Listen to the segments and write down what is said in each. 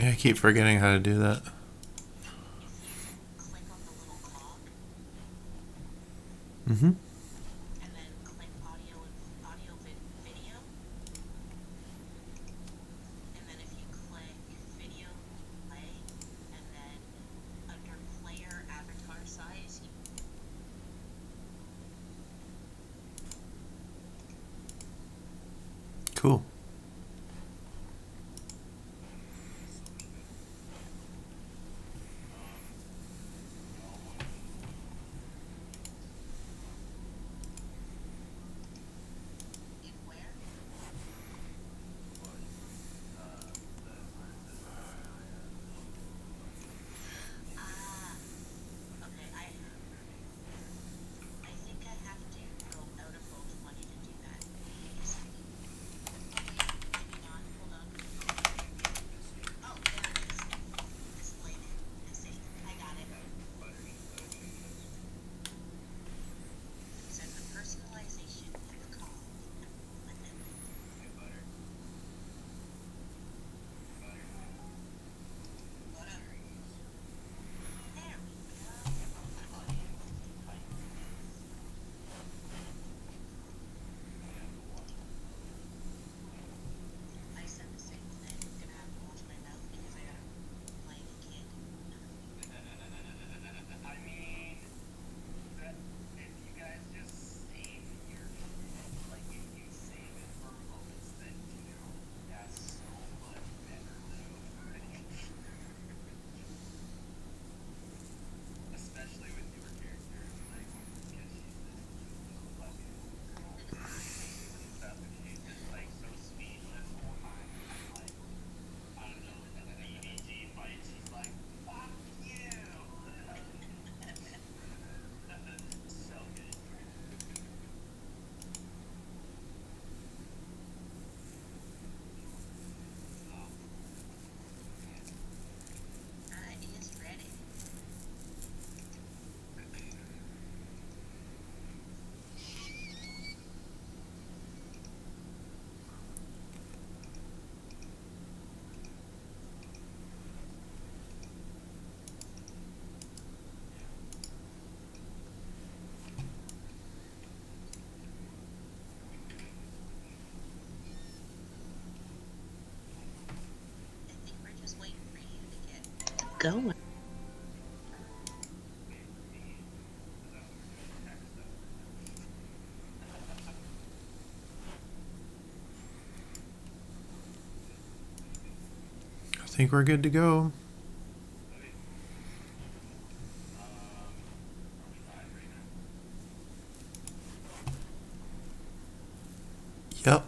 Yeah, I keep forgetting how to do that. Mm-hmm. Cool. Going. I think we're good to go. Yep.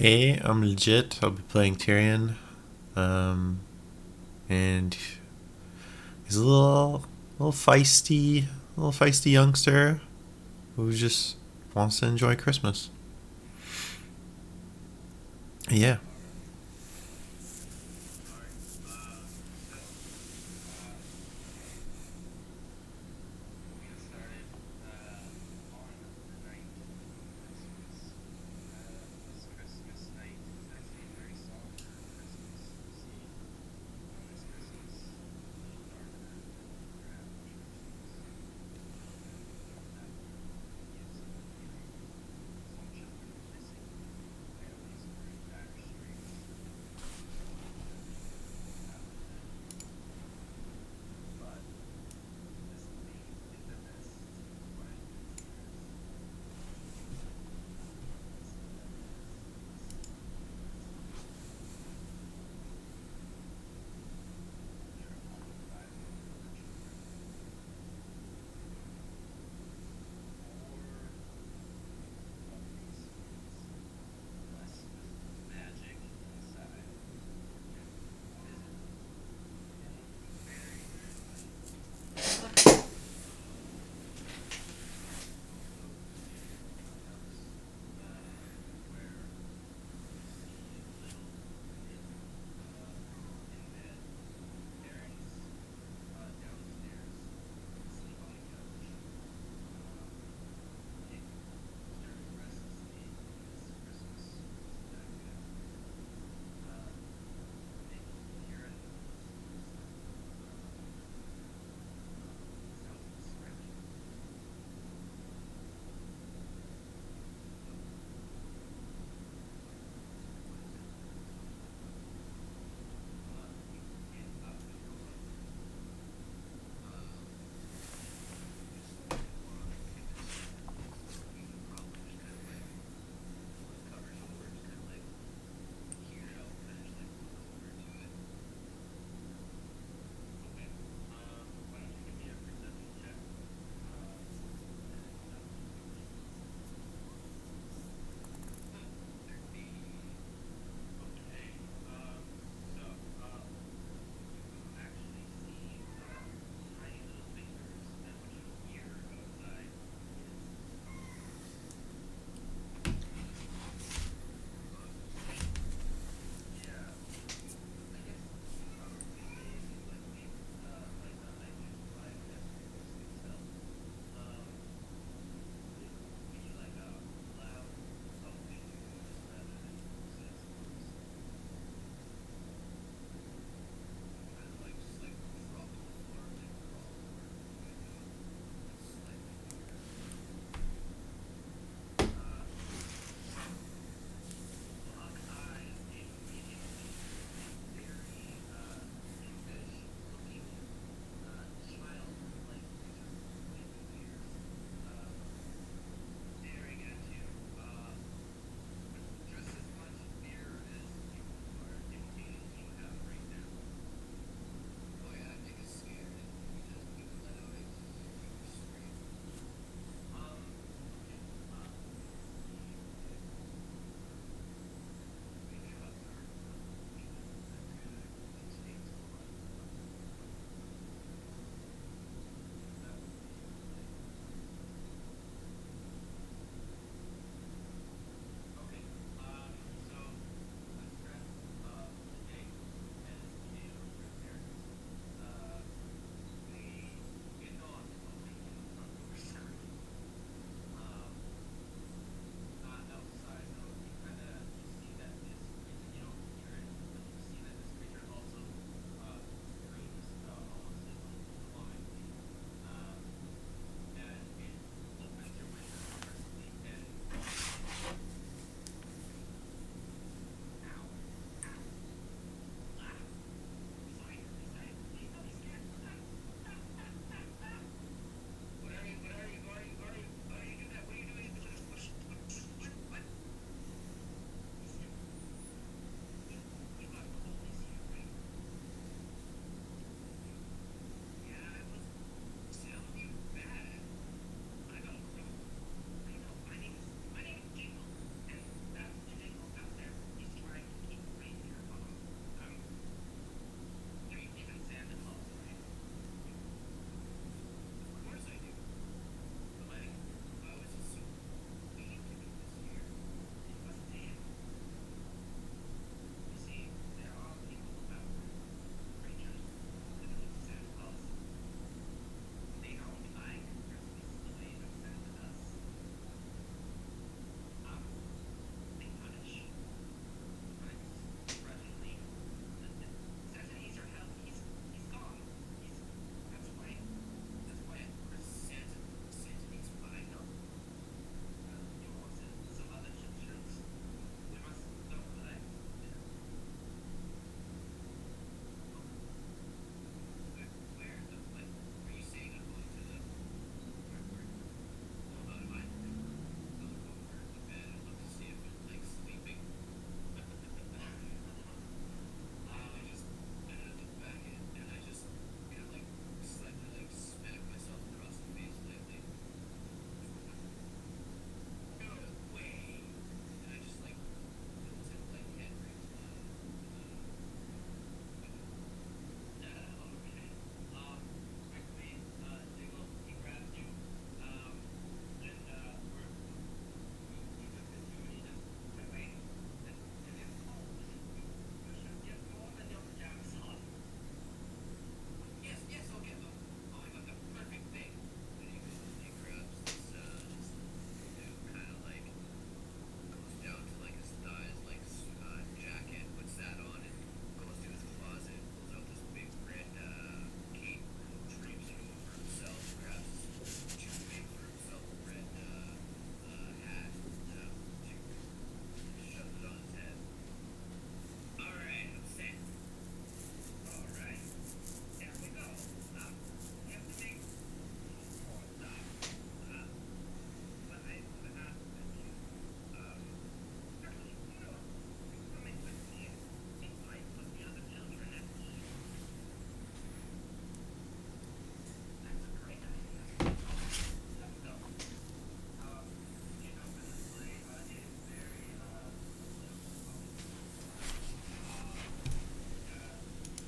Hey, I'm legit. I'll be playing Tyrion. Um, and he's little feisty youngster who just wants to enjoy Christmas. Yeah.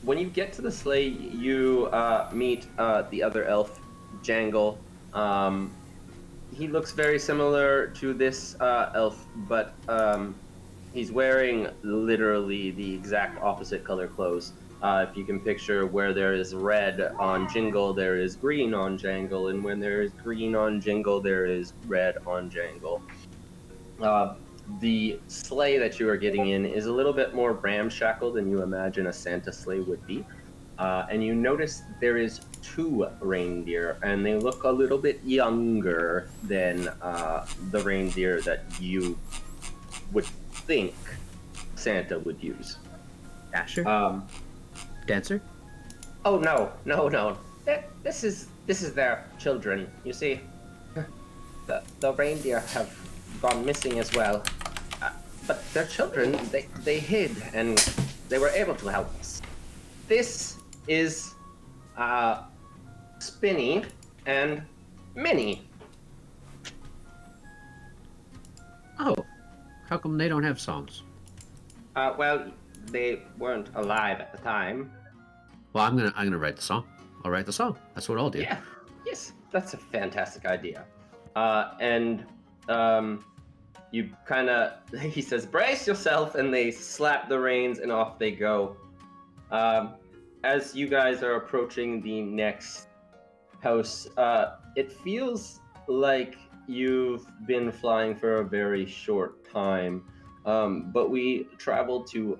when you get to the sleigh, you meet the other elf, Jangle. He looks very similar to this elf, but he's wearing literally the exact opposite color clothes. If you can picture where there is red on Jingle, there is green on Jangle, and when there is green on Jingle, there is red on Jangle. The sleigh that you are getting in is a little bit more ramshackle than you imagine a Santa sleigh would be. And you notice there is 2 reindeer, and they look a little bit younger than the reindeer that you would think Santa would use. Dasher? Dancer? Oh no! This is their children. You see, the reindeer have gone missing as well. But their children, they hid, and they were able to help us. This is Spinny and Minnie. Oh, how come they don't have songs? Well, they weren't alive at the time. Well, I'm gonna write the song. I'll write the song. That's what I'll do. Yeah, yes, that's a fantastic idea. And you kind of, he says, brace yourself, and they slap the reins, and off they go. As you guys are approaching the next house, it feels like you've been flying for a very short time, but we traveled to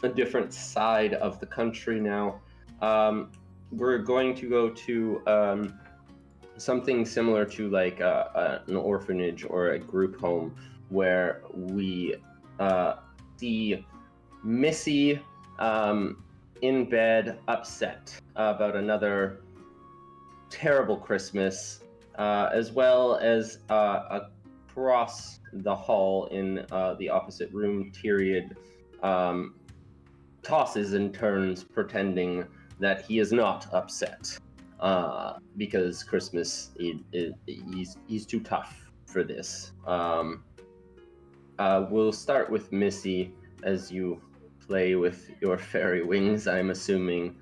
a different side of the country now. We're going to go to something similar to like an orphanage or a group home, where we see Missy in bed, upset about another terrible Christmas, as well as across the hall in the opposite room, Tyrion tosses and turns, pretending that he is not upset, because Christmas, he's too tough for this. We'll start with Missy as you play with your fairy wings, I'm assuming.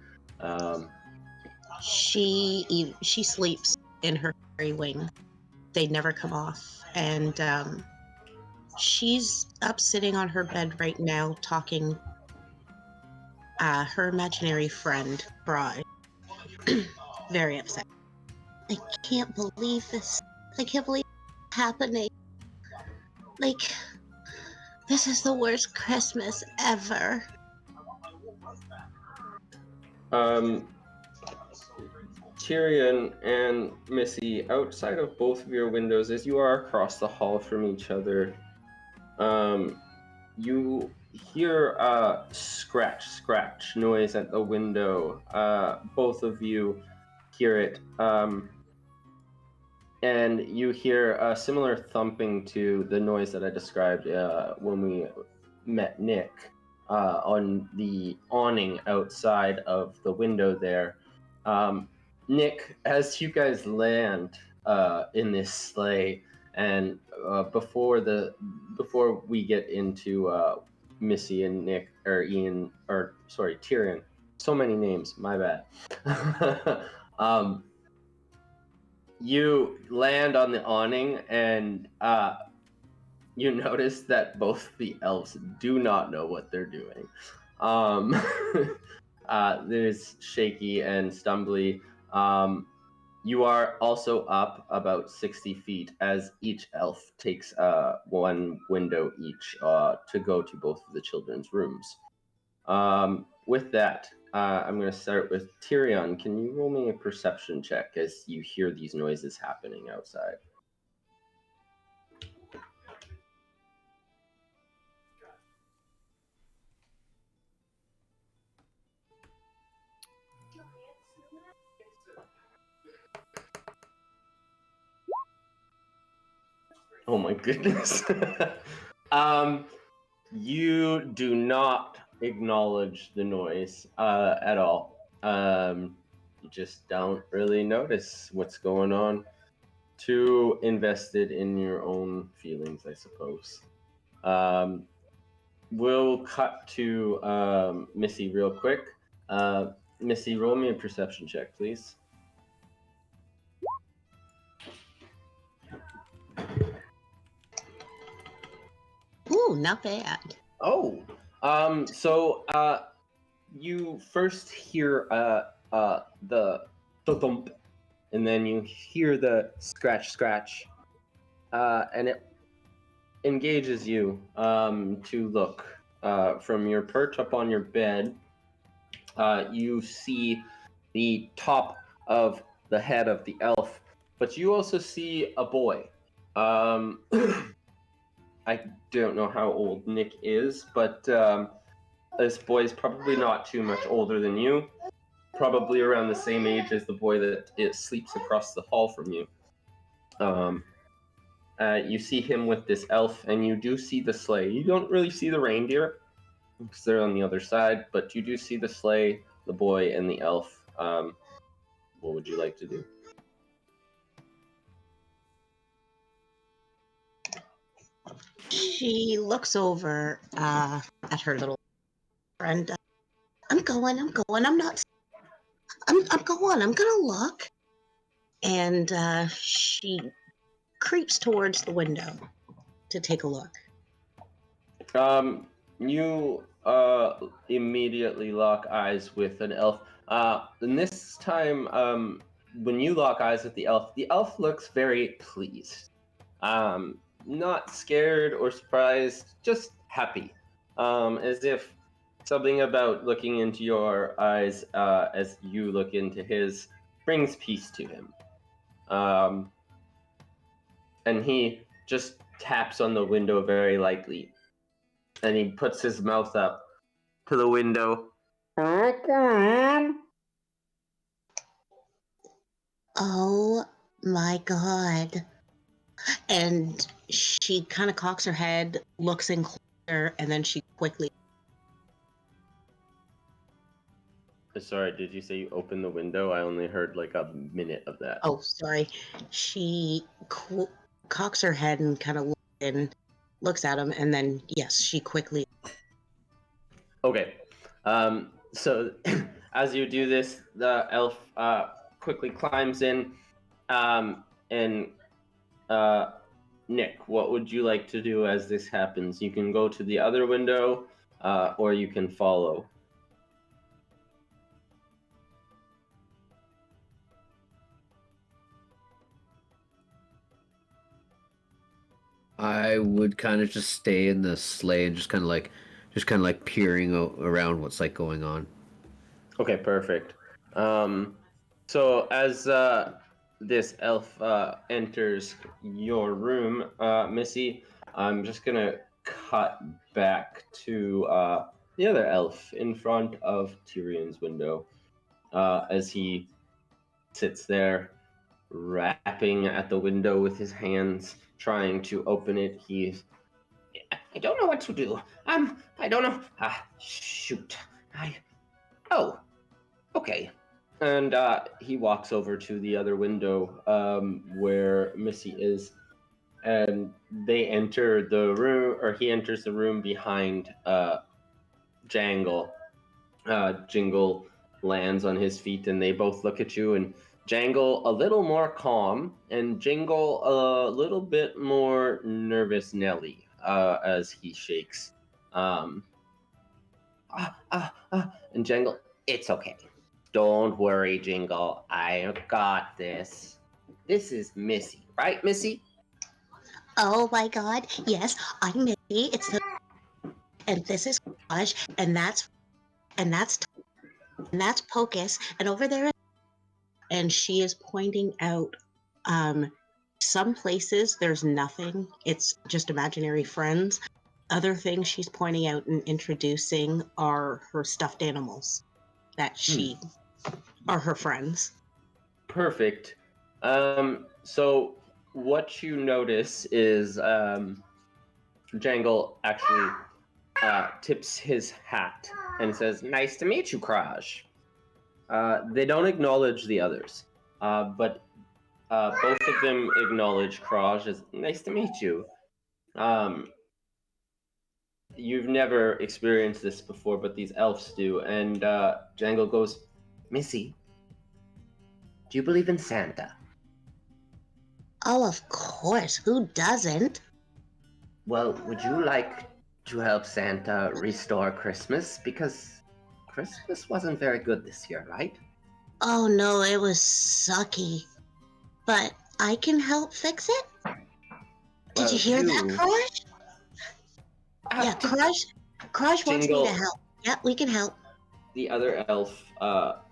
She sleeps in her fairy wing. They never come off, and she's up sitting on her bed right now, talking. Her imaginary friend, Fry, very upset. I can't believe this. I can't believe it's happening. Like, this is the worst Christmas ever. Tyrion and Missy, outside of both of your windows, as you are across the hall from each other, you hear a scratch noise at the window. Both of you hear it, and you hear a similar thumping to the noise that I described when we met Nick, on the awning outside of the window there. Nick, as you guys land in this sleigh, and before we get into Missy and Nick, or Ian, or sorry, Tyrion, so many names, my bad. You land on the awning, and you notice that both the elves do not know what they're doing. There's Shaky and Stumbly. You are also up about 60 feet, as each elf takes one window each to go to both of the children's rooms. With that, I'm going to start with Tyrion. Can you roll me a perception check as you hear these noises happening outside? Oh my goodness. You do not acknowledge the noise at all. You just don't really notice what's going on. Too invested in your own feelings, I suppose. We'll cut to Missy real quick. Missy, roll me a perception check, please. Ooh, not bad. Oh, so you first hear the thump, and then you hear the scratch, and it engages you to look from your perch up on your bed. You see the top of the head of the elf, but you also see a boy. I don't know how old Nick is, but this boy is probably not too much older than you. Probably around the same age as the boy that sleeps across the hall from you. You see him with this elf, and you do see the sleigh. You don't really see the reindeer because they're on the other side, but you do see the sleigh, the boy, and the elf. What would you like to do? She looks over at her little friend. I'm going. I'm not. I'm going. I'm gonna look. And she creeps towards the window to take a look. You immediately lock eyes with an elf. And this time, when you lock eyes with the elf looks very pleased. Not scared or surprised, just happy. As if something about looking into your eyes as you look into his brings peace to him. And he just taps on the window very lightly. And he puts his mouth up to the window. Oh my god. And she kind of cocks her head, looks in closer, and then she quickly. Sorry, did you say you opened the window? I only heard like a minute of that. Oh, sorry. She cocks her head and kind of looks at him, and then, yes, she quickly. Okay. So as you do this, the elf quickly climbs in. And Nick, what would you like to do as this happens? You can go to the other window, or you can follow. I would kind of just stay in the sleigh and just kind of like peering around what's like going on. Okay, perfect. So as this elf enters your room, Missy, I'm just gonna cut back to the other elf in front of Tyrion's window as he sits there rapping at the window with his hands, trying to open it. I don't know what to do. I don't know. Shoot. Oh, okay. And he walks over to the other window where Missy is, and they enter the room, or he enters the room behind Jangle. Jingle lands on his feet, and they both look at you, and Jangle a little more calm, and Jingle a little bit more nervous Nelly as he shakes. And Jangle, it's okay. Don't worry, Jingle. I got this. This is Missy, right, Missy? Oh my god, yes, I'm Missy. It's the. And this is Raj, and that's. And that's Pocus, and over there. And she is pointing out some places there's nothing, it's just imaginary friends. Other things she's pointing out and introducing are her stuffed animals that she are her friends. Perfect. So what you notice is Jangle actually tips his hat and says, "Nice to meet you, Kraj." They don't acknowledge the others, but both of them acknowledge Kraj as nice to meet you. you've never experienced this before, but these elves do. And Jangle goes, Missy, do you believe in Santa? Oh, of course. Who doesn't? Well, would you like to help Santa restore Christmas? Because Christmas wasn't very good this year, right? Oh no, it was sucky. But I can help fix it? Did you Well, hear that, Crush? Yeah, Crush wants me to Jingle, help. Yeah, we can help. the other elf,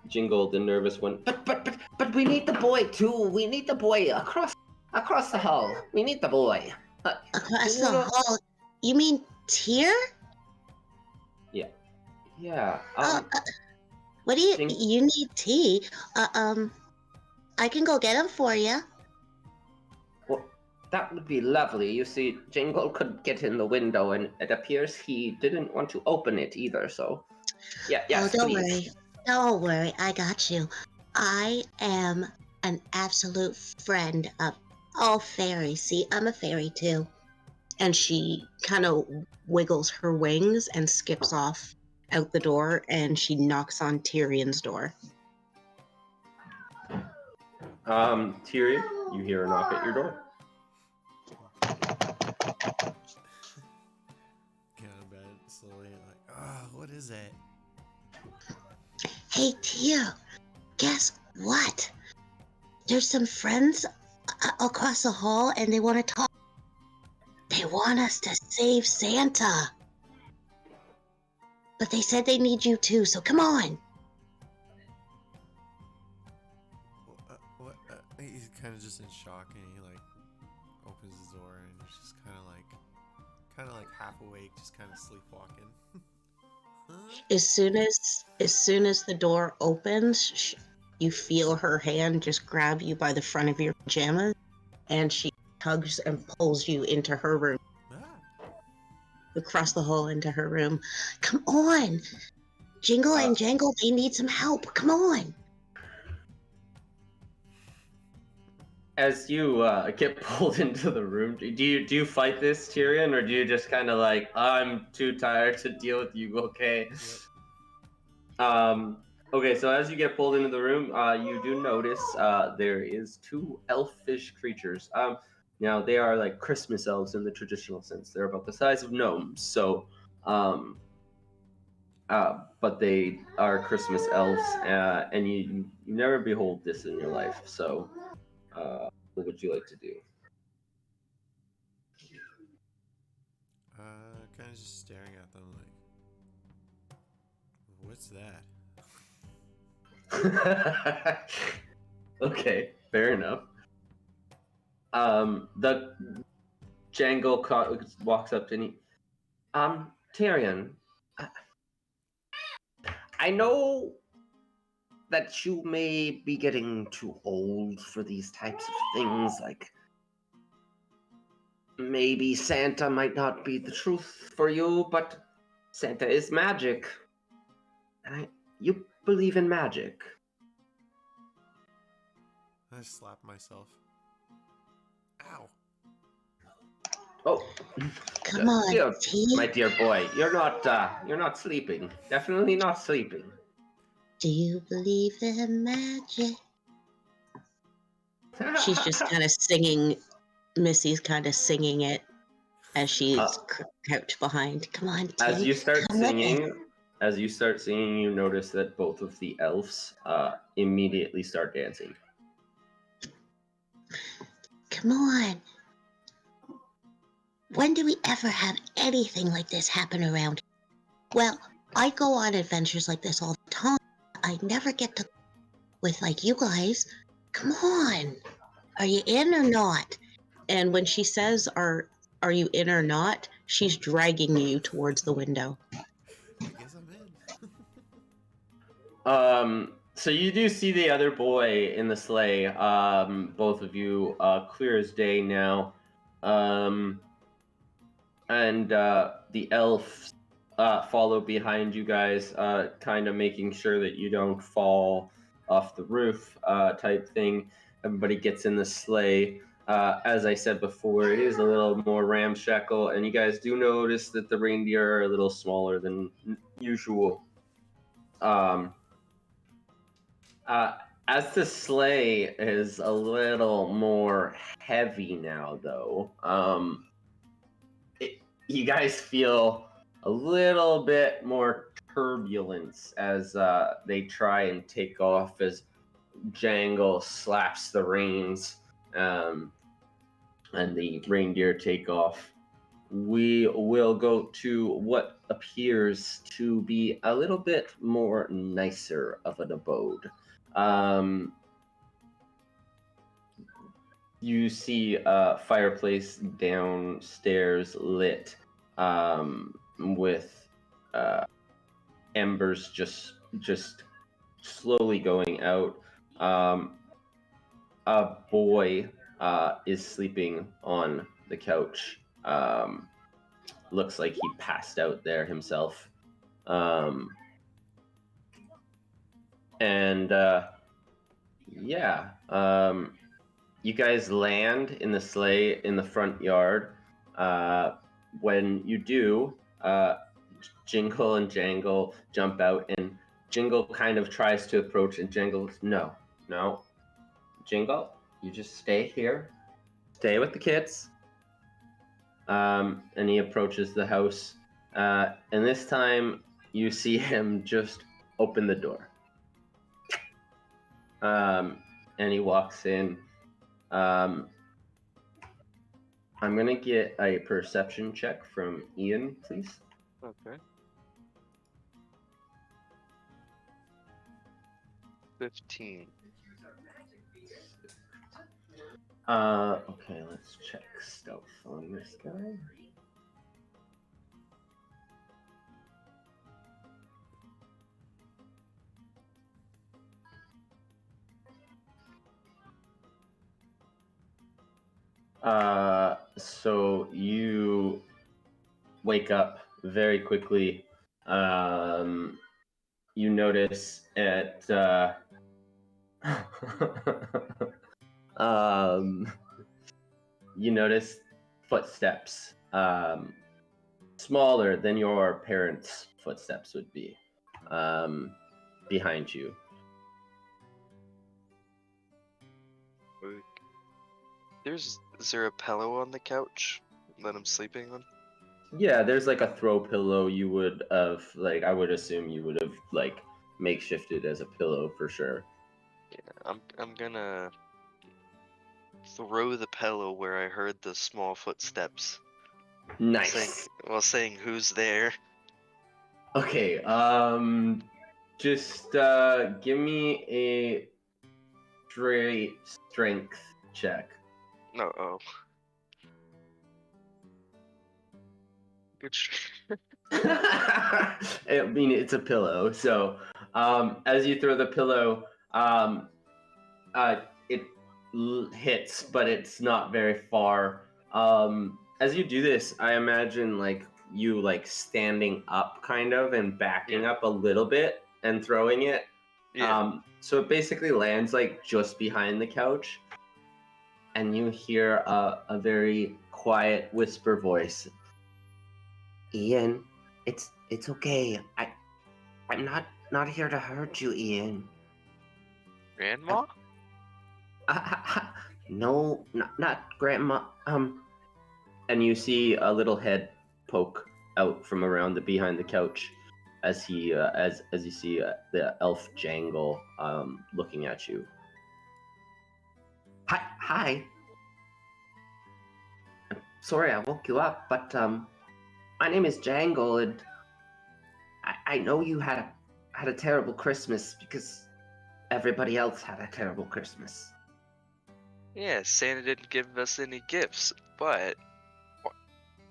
jingled the nervous one. But we need the boy too. We need the boy across the hall. We need the boy. Do Across you the know? hall. You mean Tyr? Yeah. What do you Jing- you need tea? I can go get him for you. Well, that would be lovely. You see, Jingle could get in the window, and it appears he didn't want to open it either. So, yeah, yes, Oh, don't please. worry. Don't worry, I got you. I am an absolute friend of all fairies. See, I'm a fairy too. And she kind of wiggles her wings and skips off out the door, and she knocks on Tyrion's door. Tyrion, you hear a knock at your door. Get out of bed slowly, like, what is it? Hey, Tyr, guess what? There's some friends across the hall, and they want to talk. They want us to save Santa. But they said they need you too, so come on. What? He's kind of just in shock, and he like opens his door, and he's just kind of like half awake, just kind of sleepwalking. Huh? As soon as the door opens, you feel her hand just grab you by the front of your pajamas, and she tugs and pulls you into her room, across the hall into her room. Come on, Jingle and Jangle, they need some help. Come on. As you get pulled into the room, do you fight this, Tyrion, or do you just kind of like, I'm too tired to deal with you? Okay. Yep. Okay, so as you get pulled into the room, you do notice there is two elfish creatures. Now they are like Christmas elves in the traditional sense. They're about the size of gnomes. So, but they are Christmas elves, and you never behold this in your life. So, what would you like to do? Kind of just staring at them, like, what's that? Okay, fair enough. The Jangle walks up to me. Tyrion, I know that you may be getting too old for these types of things, like maybe Santa might not be the truth for you, but Santa is magic. And you believe in magic. I slapped myself. Ow. Oh, Come on, T. my dear boy, you're not sleeping. Definitely not sleeping. Do you believe in magic? She's just kind of singing. Missy's kind of singing it as she's crouched behind. Come on, T. As you start Come singing, you notice that both of the elves immediately start dancing. Come on. When do we ever have anything like this happen around here? Well, I go on adventures like this all the time. I never get to with like you guys. Come on. Are you in or not? And when she says, are you in or not? She's dragging you towards the window. I guess I'm in. So you do see the other boy in the sleigh. Both of you, clear as day now. And the elves follow behind you guys, kind of making sure that you don't fall off the roof, type thing. Everybody gets in the sleigh. As I said before, it is a little more ramshackle, and you guys do notice that the reindeer are a little smaller than usual. Um, uh, as the sleigh is a little more heavy now, though, you guys feel a little bit more turbulence as they try and take off as Jangle slaps the reins, and the reindeer take off. We will go to what appears to be a little bit more nicer of an abode. You see a fireplace downstairs lit, with embers just slowly going out. A boy is sleeping on the couch. Looks like he passed out there himself. And yeah, you guys land in the sleigh in the front yard. When you do, Jingle and Jangle jump out, and Jingle kind of tries to approach, and Jangle goes, no. Jingle, you just stay here. Stay with the kids. And he approaches the house. And this time, you see him just open the door. And he walks in. I'm gonna get a perception check from Ian, please. Okay. 15. Okay, let's check stealth on this guy. So you wake up very quickly. You notice at you notice footsteps, smaller than your parents' footsteps would be, behind you. Is there a pillow on the couch that I'm sleeping on? Yeah, there's like a throw pillow. You would have, like, I would assume you would have like makeshifted as a pillow for sure. Yeah, I'm gonna throw the pillow where I heard the small footsteps. Nice. While saying who's there. Okay, just give me a straight strength check. No, oh. Good. I mean, it's a pillow, so as you throw the pillow, it hits, but it's not very far. As you do this, I imagine like you like standing up kind of and backing up a little bit and throwing it. Yeah. So it basically lands like just behind the couch, and you hear a very quiet whisper voice. Ian, it's okay. I'm not here to hurt you, Ian. Grandma? No, not grandma. And you see a little head poke out from around behind the couch, as he as you see the elf Jangle looking at you. Hi. Sorry I woke you up, but my name is Jangle, and I know you had a terrible Christmas because everybody else had a terrible Christmas. Yeah, Santa didn't give us any gifts, but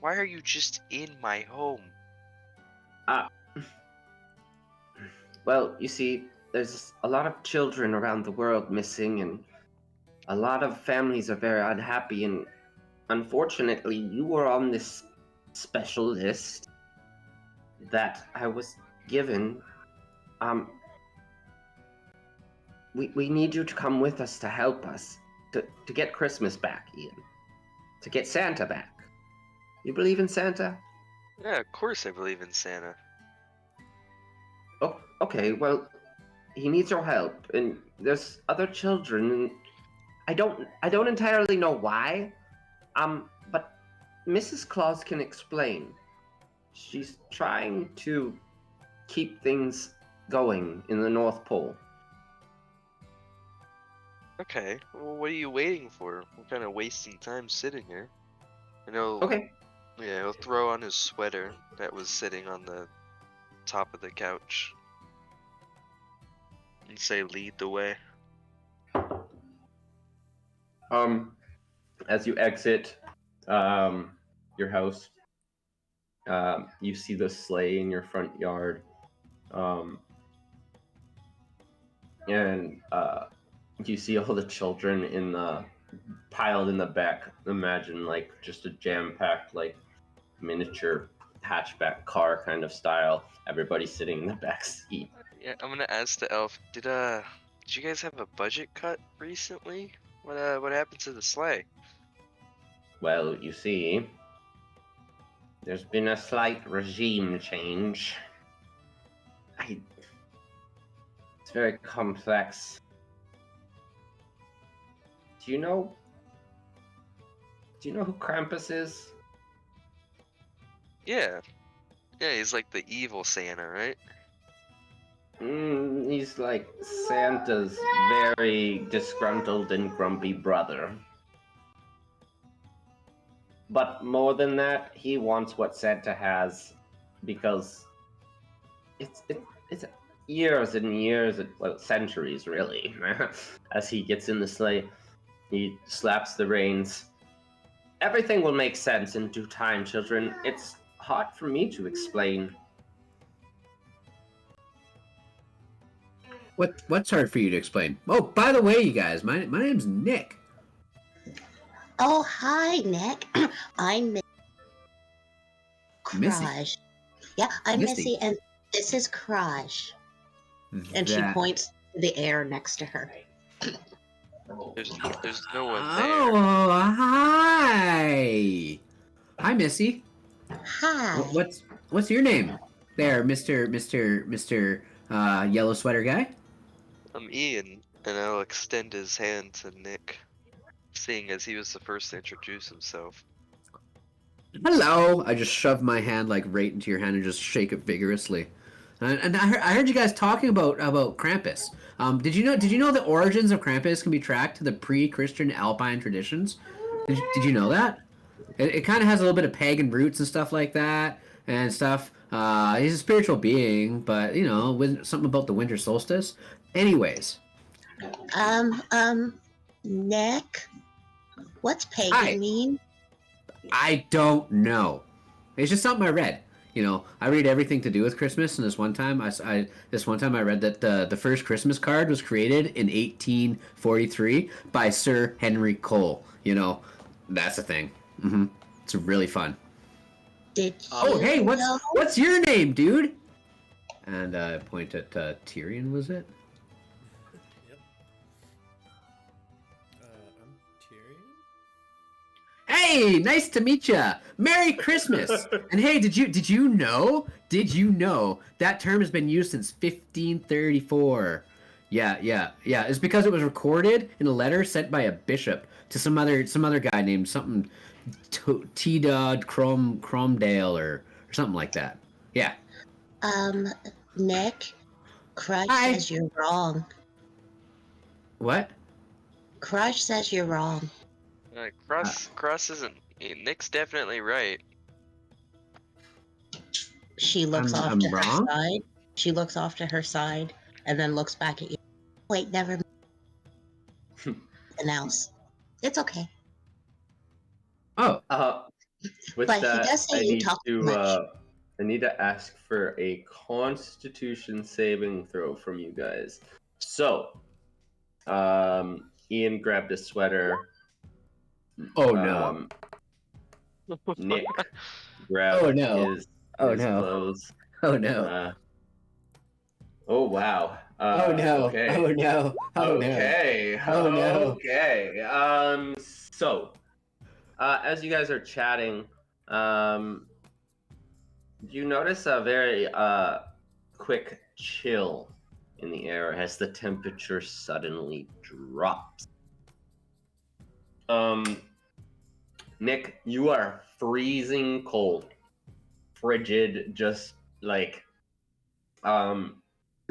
why are you just in my home? Well, you see, there's a lot of children around the world missing, and a lot of families are very unhappy, and unfortunately, you were on this special list that I was given. We need you to come with us to help us. to get Christmas back, Ian. To get Santa back. You believe in Santa? Yeah, of course I believe in Santa. Oh, okay. Well, he needs your help, and there's other children, and I don't entirely know why. But Mrs. Claus can explain. She's trying to keep things going in the North Pole. Okay, well, what are you waiting for? We're kind of wasting time sitting here. I know. Okay. Yeah, he'll throw on his sweater that was sitting on the top of the couch and say, "Lead the way." As you exit, your house, you see the sleigh in your front yard, and you see all the children piled in the back. Imagine like just a jam-packed like miniature hatchback car kind of style. Everybody sitting in the back seat. Yeah, I'm gonna ask the elf. Did you guys have a budget cut recently? What happened to the sleigh? Well, you see, there's been a slight regime change. It's very complex. Do you know who Krampus is? Yeah, he's like the evil Santa, right? He's like Santa's very disgruntled and grumpy brother. But more than that, he wants what Santa has because it's years and years, well, centuries really. As he gets in the sleigh, he slaps the reins. Everything will make sense in due time, children. It's hard for me to explain. What's hard for you to explain? Oh, by the way, you guys, my name's Nick. Oh, hi, Nick. I'm Missy. Kraj. Yeah, I'm Missy. Missy, and this is Kraj. And she That- points to the air next to her. There's no one there. Oh, hi. Hi, Missy. Hi. What's your name? There, Mister Yellow Sweater guy. I'm Ian, and I'll extend his hand to Nick, seeing as he was the first to introduce himself. Hello. I just shove my hand like right into your hand and just shake it vigorously. And I heard you guys talking about Krampus. Did you know the origins of Krampus can be tracked to the pre-Christian Alpine traditions? Did you know that? It kind of has a little bit of pagan roots and stuff like that and stuff. He's a spiritual being, but with something about the winter solstice. Anyways, Nick, what's pagan Hi. mean? I don't know. It's just something I read. I read everything to do with Christmas, and this one time I read that the first Christmas card was created in 1843 by Sir Henry Cole. That's a thing. It's really fun. Did you Oh, hey, know? what's your name, dude? And I point at Tyrion. Was it? Yep. I'm Tyrion. Hey, nice to meet ya. Merry Christmas. And hey, did you know that term has been used since 1534? Yeah. It's because it was recorded in a letter sent by a bishop to some other guy named something T-Dod Cromdale or something like that. Yeah. Nick, Crush Hi. says you're wrong. What? Crush says you're wrong. Cross isn't. Nick's definitely right. She looks off I'm to her wrong? side. She looks off to her side and then looks back at you. Wait, never mind. Announce. It's okay. Oh. With But he that, does say I you need talk too to much. I need to ask for a Constitution saving throw from you guys. So, Ian grabbed a sweater. Oh no. Nick grabbed Oh, no. his Oh, his no. clothes. Oh no. Oh wow. Oh no! Okay. Oh no! Oh no! Okay. Oh no! Okay. So, as you guys are chatting, you notice a very quick chill in the air as the temperature suddenly drops. Nick, you are freezing cold, frigid, just like to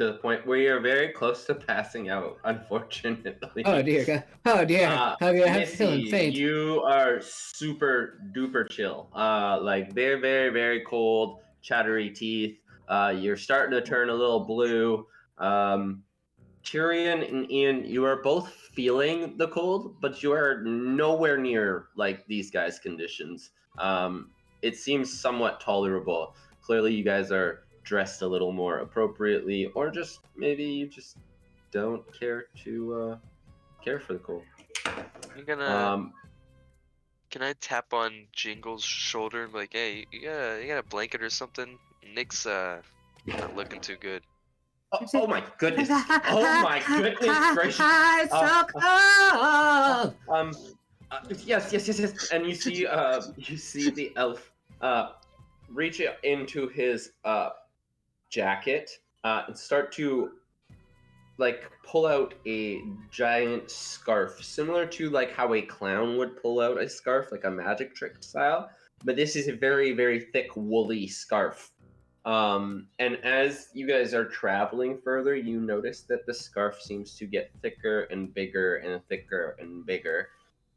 the point where you're very close to passing out. Unfortunately. Oh dear God! Oh dear! I have feeling Missy, faint. you are super duper chill. Like very, very, very cold, chattery teeth. You're starting to turn a little blue. Tyrion and Ian, you are both feeling the cold, but you are nowhere near like these guys' conditions. It seems somewhat tolerable. Clearly, you guys are dressed a little more appropriately, or just maybe you just don't care to care for the cold. I'm gonna. Um, Can I tap on Jingle's shoulder and be like, hey, you got a blanket or something? Nick's not looking too good. oh my goodness! Oh my goodness gracious! It's so cold. Yes. And you see the elf reach into his jacket and start to like pull out a giant scarf, similar to like how a clown would pull out a scarf, like a magic trick style. But this is a very, very thick woolly scarf. And as you guys are traveling further, you notice that the scarf seems to get thicker and bigger and thicker and bigger.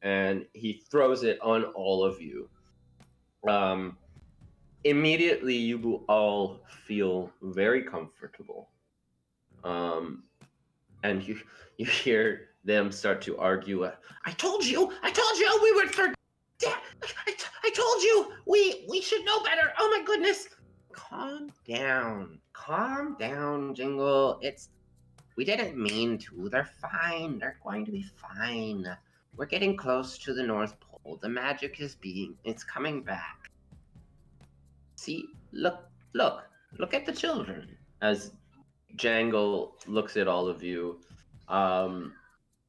And he throws it on all of you. Immediately, you will all feel very comfortable. And you hear them start to argue. I told you, we would forget. I told you, we should know better. Oh my goodness. Calm down, Jingle. We didn't mean to. They're fine. They're going to be fine. We're getting close to the North Pole. The magic it's coming back. See, look at the children. As Jangle looks at all of you,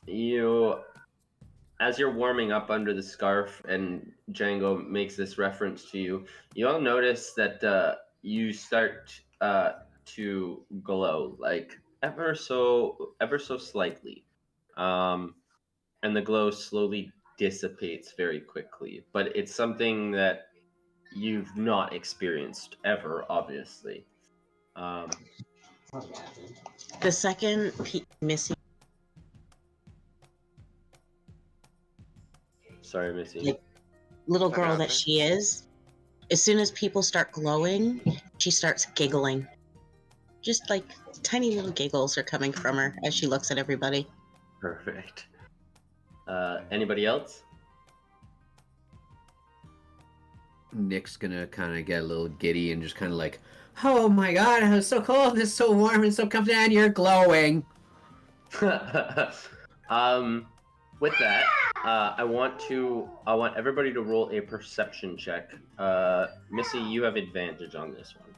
you, as you're warming up under the scarf, and Django makes this reference to you, you all notice that you start to glow, like ever so slightly, and the glow slowly dissipates very quickly. But it's something that you've not experienced ever, obviously. The second Missy, Sorry, Missy. like, little Okay, girl that okay. she is, as soon as people start glowing, she starts giggling. Just like tiny little giggles are coming from her as she looks at everybody. Perfect. Anybody else? Nick's gonna kind of get a little giddy and just kind of like, oh my God, it's so cold, it's so warm, and so comfortable, and you're glowing. With that, I want everybody to roll a perception check. Missy, you have advantage on this one.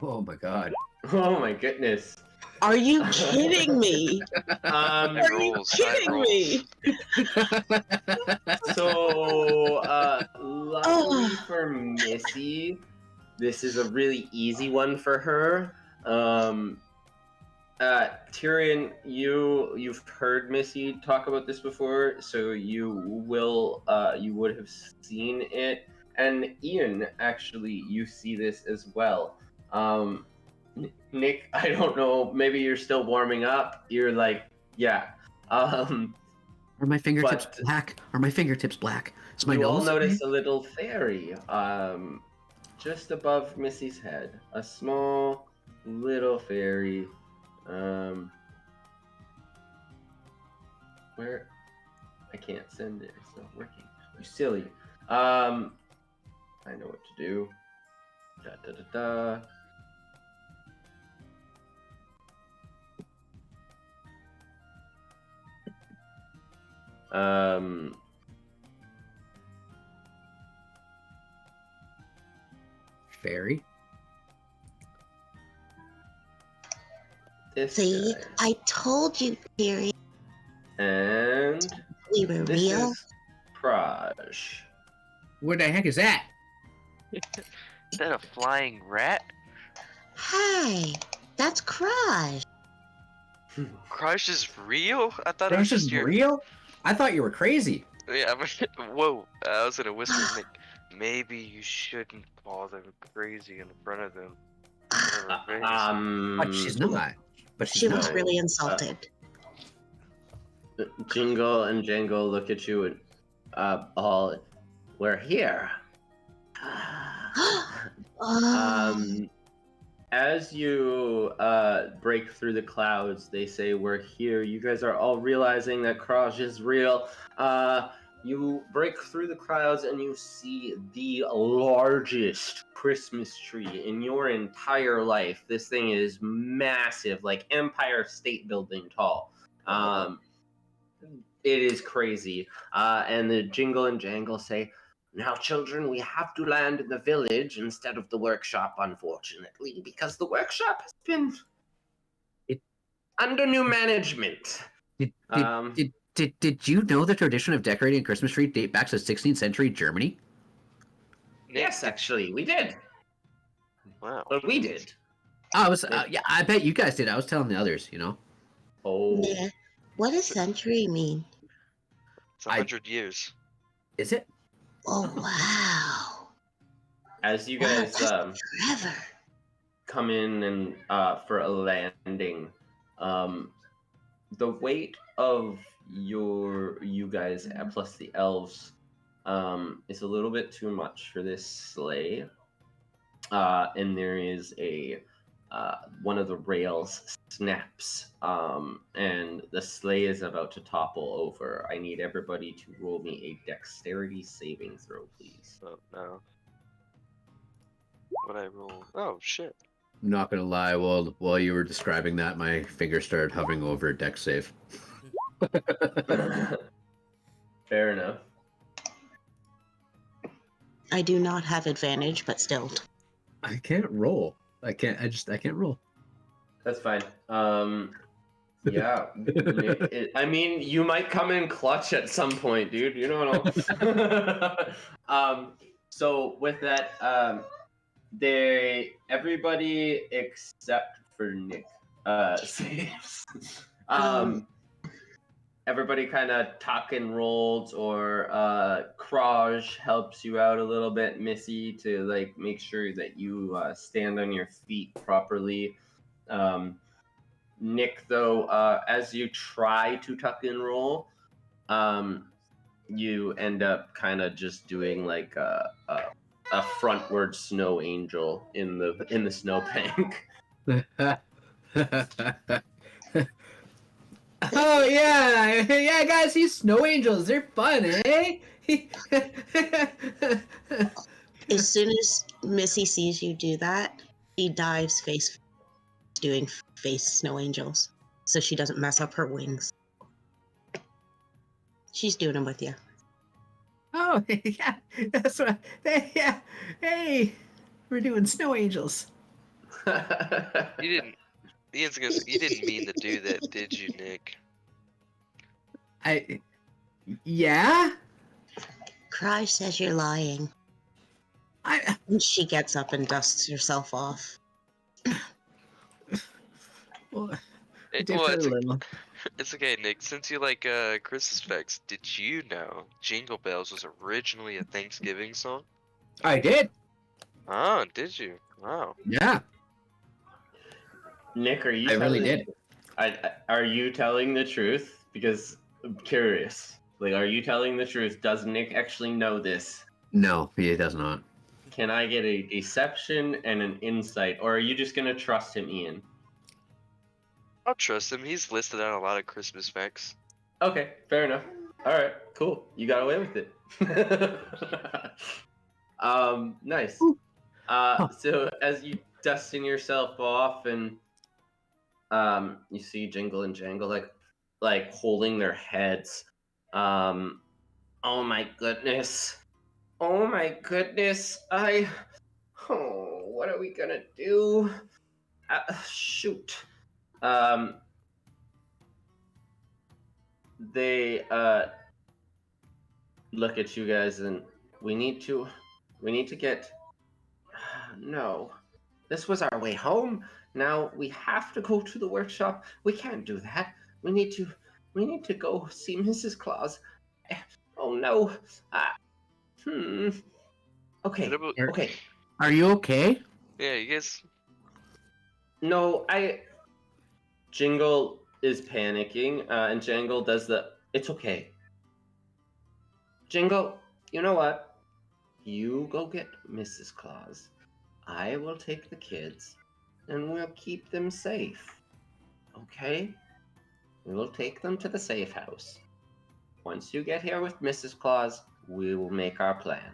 Oh my God. Oh my goodness. Are you kidding me? Um, Are you rolls, kidding me? so, luckily for Missy, this is a really easy one for her. Tyrion, you've heard Missy talk about this before, so you would have seen it. And Ian, actually, you see this as well. Nick, I don't know, maybe you're still warming up. You're like, yeah. Are my fingertips But- black? Are my fingertips black? Is my You all nose? notice a little fairy, just above Missy's head. A small little fairy. Where? I can't send it. It's not working. You silly. I know what to do. Da da da da. Fairy. This See, guy. I told you, Terry, And we were this real. is Praj. What the heck is that? Is that a flying rat? Hey, that's Crush. Crush is real? I thought it was Crush just is your. real? I thought you were crazy. Yeah, whoa. I was gonna whisper to Nick. Maybe you shouldn't call them crazy in front of them. But she's not. But she's She not. was No. really insulted. Jingle and Jangle look at you and all. We're here. Oh, As you break through the clouds, they say, "We're here." You guys are all realizing that Kraj is real. You break through the clouds and you see the largest Christmas tree in your entire life. This thing is massive, like Empire State Building tall. It is crazy. And the Jingle and Jangle say, "Now, children, we have to land in the village instead of the workshop, unfortunately, because the workshop has been under new management." Did you know the tradition of decorating a Christmas tree date back to 16th century Germany? Nick, Yes, actually, we did. Wow. But we did. Yeah, I bet you guys did. I was telling the others, Oh. yeah. What does century mean? It's 100 years. Is it? Oh, wow. As you Wow, guys that's forever. come in and for a landing, the weight of you guys plus the elves is a little bit too much for this sleigh. And there is a one of the rails snaps, and the sleigh is about to topple over. I need everybody to roll me a dexterity saving throw, please. Oh no. What I roll? Oh shit. I'm not gonna lie. While you were describing that, my finger started hovering over a deck save. Fair enough. I do not have advantage, but still. I can't roll. I can't roll. That's fine. Yeah. I mean, you might come in clutch at some point, dude. You don't know. So with that, everybody except for Nick saves. Everybody kind of tuck and rolls, or Kraj helps you out a little bit, Missy, to like make sure that you stand on your feet properly. Nick, though, as you try to tuck and roll, you end up kind of just doing like a frontward snow angel in the snowbank. Oh yeah, guys, these snow angels, they're fun, eh? As soon as Missy sees you do that, she dives face doing face snow angels, so she doesn't mess up her wings. She's doing them with you. Oh yeah, that's what. Yeah, hey, we're doing snow angels. You didn't. Ian's gonna say, you didn't mean to do that, did you, Nick? Yeah. Cry says you're lying. And she gets up and dusts herself off. Well, it's okay, Nick. Since you like Christmas facts, did you know Jingle Bells was originally a Thanksgiving song? I did. Oh, did you? Wow. Yeah. Nick, are you? I really did. Are you telling the truth? Because I'm curious. Like, are you telling the truth? Does Nick actually know this? No, he does not. Can I get a deception and an insight, or are you just gonna trust him, Ian? I'll trust him. He's listed out a lot of Christmas facts. Okay, fair enough. All right, cool. You got away with it. Nice. So as you dusting yourself off, and you see Jingle and Jangle like holding their heads. Oh my goodness. Oh my goodness. Oh. what are we gonna do? Shoot. They look at you guys, and we need to get. No, this was our way home. Now we have to go to the workshop. We can't do that. We need to go see Mrs. Claus. Oh no. Okay. What about- Okay. Are you okay? Yeah, you guys. No, Jingle is panicking, and Jangle does it's okay. Jingle, you know what? You go get Mrs. Claus. I will take the kids, and we'll keep them safe. Okay? We will take them to the safe house. Once you get here with Mrs. Claus, we will make our plan.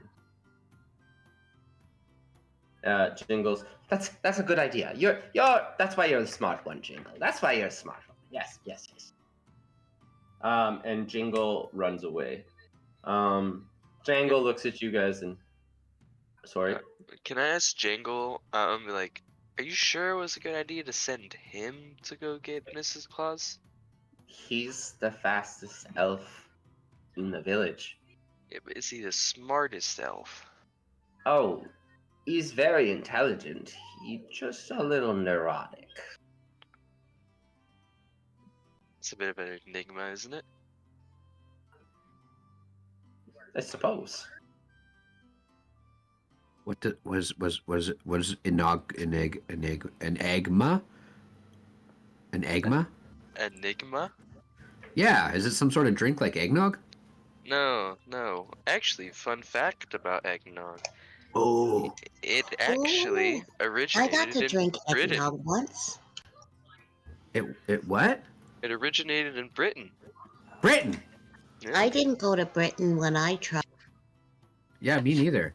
Jingles, that's a good idea. That's why you're the smart one, Jingle. That's why you're a smart one. Yes. And Jingle runs away. Jangle looks at you guys and sorry. Can I ask Jangle? Like, are you sure it was a good idea to send him to go get Mrs. Claus? He's the fastest elf in the village. Yeah, but is he the smartest elf? Oh, he's very intelligent. He's just a little neurotic. It's a bit of an enigma, isn't it? I suppose. What was enigma? An eggma? Enigma? Yeah, is it some sort of drink like eggnog? No. Actually, fun fact about eggnog. Oh, It actually Ooh, I originated got to in drink Britain. eggnog once. it what? It originated in Britain. Britain. Yeah. I didn't go to Britain when I tried. Yeah, me neither.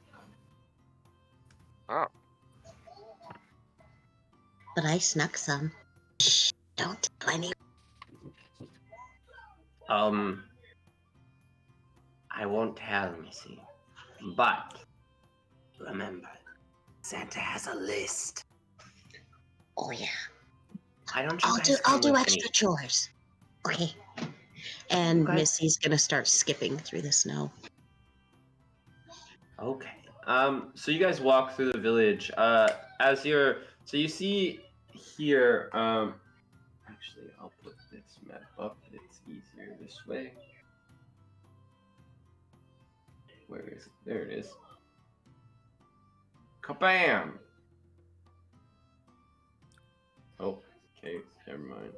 Oh. But I snuck some. Shh, don't tell anyone. I won't tell, Missy. But remember, Santa has a list. Oh yeah. Why don't you guys I'll come do with extra me? chores. Okay. And You guys- Missy's gonna start skipping through the snow. Okay. So you guys walk through the village. So you see here. Actually, I'll put this map up. It's easier this way. Where is it? There it is. Kabam! Oh, okay. Never mind.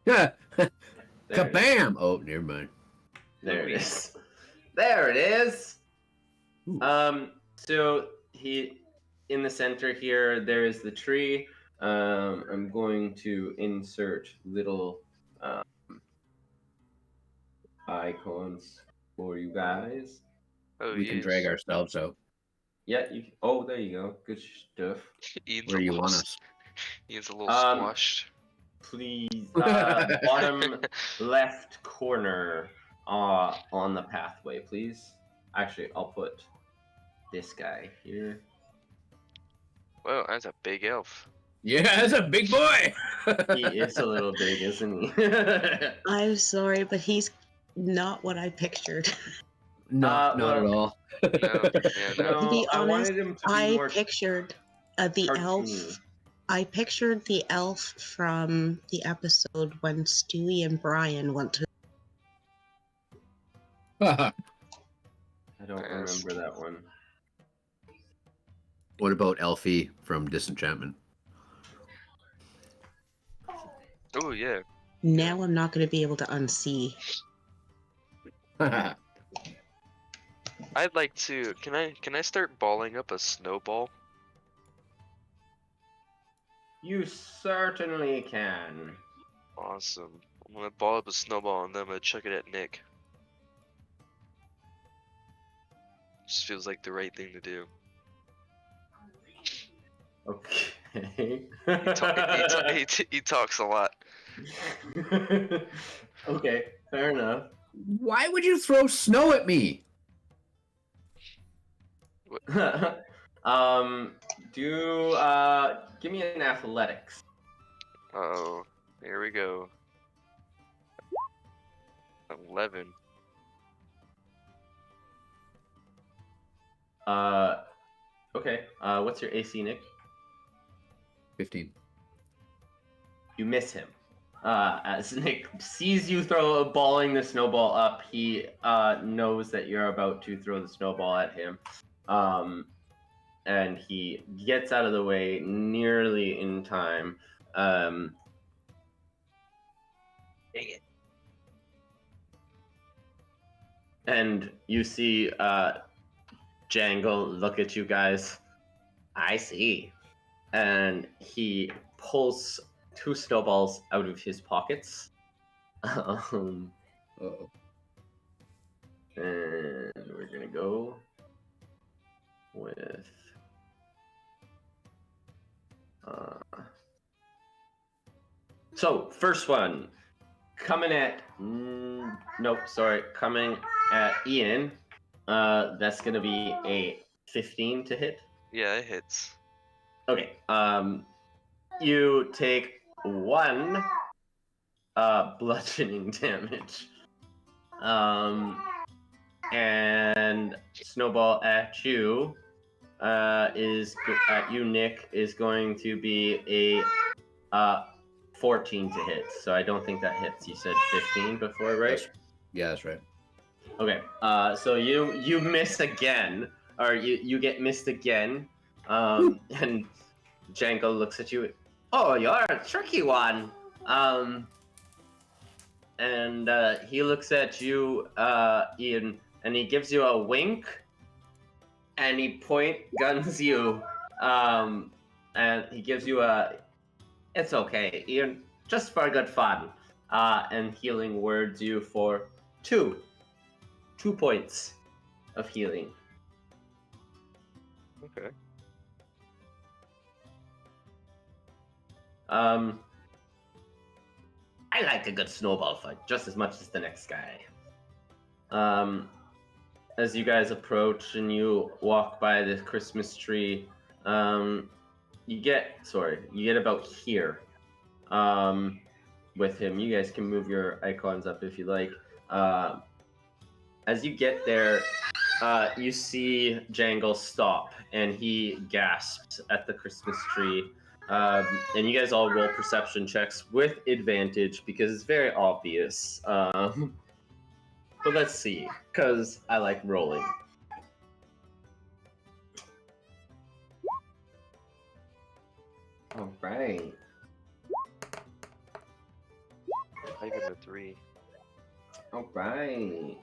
Yeah. There it is. Kabam! Oh, never mind. There it is. There it is. Ooh. So in the center here, there is the tree. I'm going to insert little icons for you guys. Oh, We can drag ourselves out Yeah. Oh, there you go. Good stuff. Ian's where a you little want s- us. Ian's a little Um, squashed. Please, bottom left corner on the pathway, please. Actually, I'll put this guy here. Whoa, that's a big elf. Yeah, that's a big boy. He is a little big, isn't he? I'm sorry, but he's not what I pictured. Not at all. No, yeah, no. To be I honest, wanted him to be I more pictured the elf. cartoony. I pictured the elf from the episode when Stewie and Brian went to. I don't Yes. remember that one. What about Elfie from Disenchantment? Oh yeah. Now I'm not going to be able to unsee. I'd like to. Can I start balling up a snowball? You certainly can. Awesome. I'm gonna ball up a snowball and then I'm gonna chuck it at Nick. Just feels like the right thing to do. Okay. He talks a lot. Okay, fair enough. Why would you throw snow at me? Give me an athletics. Oh, here we go. 11. Okay. What's your AC, Nick? 15. You miss him. As Nick sees you balling the snowball up, he knows that you're about to throw the snowball at him. And he gets out of the way nearly in time. Dang it. And you see Jangle look at you guys. I see. And he pulls 2 snowballs out of his pockets. Uh-oh. And we're gonna go with so first one coming at coming at Ian. That's gonna be a 15 to hit. Yeah, it hits. Okay. You take 1 bludgeoning damage. And snowball at you Nick, is going to be a 14 to hit. So I don't think that hits. You said 15 before, right? That's right. Okay. So you miss again, or you get missed again. And Django looks at you. Oh, you're a tricky one. And he looks at you, Ian, and he gives you a wink, and he point guns you, and he gives you it's okay, Ian, just for good fun, and healing words you for 2 points of healing. Okay. I like a good snowball fight just as much as the next guy. As you guys approach and you walk by the Christmas tree, you get about here with him. You guys can move your icons up if you like. As you get there, you see Jangle stop, and he gasps at the Christmas tree. And you guys all roll perception checks with advantage because it's very obvious. But let's see, because I like rolling. All right. I give it a 3. All right.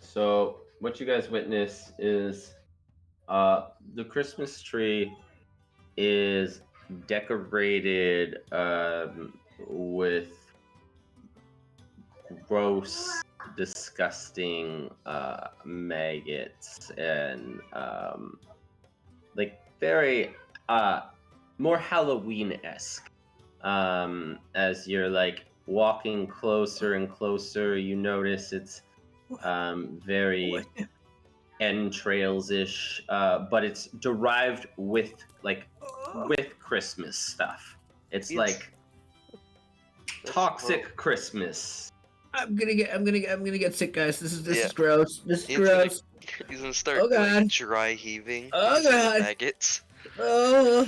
So what you guys witness is the Christmas tree is decorated with gross, disgusting maggots and like very more Halloween-esque. As you're like walking closer and closer, you notice it's very entrails-ish, but it's derived with Christmas stuff. It's like toxic Christmas. I'm gonna get sick, guys. This is Yeah. gross. This is He's gross. He's gonna start Oh, God. like dry heaving. Oh, These God. maggots. Oh.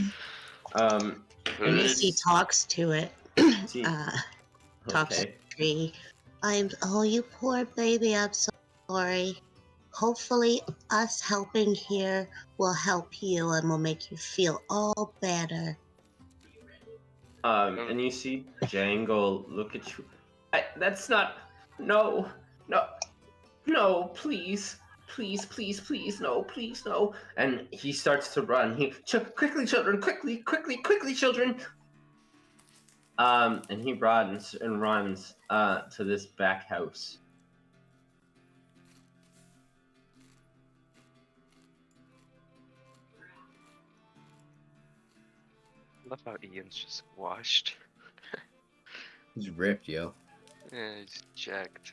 And as he talks to it, talks to Okay. the tree. You poor baby, I'm so sorry. Hopefully, us helping here will help you and will make you feel all better. And you see Jangle look at you. That's not. No, please, no, please, no. And he starts to run. Quickly, children, quickly, children. And he runs to this back house. I love how Ian's just washed. He's ripped, yo. Yeah, he's jacked.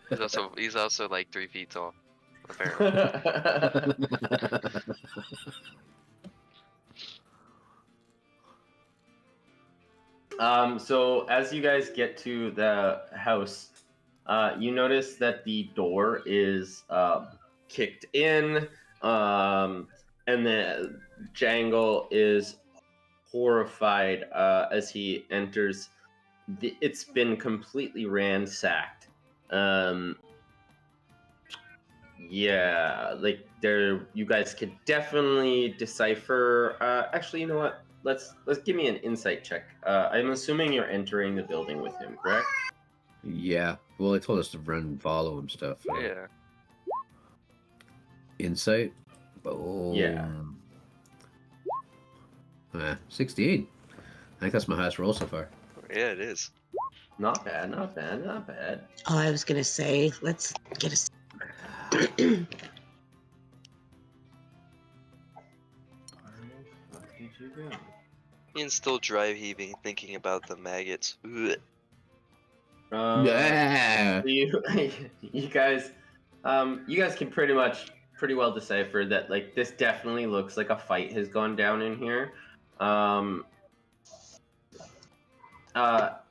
He's also like 3 feet tall, apparently. So as you guys get to the house, you notice that the door is kicked in, and the Jangle is horrified as he enters. It's been completely ransacked. Yeah, like you guys could definitely decipher. Actually, you know what? Let's give me an insight check. I'm assuming you're entering the building with him, correct? Yeah. Well, they told us to run and follow him stuff. Yeah. Insight. Boom. Yeah. 68. I think that's my highest roll so far. Yeah, it is. Not bad, not bad, not bad. Oh, I was gonna say, let's get a. Where the fuck did you go? Ian's still dry heaving, thinking about the maggots. Ugh. Yeah. You you guys can pretty well decipher that like this definitely looks like a fight has gone down in here.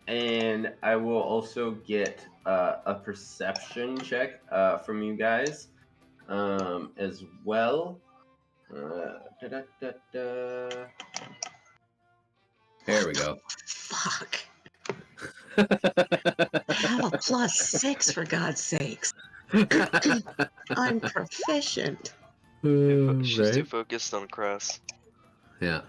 And I will also get a perception check from you guys as well. Da-da-da-da. There we go. Fuck. I have a +6 for God's sakes. I'm proficient. She's too Right? focused on cross. Yeah.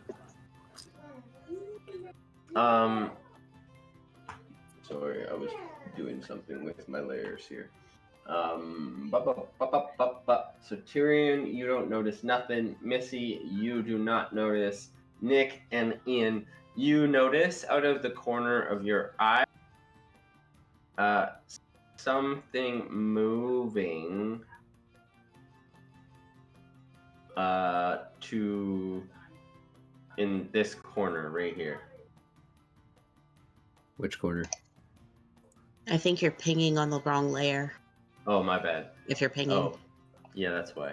Sorry, I was doing something with my layers here. So Tyrion, you don't notice nothing. Missy, you do not notice. Nick and Ian, you notice out of the corner of your eye, something moving to in this corner right here. Which corner? I think you're pinging on the wrong layer. Oh, my bad. If you're pinging. Oh, yeah, that's why.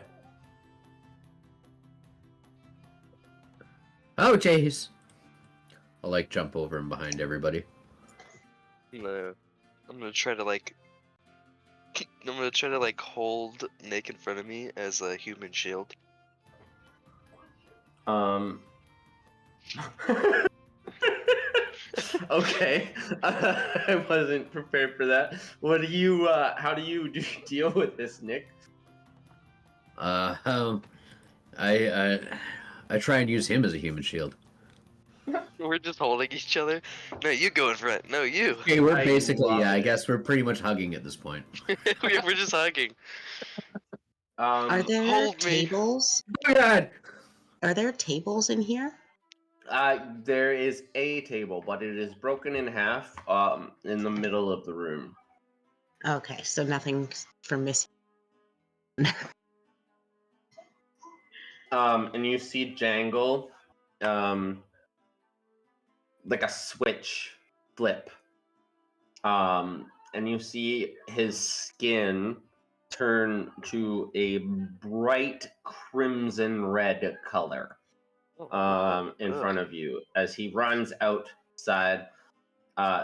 Oh, jeez. I'll like jump over and behind everybody. I'm gonna try to like. I'm gonna try to like hold Nick in front of me as a human shield. Okay, I wasn't prepared for that. What do you? How do you deal with this, Nick? I try and use him as a human shield. We're just holding each other. No, you go in front. No, you. Okay, we're I basically, love I it. guess we're pretty much hugging at this point. We're just hugging. Are there hold me. tables? Oh my god! Are there tables in here? There is a table, but it is broken in half. In the middle of the room. Okay, so nothing for Miss. And you see Jangle, like a switch flip. And you see his skin turn to a bright crimson red color in front of you as he runs outside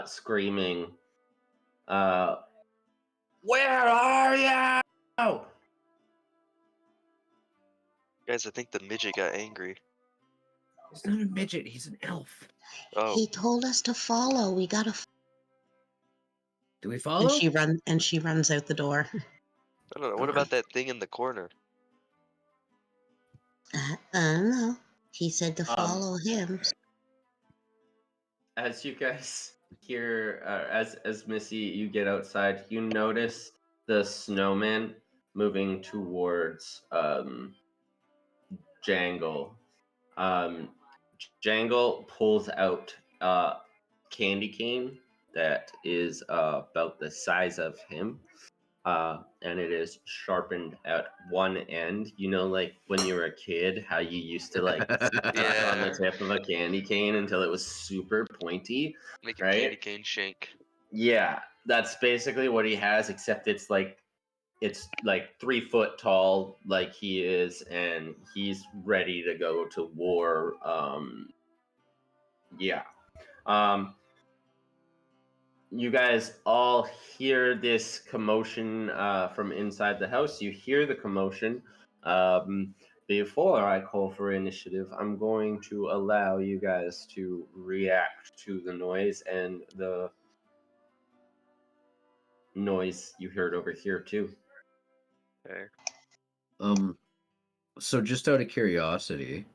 screaming, where are you? Guys, I think the midget got angry. He's not a midget, he's an elf. Oh, He told us to follow. We gotta. Do we And follow? she runs out the door. I don't know. What about that thing in the corner? I don't know. He said to follow him. As you guys hear, as Missy, you get outside, you notice the snowman moving towards Jangle. Jangle pulls out candy cane that is about the size of him, and it is sharpened at one end. You know, like when you were a kid, how you used to like suck on Yeah. the tip of a candy cane until it was super pointy, Make a right? candy cane shank. Yeah, that's basically what he has, except it's like 3 foot tall, like he is, and he's ready to go to war. Yeah. Um, you guys all hear this commotion from inside the house. You hear the commotion. Before I call for initiative, I'm going to allow you guys to react to the noise and the noise you heard over here too. Okay. So just out of curiosity,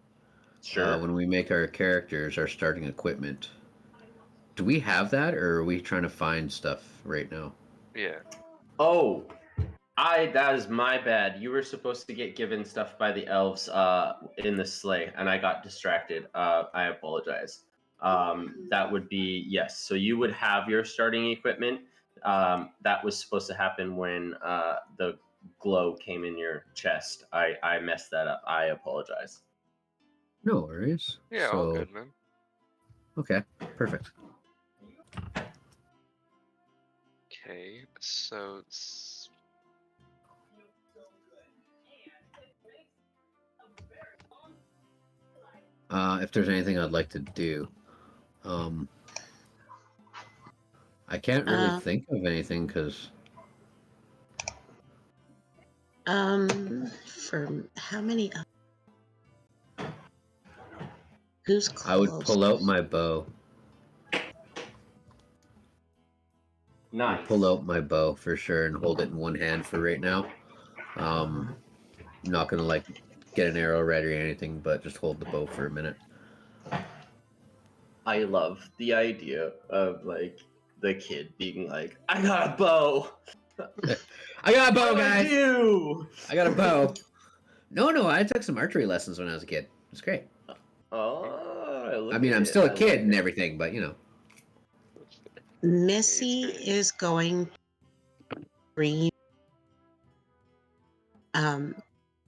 Sure. when we make our characters our starting equipment, do we have that, or are we trying to find stuff right now? Yeah. Oh, that is my bad. You were supposed to get given stuff by the elves in the sleigh, and I got distracted. I apologize. That would be yes. So you would have your starting equipment. That was supposed to happen when the glow came in your chest. I messed that up. I apologize. No worries. Yeah, all good, man. Okay, perfect. Okay, so If there's anything I'd like to do, I can't really think of anything because For how many? Who's close? I would pull out my bow. Nice. I'd pull out my bow for sure and hold it in one hand for right now. Not gonna like get an arrow ready or anything, but just hold the bow for a minute. I love the idea of like the kid being like, "I got a bow. I got a bow, What do I guys. do?" I got a bow. No, I took some archery lessons when I was a kid. It's great. Oh, I mean, I'm still a kid and everything, but you know. Missy Experience. is going to scream.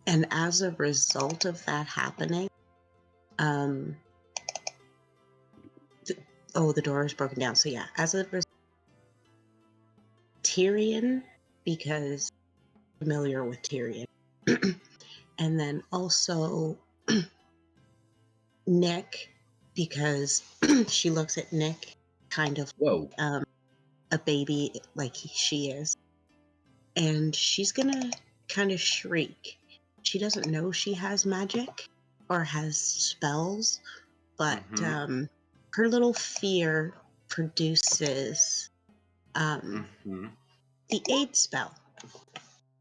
And as a result of that happening, the door is broken down. So yeah, as a result, Tyrion, because I'm familiar with Tyrion, and then also Nick, because she looks at Nick kind of Whoa. a baby like she is, and she's gonna kind of shriek. She doesn't know she has magic or has spells, but her little fear produces the aid spell.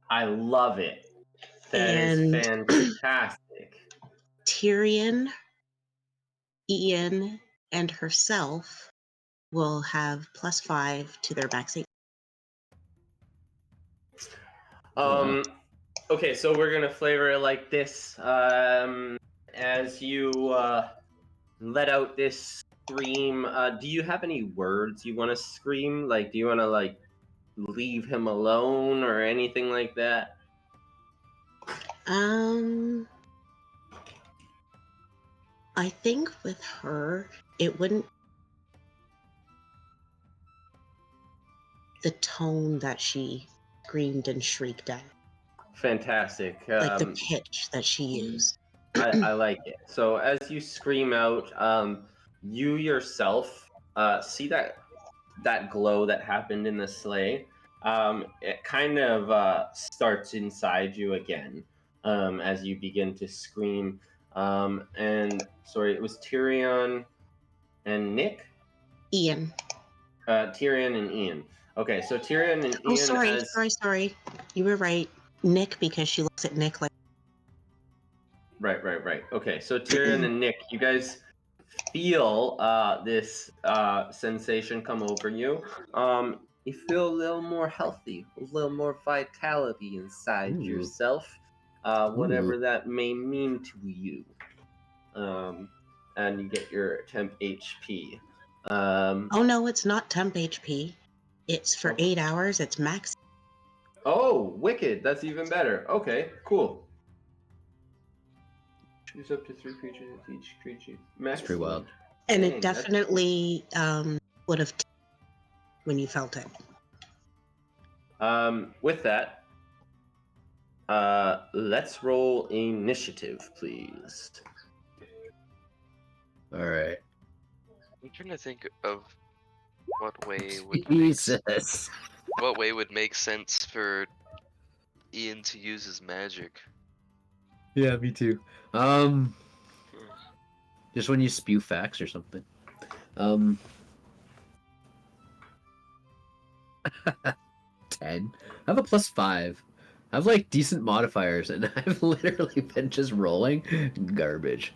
I love it. That is And fantastic. Tyrion, Ian, and herself will have +5 to their back save. Okay, so we're gonna flavor it like this. As you let out this scream, do you have any words you want to scream? Like, do you want to like leave him alone or anything like that? I think with her, it wouldn't. The tone that she screamed and shrieked at. Fantastic. Like the pitch that she used. I like it. So as you scream out, you yourself see that glow that happened in the sleigh. It kind of starts inside you again as you begin to scream. And sorry, it was Tyrion and Nick. Ian. Tyrion and Ian. Okay, so Tyrion and Ian. Sorry. You were right. Nick, because she looks at Nick like. Right. Okay, so Tyrion and Nick, you guys feel this sensation come over you. You feel a little more healthy, a little more vitality inside yourself, whatever that may mean to you. And you get your temp HP. Oh no, it's not temp HP. It's for 8 hours. It's max. Oh, wicked! That's even better. Okay, cool. Choose up to 3 creatures. Each creature. It's pretty wild. And Dang, it that's- definitely would have when you felt it. With that, let's roll initiative, please. All right. I'm trying to think of what way would Jesus. make sense for Ian to use his magic. Yeah, me too. Just when you spew facts or something. 10. I have a +5. I have like decent modifiers, and I've literally been just rolling garbage.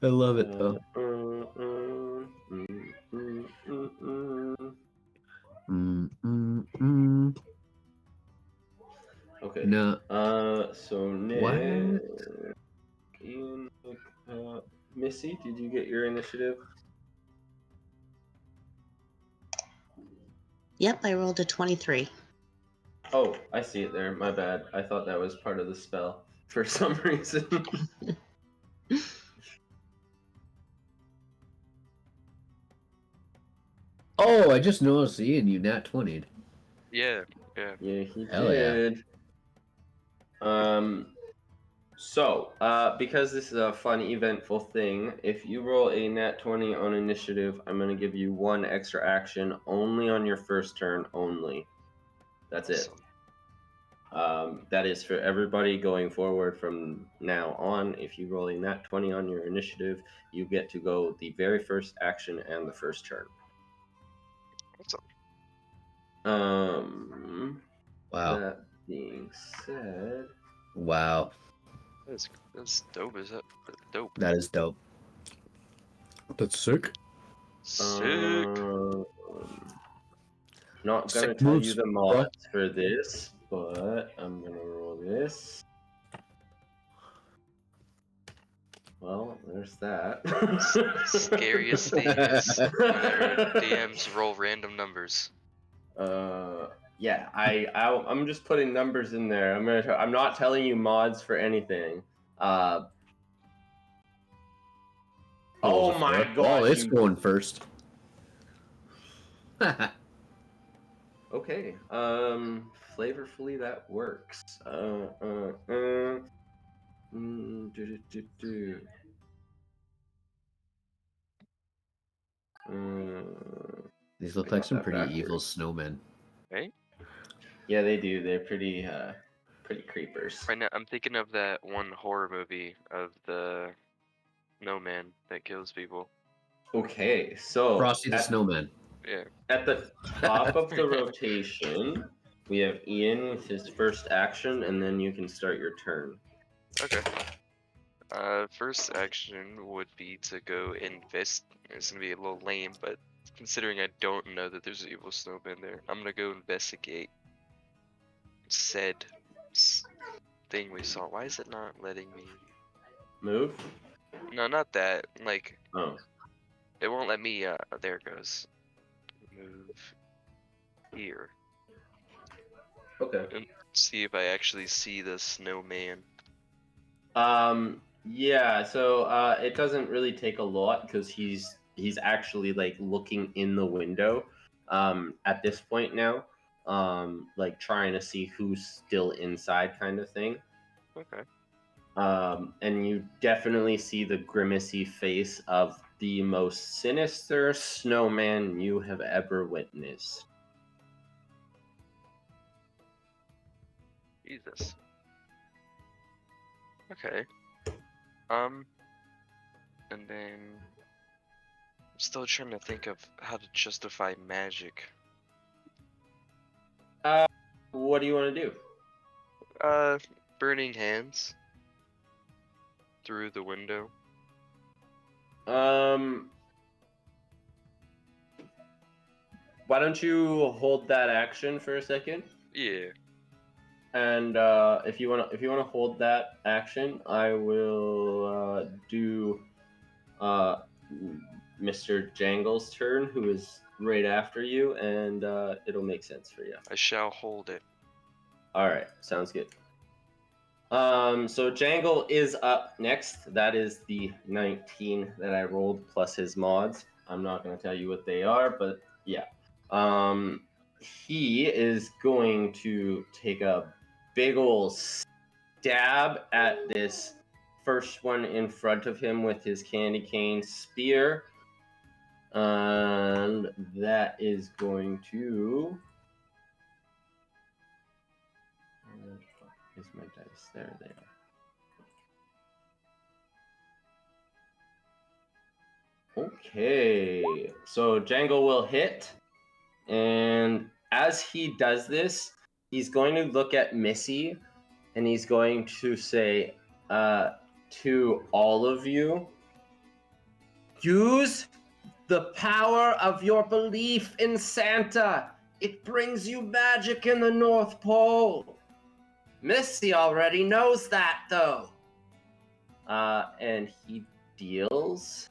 I love it though. Okay. No. So What? Nick, Ian, Missy, did you get your initiative? Yep, I rolled a 23. Oh, I see it there. My bad. I thought that was part of the spell for some reason. Oh, I just noticed Ian, you nat 20'd. Yeah. Yeah, he Hell yeah. did. So, because this is a fun, eventful thing, if you roll a nat 20 on initiative, I'm going to give you 1 extra action only on your first turn only. That's it. That is for everybody going forward from now on. If you roll a nat 20 on your initiative, you get to go the very first action and the first turn. Awesome. Wow. That being said, Wow. That's dope. Is that dope? That is dope. That's sick. Sick. Not gonna Sick tell moves, you the bro. mods for this, but I'm gonna roll this. Well, there's that. Scariest thing is whenever DMs roll random numbers. Yeah, I'm just putting numbers in there. I'm not telling you mods for anything. Oh my Oh, gosh! it's going first. Okay. Flavorfully that works. Do. These look I like got some that pretty backwards. evil snowmen. Right? Yeah, they do. They're pretty creepers. Right now, I'm thinking of that one horror movie of the snowman that kills people. Okay, so Frosty the Snowman. Yeah. at the top of the rotation, we have Ian with his first action, and then you can start your turn. Okay. First action would be to go invest. It's gonna be a little lame, but considering I don't know that there's an evil snowman there, I'm gonna go investigate said thing we saw. Why is it not letting me? Move. No, not that. Like, Oh. it won't let me. There it goes. Move here Okay. and see if I actually see the snowman. Yeah. So it doesn't really take a lot because he's actually like looking in the window. At this point now, like trying to see who's still inside, kind of thing. Okay. And you definitely see the grimacy face of the most sinister snowman you have ever witnessed. Jesus. Okay. And then I'm still trying to think of how to justify magic. What do you want to do? Burning hands through the window. Why don't you hold that action for a second? Yeah. And if you wanna hold that action, I will do Mr. Jangle's turn, who is right after you, and it'll make sense for you. I shall hold it. All right, sounds good. So Jangle is up next. That is the 19 that I rolled plus his mods. I'm not going to tell you what they are, but yeah. He is going to take a big ol' stab at this first one in front of him with his candy cane spear. And that is going to... Where the fuck is my dice? There they are. Okay, so Jangle will hit, and as he does this, he's going to look at Missy, and he's going to say to all of you, use the power of your belief in Santa. It brings you magic in the North Pole. Missy already knows that, though. And he deals...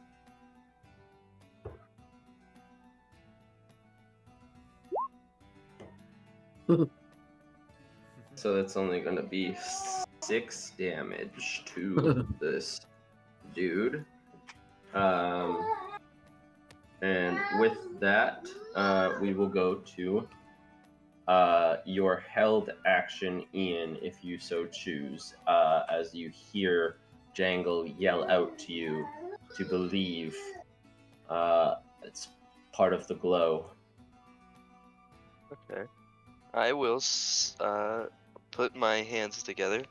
So that's only going to be 6 damage to this dude. And with that, we will go to your held action, Ian, if you so choose, as you hear Jangle yell out to you to believe it's part of the glow. Okay. I will put my hands together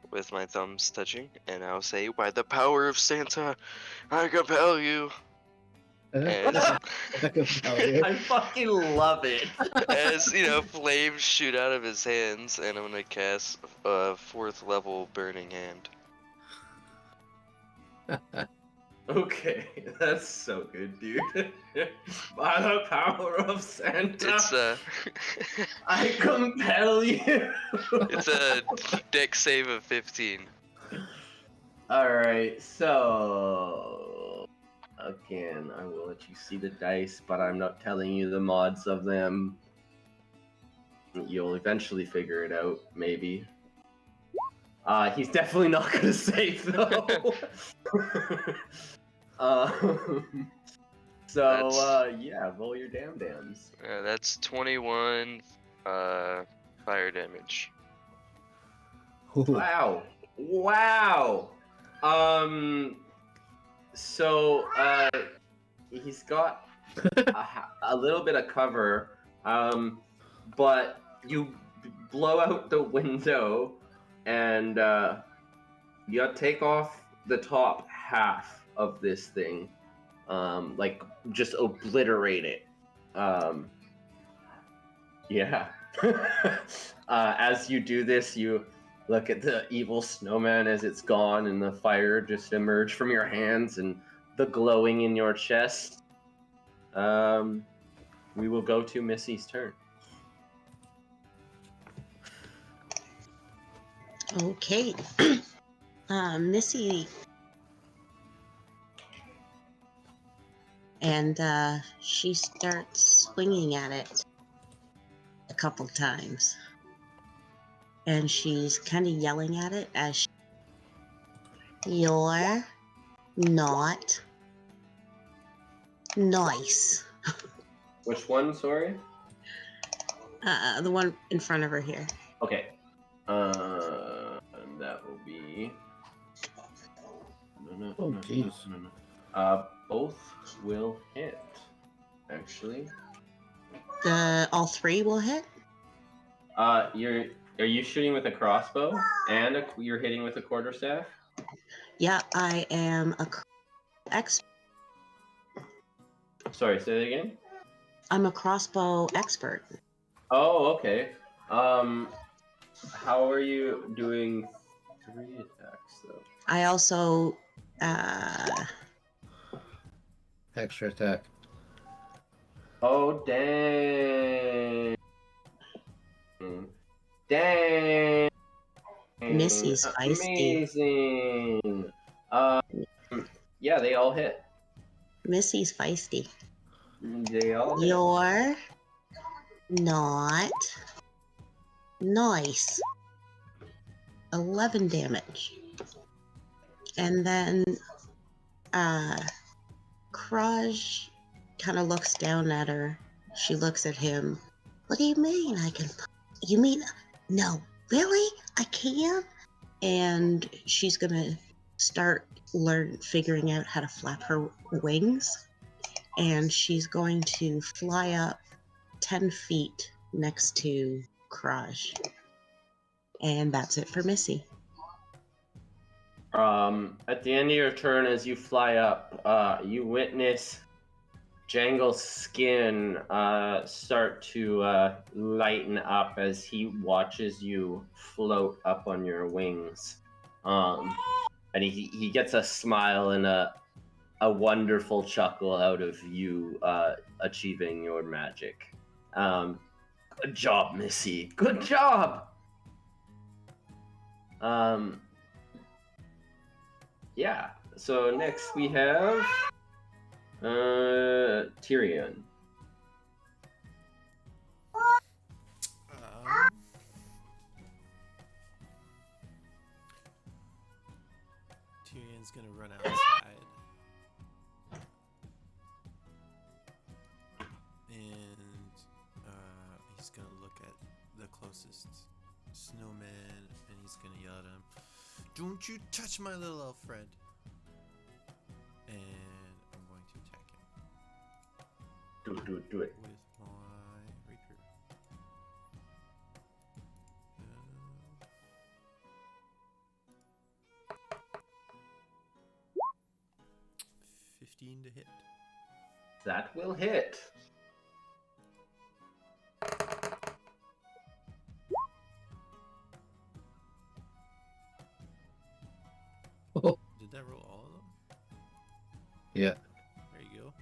with my thumbs touching, and I'll say, by the power of Santa, I compel you. As, I fucking love it. as flames shoot out of his hands, and I'm gonna cast a 4th level burning hand. Okay, that's so good, dude. By the power of Santa, It's I compel you. it's a dex save of 15. Alright, so... Again, I will let you see the dice, but I'm not telling you the mods of them. You'll eventually figure it out, maybe. He's definitely not gonna save, though. Yeah, roll your dams. That's 21 fire damage. Wow. So, he's got a little bit of cover, but you blow out the window, and you take off the top half of this thing, like just obliterate it. Yeah. As you do this, you look at the evil snowman as it's gone, and the fire just emerge from your hands and the glowing in your chest. We will go to Missy's turn. Okay. Missy. And she starts swinging at it a couple times. And she's kind of yelling at it as you're not nice. Which one, sorry? The one in front of her here. Okay. And that will be... Oh, jeez. Both will hit, actually. All 3 will hit? Are you shooting with a crossbow and you're hitting with a quarterstaff? Yeah, I am a expert. Sorry, say that again? I'm a crossbow expert. Oh, okay. How are you doing 3 attacks, though? I also Extra attack. Oh, dang. Dang. Missy's feisty. Amazing. Yeah, they all hit. Missy's feisty. They all hit. You're not nice. 11 damage. And then Kraj kind of looks down at her. She looks at him. What do you mean I can? You mean no? Really? I can? And she's gonna start figuring out how to flap her wings. And she's going to fly up 10 feet next to Kraj. And that's it for Missy. At the end of your turn, as you fly up, you witness Jangle's skin start to lighten up as he watches you float up on your wings. And he gets a smile and a wonderful chuckle out of you achieving your magic. Good job, Missy. Good job. Yeah. So next we have Tyrion. Tyrion's gonna run outside. And he's gonna look at the closest snowman and he's gonna yell at him, "Don't you touch my little elf friend!" And I'm going to attack him. Do it. With my rapier. 15 to hit. That will hit. Oh. Did that roll all of them? Yeah. There you go.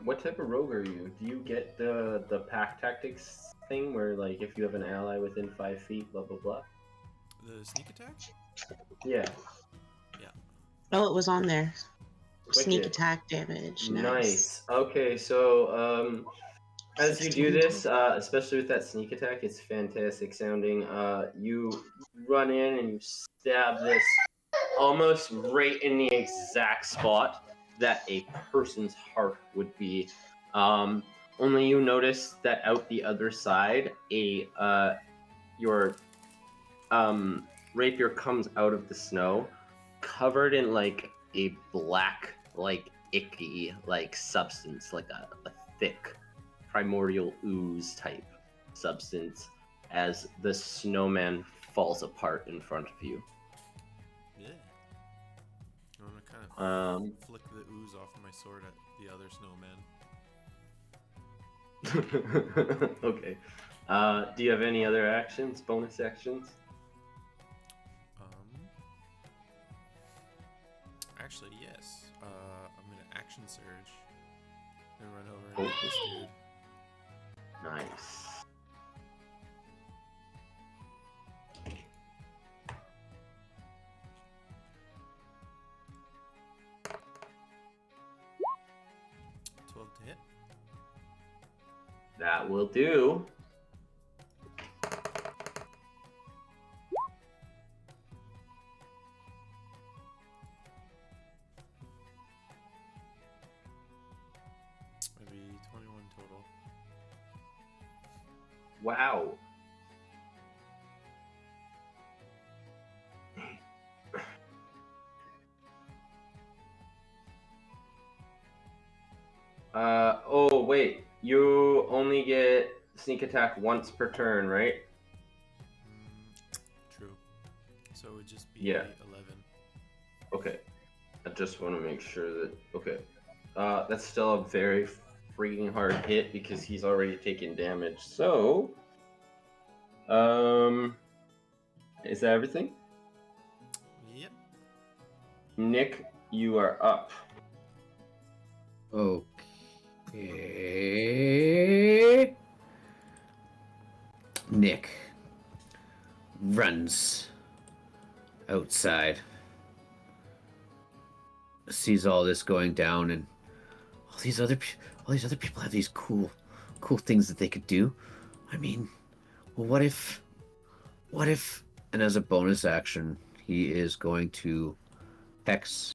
What type of rogue are you? Do you get the pack tactics thing where, like, if you have an ally within 5 feet, blah blah blah? The sneak attack? Yeah. Oh, it was on there. Sneak Wicked. attack damage. Nice. Okay, so as you do this, especially with that sneak attack, it's fantastic sounding. You run in and you stab this almost right in the exact spot that a person's heart would be. Only you notice that out the other side, your rapier comes out of the snow, covered in like a black, like icky, like substance, like a thick primordial ooze type substance, as the snowman falls apart in front of you. Yeah. I'm gonna kind of flick the ooze off of my sword at the other snowman. Okay. Do you have any other actions, bonus actions? Actually, yes. I'm gonna action surge and run over and hit this dude. Nice. To hit. That will do. Maybe 21 total. Wow. Oh wait, you only get sneak attack once per turn, right? True. So it would just be Yeah. 11. Okay. I just want to make sure that, okay. That's still a very freaking hard hit because he's already taken damage. So, is that everything? Yep. Nick, you are up. Okay. Nick runs outside, sees all this going down, and all these other people have these cool things that they could do. I mean, well, what if, and as a bonus action, he is going to hex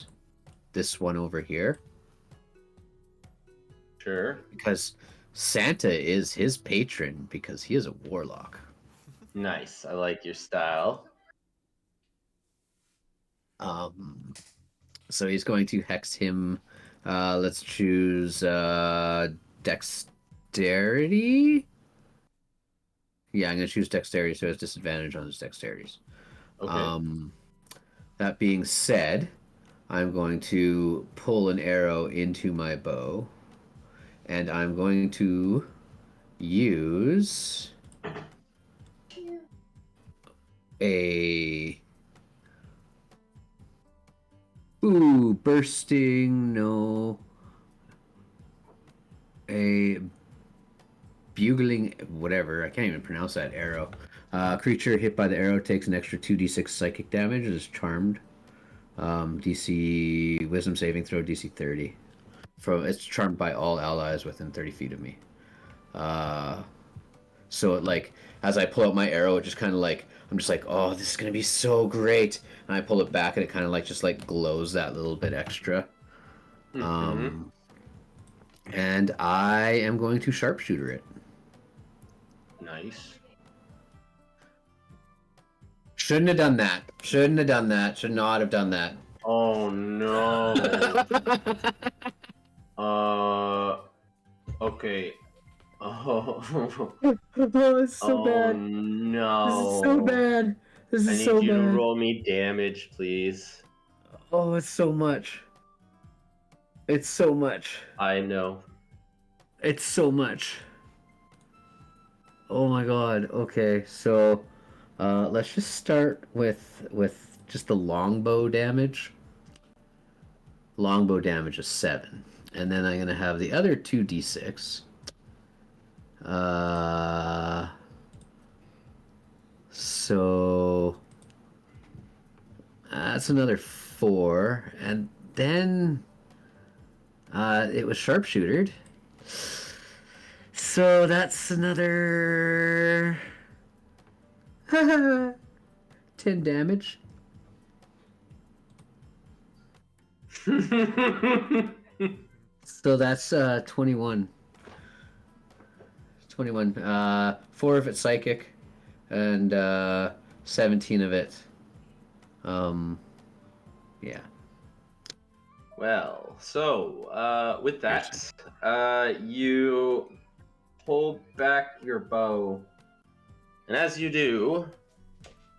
this one over here Sure. because Santa is his patron because he is a warlock. Nice. I like your style. So he's going to hex him. Let's choose dexterity. Yeah, I'm gonna choose dexterity, so he has disadvantage on his dexterities. Okay. That being said, I'm going to pull an arrow into my bow, and I'm going to use a bursting, no, a bugling, whatever. I can't even pronounce that arrow. Creature hit by the arrow takes an extra 2d6 psychic damage. It is charmed. DC Wisdom saving throw DC 30. It's charmed by all allies within 30 feet of me. So it, like, as I pull out my arrow, it just kind of like, I'm just like, oh, this is gonna be so great. And I pull it back, and it kind of like just like glows that little bit extra. And I am going to sharpshooter it. Nice. Shouldn't have done that. Should not have done that. Oh no. Okay. Oh. Oh, it's so Oh bad. no. This is so bad. This I is need so you to bad. roll me damage, please. Oh, it's so much. It's so much. I know. It's so much. Oh my god. Okay, so let's just start with just the longbow damage. Longbow damage is 7. And then I'm gonna have the other 2d6. So that's another 4, and then it was sharpshootered. So that's another 10 damage. So that's 21. 21. 4 of it psychic, and 17 of it. Yeah. Well, so with that, you pull back your bow, and as you do,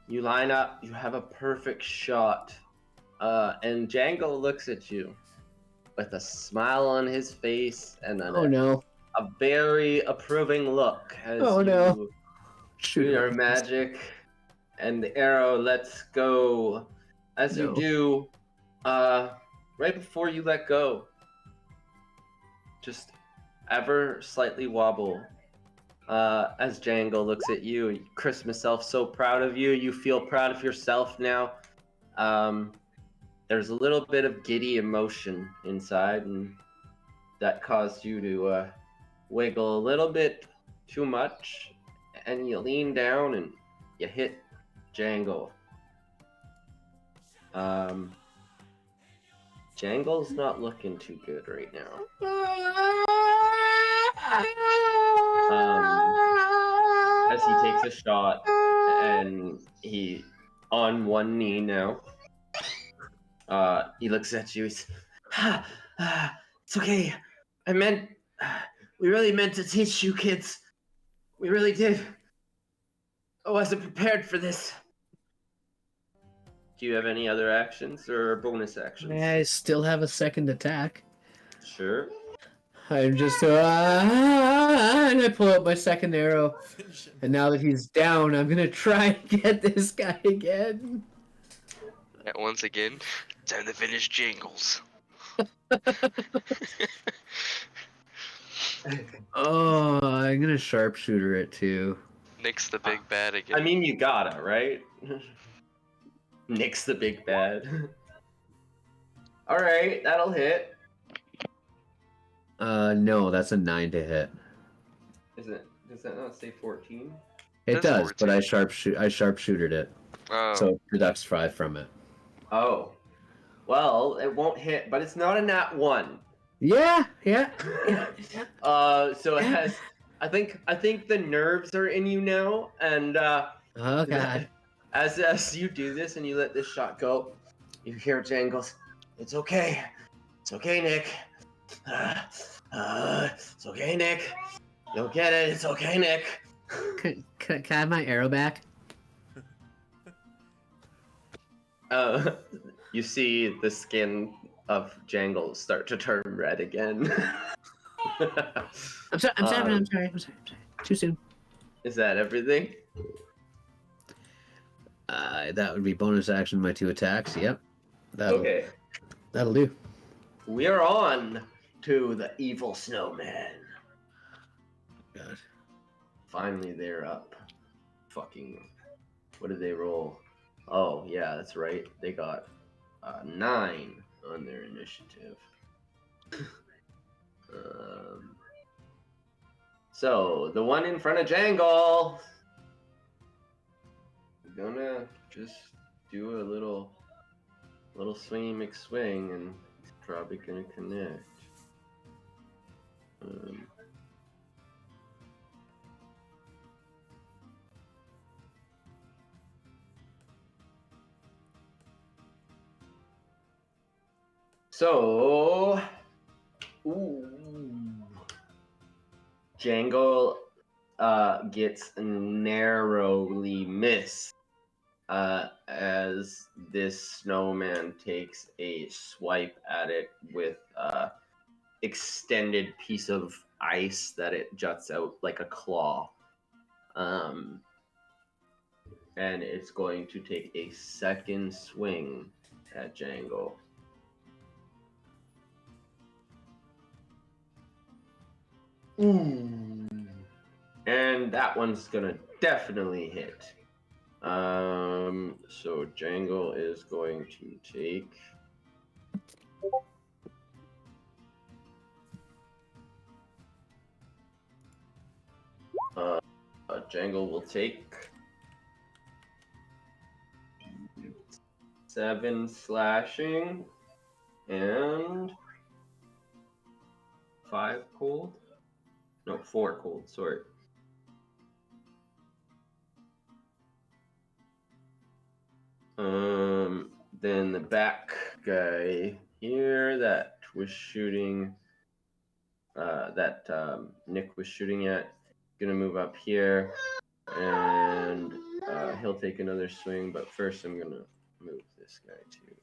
you line up. You have a perfect shot, and Django looks at you with a smile on his face and Oh no. a very approving look as Oh, you no. do your magic, and the arrow lets go. As you No. do, right before you let go, just ever slightly wobble. As Django looks at you, Christmas Elf, so proud of you. You feel proud of yourself now. There's a little bit of giddy emotion inside, and that caused you to wiggle a little bit too much, and you lean down and you hit Django. Django's not looking too good right now. As he takes a shot, and he on one knee now. He looks at you. He's, it's okay. We really meant to teach you kids. We really did. I wasn't prepared for this. Do you have any other actions or bonus actions? I still have a second attack. Sure. I'm just and I pull out my second arrow, and now that he's down, I'm gonna try and get this guy again. Yeah, once again, time to finish Jingles. Oh, I'm gonna sharpshooter it too. Nick's the big bad again. I mean, you gotta, right? Nick's the big bad. Alright, that'll hit. No, that's a 9 to hit. Is it? Does that not say 14? It That's does, but 14. I sharpshooted it, Oh, so it deducts 5 from it. Oh. Well, it won't hit, but it's not a nat 1. Yeah. So it has. I think the nerves are in you now, and Oh god. as you do this and you let this shot go, you hear Jangles. It's okay. It's okay, Nick. It's okay, Nick. You'll get it. It's okay, Nick. Can I have my arrow back? You see the skin of Jangle start to turn red again. I'm sorry. I'm sorry. Too soon. Is that everything? That would be bonus action. My 2 attacks. Yep. Okay. That'll do. We are on to the evil snowman. God. Finally, they're up. Fucking. What did they roll? Oh, yeah, that's right. They got 9 on their initiative. So, the one in front of Jangle. We're gonna just do a little swingy McSwing, and he's probably gonna connect. So, Jangle gets narrowly missed as this snowman takes a swipe at it with extended piece of ice that it juts out like a claw. And it's going to take a second swing at Jangle. And that one's gonna definitely hit. So Jangle is going to take Jangle will take 7 slashing and 5 cold. No, 4 cold, sorry. Then the back guy here that was shooting, Nick was shooting at, gonna move up here, and he'll take another swing. But first, I'm gonna move this guy too.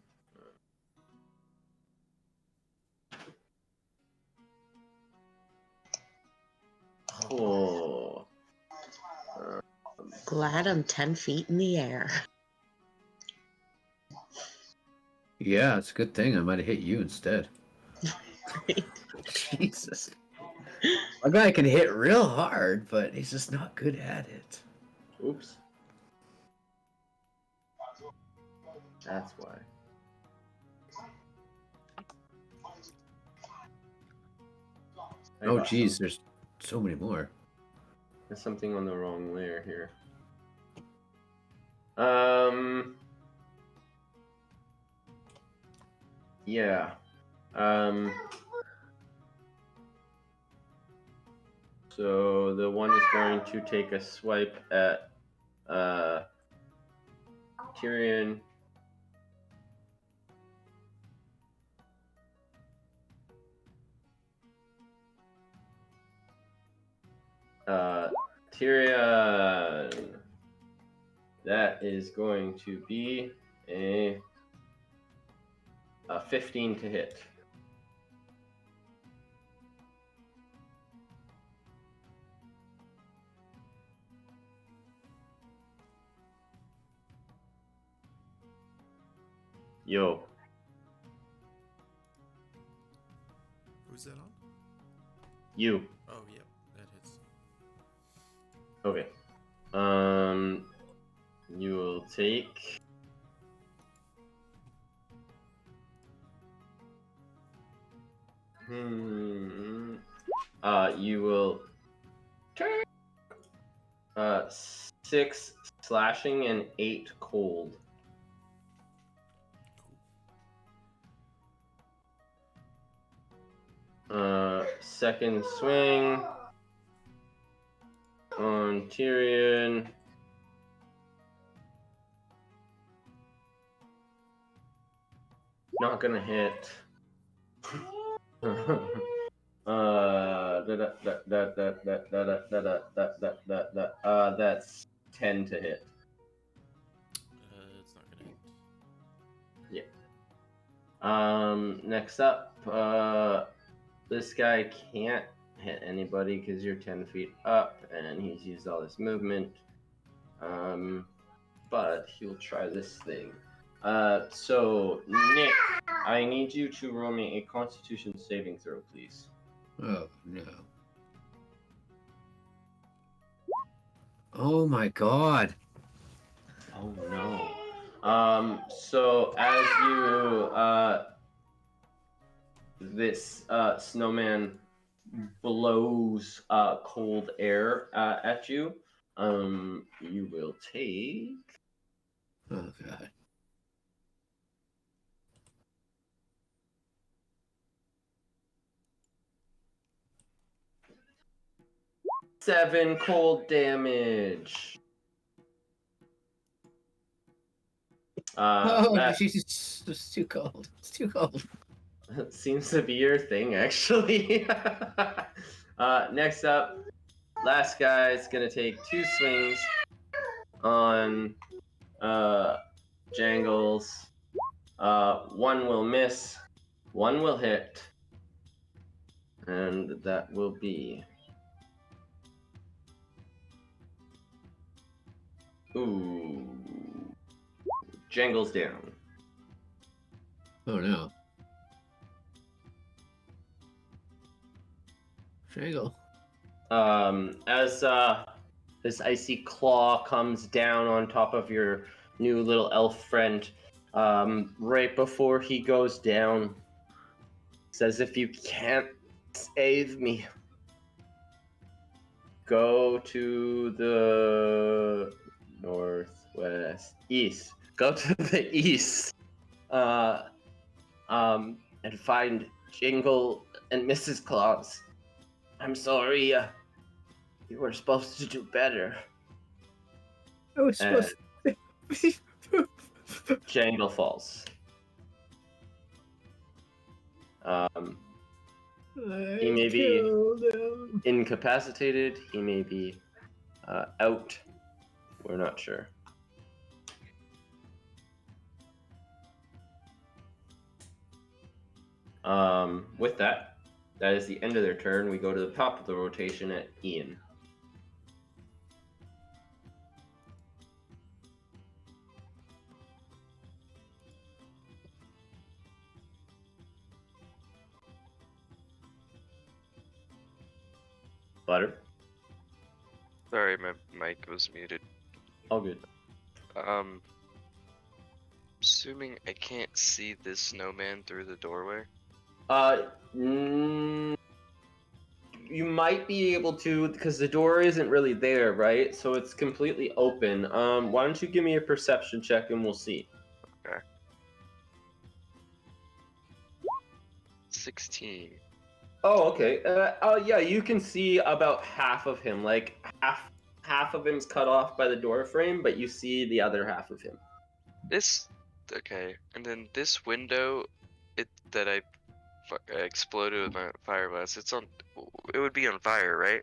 Oh. Glad I'm 10 feet in the air. Yeah, it's a good thing I might have hit you instead. Jesus. A guy can hit real hard, but he's just not good at it. Oops. That's why. Oh, geez, there's so many more. There's something on the wrong layer here. Yeah. So the one is going to take a swipe at Tyrion. Tyrion. That is going to be a 15 to hit. Yo. Who's that on? You. Oh, yep, that hits. Okay. You will take. you will take 6 slashing and 8 cold. Second swing on Tyrion. Not gonna hit. That's 10 to hit. It's not gonna hit. Yeah. Next up, this guy can't hit anybody because you're 10 feet up and he's used all his movement. But he'll try this thing. So Nick, I need you to roll me a Constitution saving throw, please. Oh no. Oh my god. Oh no. So as you this snowman blows cold air at you, you will take Oh god. 7 cold damage. Oh, That Jesus, it's too cold. It's too cold. seems to be your thing, actually. Next up, last guy is gonna take 2 swings on Jangles. One will miss, one will hit, and that will be. Ooh. Jangles down. Oh no. Shangle. As this icy claw comes down on top of your new little elf friend, right before he goes down, says, "If you can't save me, go to the northwest, east. Go to the east, and find Jingle and Mrs. Claus. I'm sorry, you were supposed to do better." I was supposed Jangle falls. He may be incapacitated, he may be out. We're not sure. With that, that is the end of their turn. We go to the top of the rotation at Ian. Butter? Sorry, my mic was muted. All good. Assuming I can't see this snowman through the doorway. You might be able to, because the door isn't really there, right? So it's completely open. Why don't you give me a perception check and we'll see. Okay. 16. Oh, okay. Yeah, you can see about half of him. Like half of him's cut off by the door frame, but you see the other half of him. Okay, and then this window, that I exploded with my fire blast. It would be on fire, right?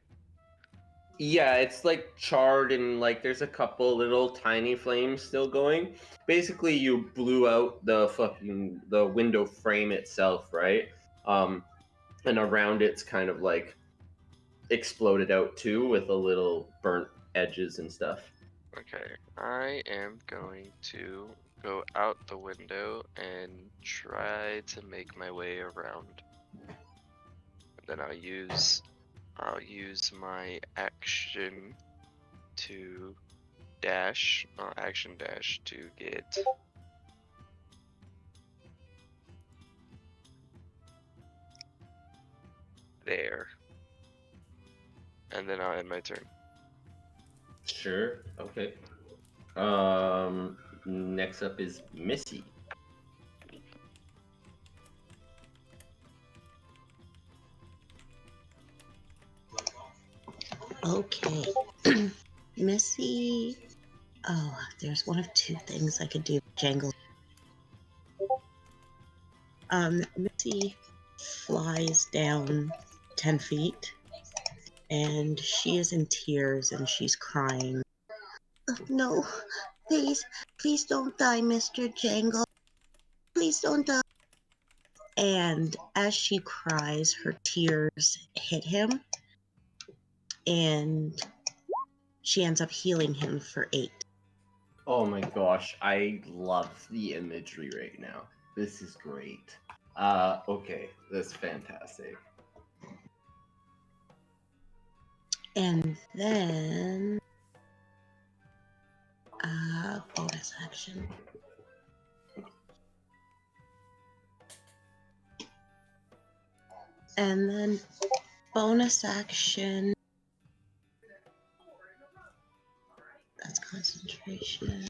Yeah, it's like charred and like there's a couple little tiny flames still going. Basically, you blew out the window frame itself, right? And around it's kind of like exploded out too with a little burnt edges and stuff. Okay, I am going to go out the window and try to make my way around. And then I'll use my action to action dash to get there. and then I'll end my turn. Sure. Okay. Next up is Missy. Okay. Missy. Oh, there's one of two things I could do. Jangle. Missy flies down 10 feet, and she is in tears and she's crying. No, please don't die, Mr. Jangle. Please don't die. And as she cries, her tears hit him, and she ends up healing him for 8. Oh my gosh, I love the imagery right now. This is great. Okay, that's fantastic. And then bonus action. And then bonus action. That's concentration.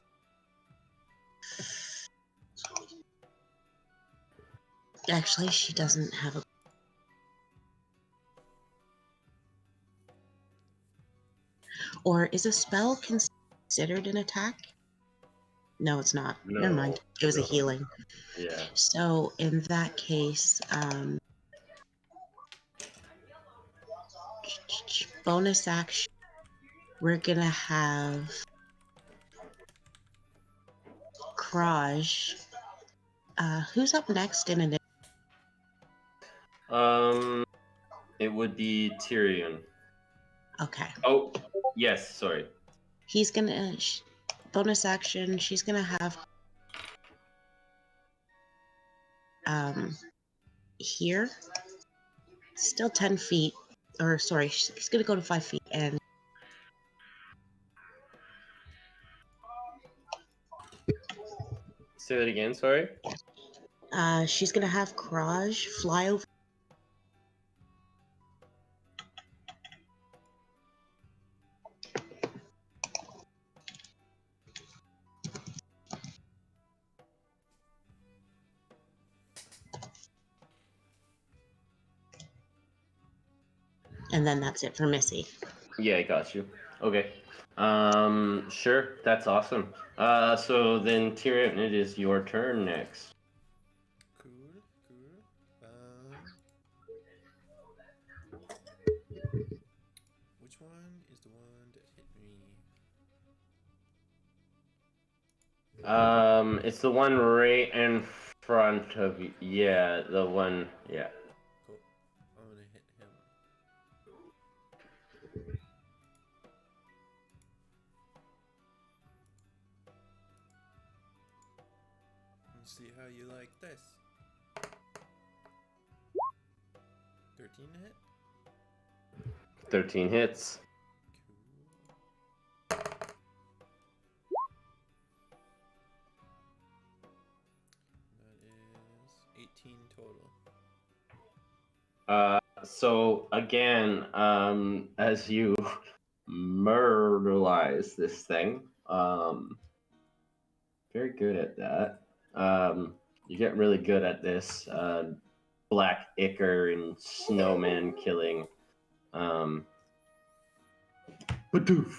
Actually, she doesn't have a. Or is a spell considered an attack? No, it's not. No, Never mind. It was a no. healing. Yeah. So in that case, bonus action, we're gonna have Kraj. Who's up next in an? It would be Tyrion. Okay. Oh, yes, sorry. He's gonna bonus action. She's gonna have here, still 10 feet, or sorry, he's gonna go to 5 feet, and Say that again, sorry. she's gonna have Kraj fly over. And then that's it for Missy. Yeah, I got you. Okay. Sure, that's awesome. So then Tyrion, it is your turn next. Cool, cool. Which one is the one that hit me? It's the one right in front of you. Yeah, the one. Yeah. Cool. I'm gonna hit him. Let's see how you like this. 13 to hit? 13 hits. Cool. That is 18 total. So again, as you murderize this thing, very good at that. You get really good at this, black ichor and snowman killing. Badoof.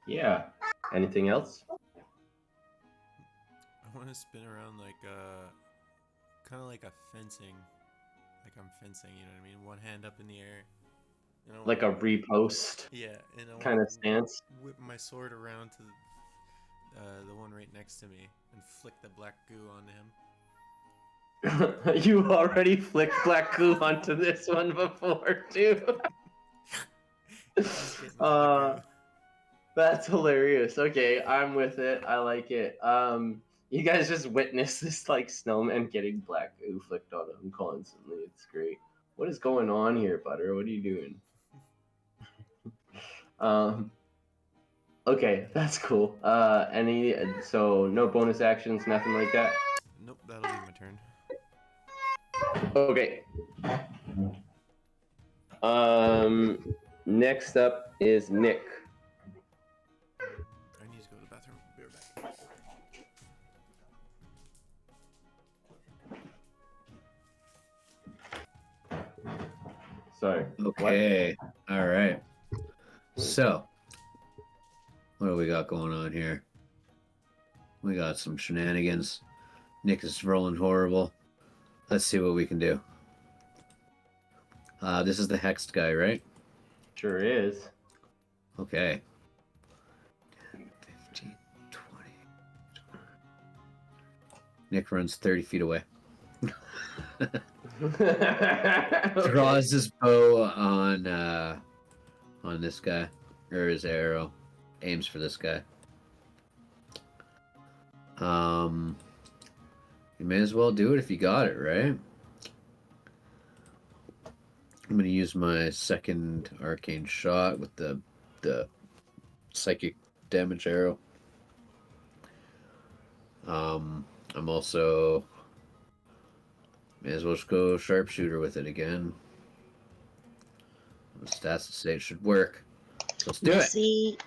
Yeah. Anything else? I want to spin around like kind of like a fencing, like I'm fencing. You know what I mean? One hand up in the air. And I Like a repost yeah, and I kind wanna of stance? whip my sword around to the one right next to me and flick the black goo onto him. You already flicked black goo onto this one before, too. Just get me with the goo. That's hilarious. Okay, I'm with it. I like it. You guys just witnessed this like snowman getting black goo flicked on him constantly. It's great. What is going on here, Butter? What are you doing? Okay, that's cool. So no bonus actions, nothing like that. Nope, that'll be my turn. Okay. Next up is Nick. I need to go to the bathroom. Be right back. Sorry. Okay. All right. So, what do we got going on here? We got some shenanigans. Nick is rolling horrible. Let's see what we can do. This is the hexed guy, right? Sure is. Okay. 15, 20. Nick runs 30 feet away. Draws his bow on this guy, or his arrow. Aims for this guy. You may as well do it if you got it, right? I'm gonna use my second arcane shot with the psychic damage arrow. I'm also may as well just go sharpshooter with it again. The stats say it should work. So let's do it.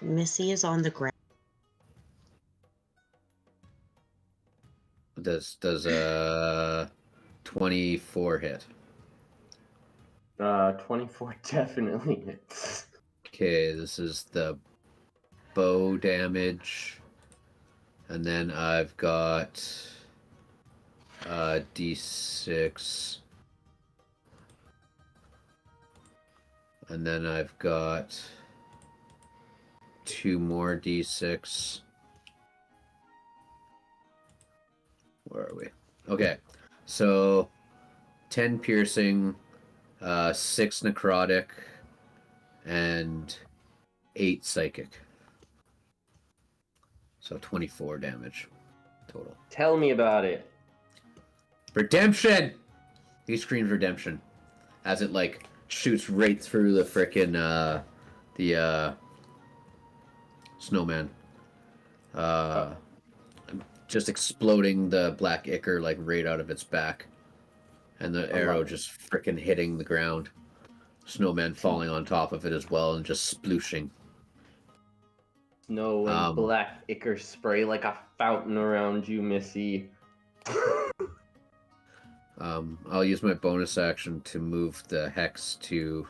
Missy is on the ground. Does 24 hit? 24 definitely hits. Okay, this is the bow damage. And then I've got D6. And then I've got 2 more D6. Where are we? Okay, so 10 piercing, 6 necrotic, and 8 psychic. So 24 damage total. Tell me about it. Redemption! He screams redemption as it like shoots right through the frickin' the snowman. Just exploding the black ichor like right out of its back. And the arrow just frickin' hitting the ground. Snowman falling on top of it as well and just splooshing. Snow and black ichor spray like a fountain around you, Missy. I'll use my bonus action to move the hex to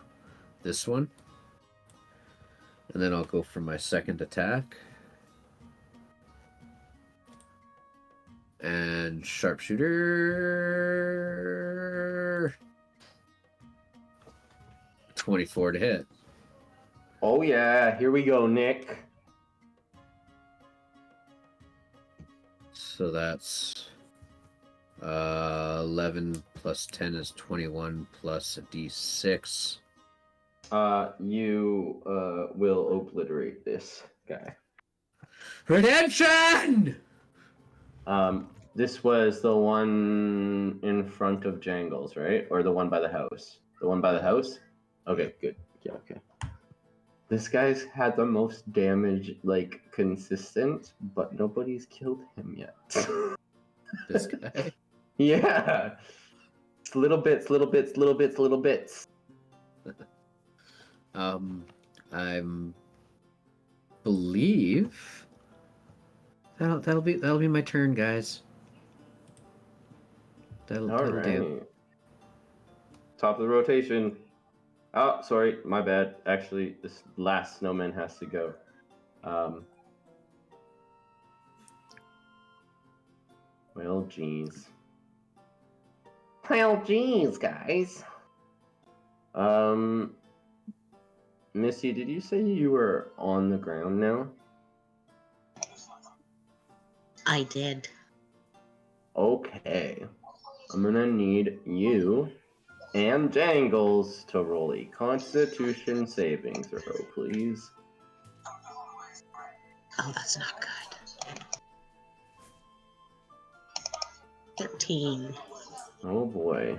this one. And then I'll go for my second attack. And sharpshooter 24 to hit. Oh yeah, here we go, Nick. So that's 11 plus 10 is 21 plus a d6. You will obliterate this guy. Redemption! This was the one in front of Jangles, right? Or the one by the house? The one by the house? Okay, good. Yeah, okay. This guy's had the most damage, like, consistent, but nobody's killed him yet. This guy? Yeah! It's little bits, little bits, little bits, little bits. I'm believe that'll be my turn, guys. That'll do. Top of the rotation. Oh, sorry, my bad. Actually, this last snowman has to go. Well, geez. Well, geez, guys. Missy, did you say you were on the ground now? I did. Okay. I'm gonna need you and Jangles to roll a Constitution saving throw, please. Oh, that's not good. 13. Oh boy.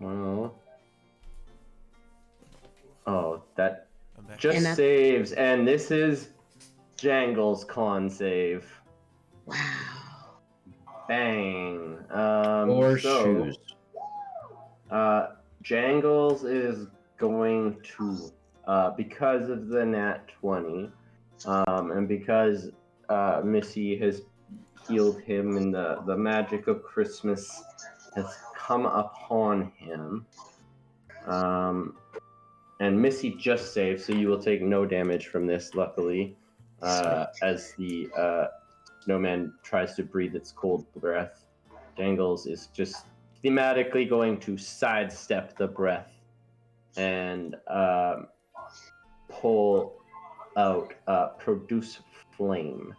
Well. Oh, that just saves, and this is Jangles' con save. Wow. Bang. Or So, shoes. Jangles is going to, because of the nat 20, and because Missy has healed him and the magic of Christmas has come upon him. And Missy just saved, so you will take no damage from this, luckily, as the snowman tries to breathe its cold breath. Jangles is just thematically going to sidestep the breath and pull out Produce Flame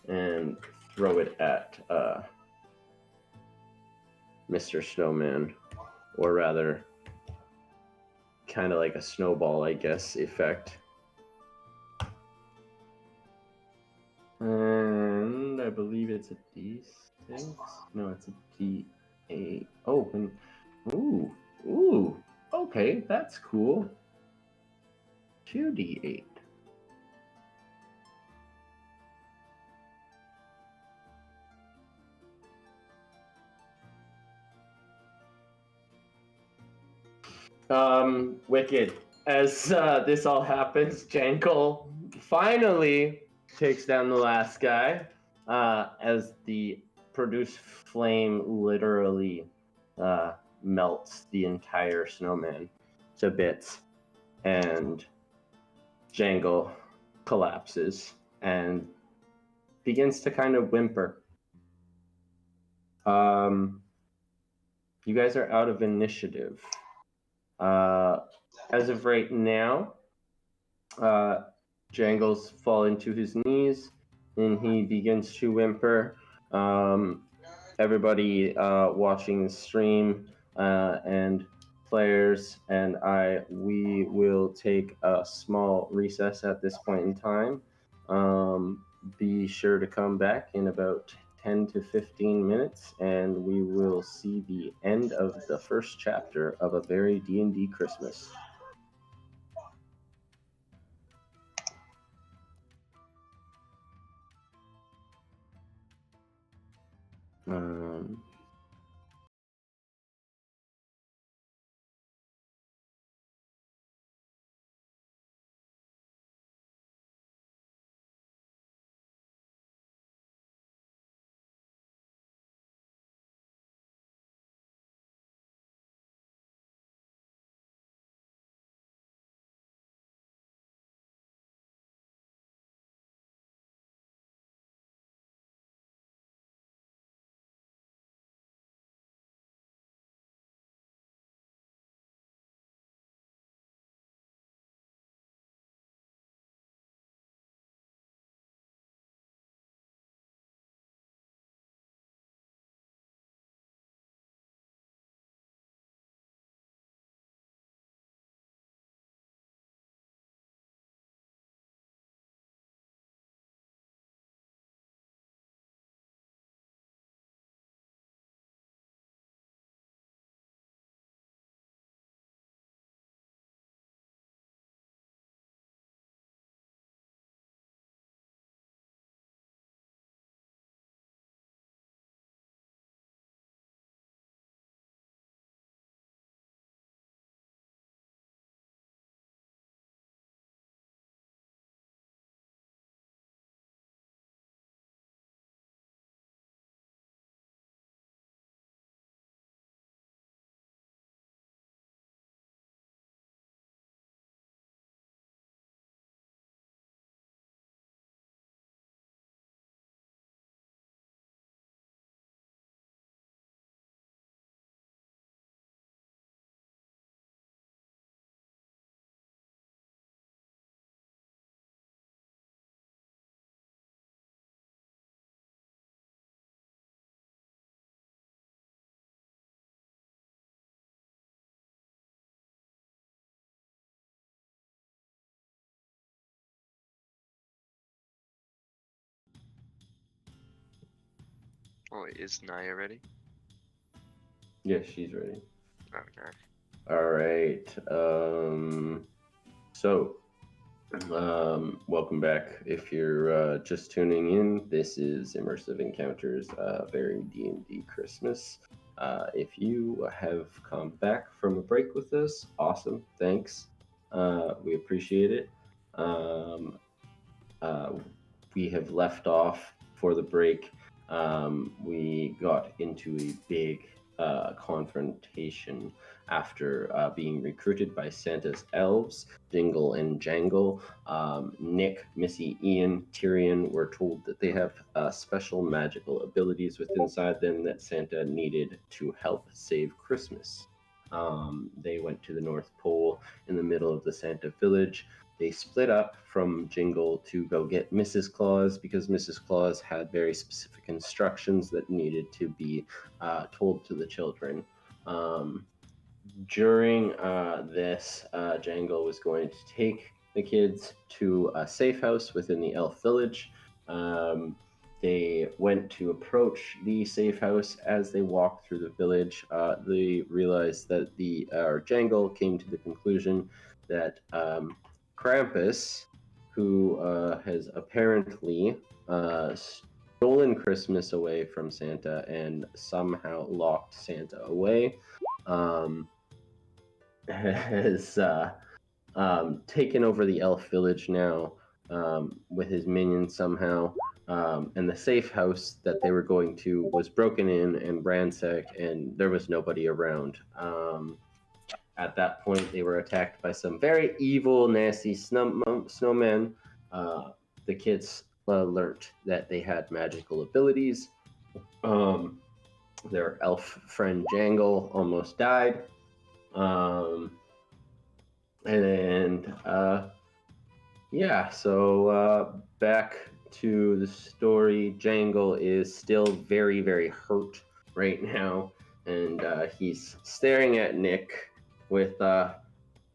and throw it at Mr. Snowman, or rather, kind of like a snowball, I guess, effect. And I believe it's a D6. No, it's a D8. Oh, and ooh. Okay, that's cool. 2D8. Wicked. As this all happens, Jankel finally takes down the last guy. As the Produce Flame literally melts the entire snowman to bits, and Jangle collapses and begins to kind of whimper. You guys are out of initiative. As of right now, Jangles falling to his knees and he begins to whimper. Everybody watching the stream and players and we will take a small recess at this point in time. Be sure to come back in about 10 to 15 minutes and we will see the end of the first chapter of A Very D&D Christmas. Oh, wait, is Naya ready? Yes, she's ready. Okay. All right. So Welcome back. If you're just tuning in, this is Immersive Encounters, Very D&D Christmas. If you have come back from a break with us, awesome, thanks. We appreciate it. Um, uh, we have left off for the break. We got into a big confrontation after being recruited by Santa's elves, Jingle and Jangle. Nick, Missy, Ian, Tyrion were told that they have special magical abilities within inside them that Santa needed to help save Christmas. They went to the North Pole in the middle of the Santa village. They split up from Jingle to go get Mrs. Claus because Mrs. Claus had very specific instructions that needed to be told to the children. During this, Jangle was going to take the kids to a safe house within the elf village. They went to approach the safe house. As they walked through the village, they realized that Jangle came to the conclusion that Krampus, who has apparently stolen Christmas away from Santa and somehow locked Santa away, has taken over the elf village now with his minions somehow. And the safe house that they were going to was broken in and ransacked, and there was nobody around. At that point, they were attacked by some very evil, nasty snowmen. The kids learned that they had magical abilities. Their elf friend Jangle almost died. So back to the story. Jangle is still very, very hurt right now, and he's staring at Nick with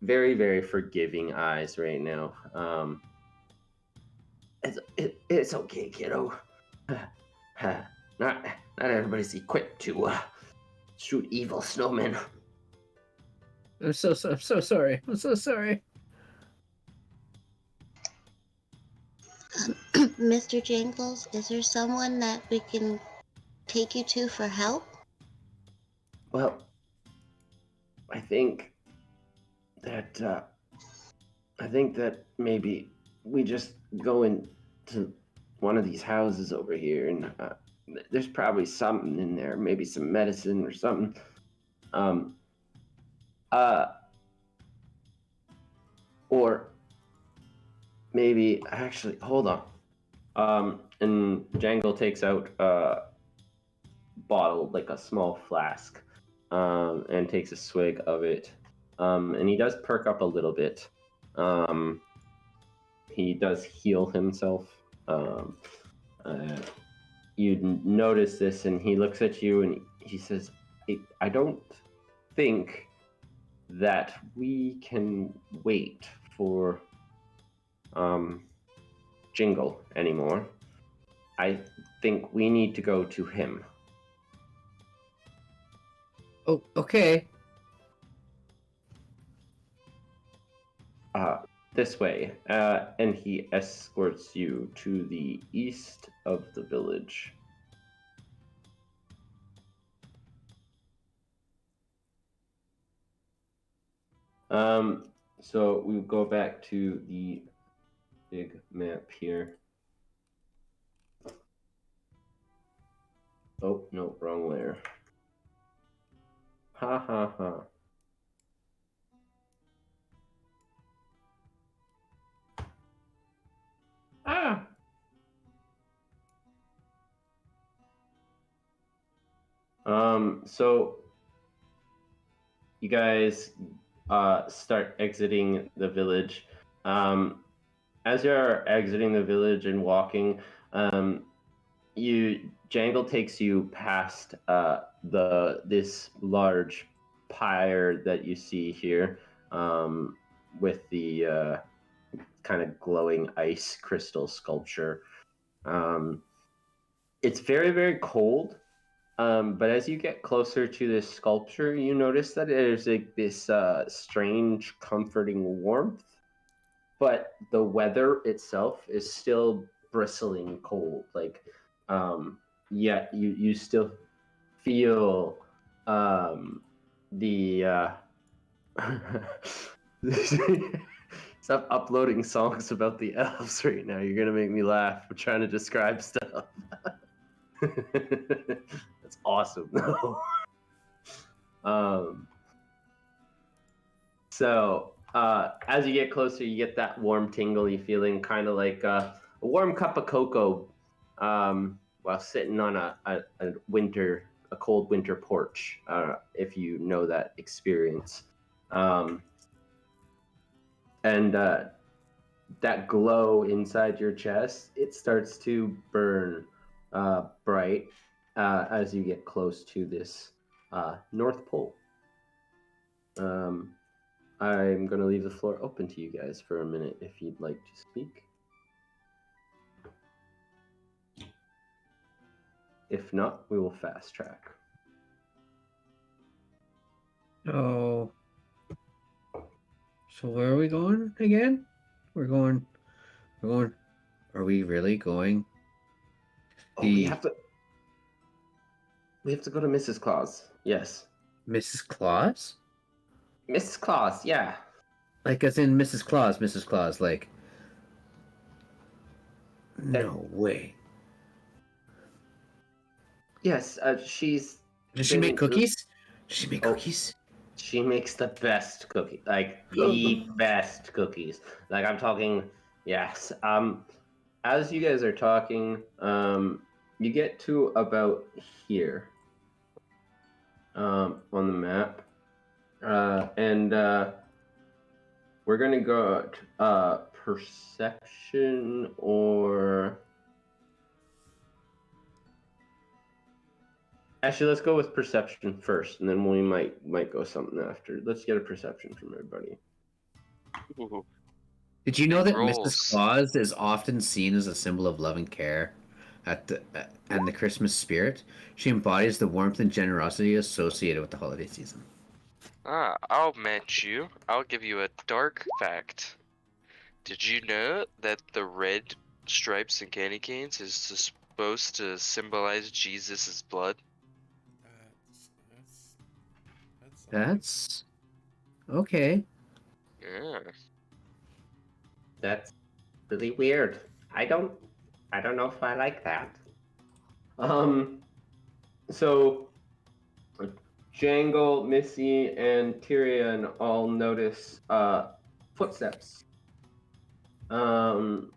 very, very forgiving eyes right now. It's okay, kiddo. Not everybody's equipped to shoot evil snowmen. I'm so sorry. I'm so sorry. Mr. Jingles, is there someone that we can take you to for help? Well, I think that maybe we just go into one of these houses over here, and there's probably something in there, maybe some medicine or something. Or maybe actually, hold on. And Jangle takes out a bottle, like a small flask, and takes a swig of it. And he does perk up a little bit. He does heal himself. You notice this, and he looks at you and he says, I don't think that we can wait for Jingle anymore. I think we need to go to him. Oh, okay. This way, and he escorts you to the east of the village. So we go back to the big map here. Oh, no, wrong layer. Ha ha ha. Ah! So you guys start exiting the village. As you're exiting the village and walking, Jangle takes you past this large pyre that you see here, with the kind of glowing ice crystal sculpture. It's very, very cold. But as you get closer to this sculpture, you notice that there's like this strange, comforting warmth. but the weather itself is still bristling cold. Like, yet you still feel the stop uploading songs about the elves right now. You're gonna make me laugh. We're trying to describe stuff. That's awesome though. So as you get closer, you get that warm, tingly feeling, kind of like a warm cup of cocoa while sitting on a cold winter porch, if you know that experience. And that glow inside your chest, it starts to burn bright as you get close to this North Pole. I'm going to leave the floor open to you guys for a minute if you'd like to speak. If not, we will fast track. Oh. So where are we going again? We're going. Are we really going? Oh, we have to go to Mrs. Claus. Yes. Mrs. Claus? Mrs. Claus, yeah. Like as in Mrs. Claus, like. No way. Yes, she's... Does she make cookies? Does she make cookies? She makes the best cookie, like the best cookies. Like I'm talking, yes. As you guys are talking, you get to about here, on the map, and we're gonna go perception or. Actually, let's go with perception first, and then we might go something after. Let's get a perception from everybody. Ooh. Did you know that Rolls. Mrs. Claus is often seen as a symbol of love and care and the Christmas spirit? She embodies the warmth and generosity associated with the holiday season. I'll match you. I'll give you a dark fact. Did you know that the red stripes and candy canes is supposed to symbolize Jesus' blood? That's okay. Yeah. That's really weird. I don't know if I like that. So Jangle, Missy, and Tyrion all notice footsteps. And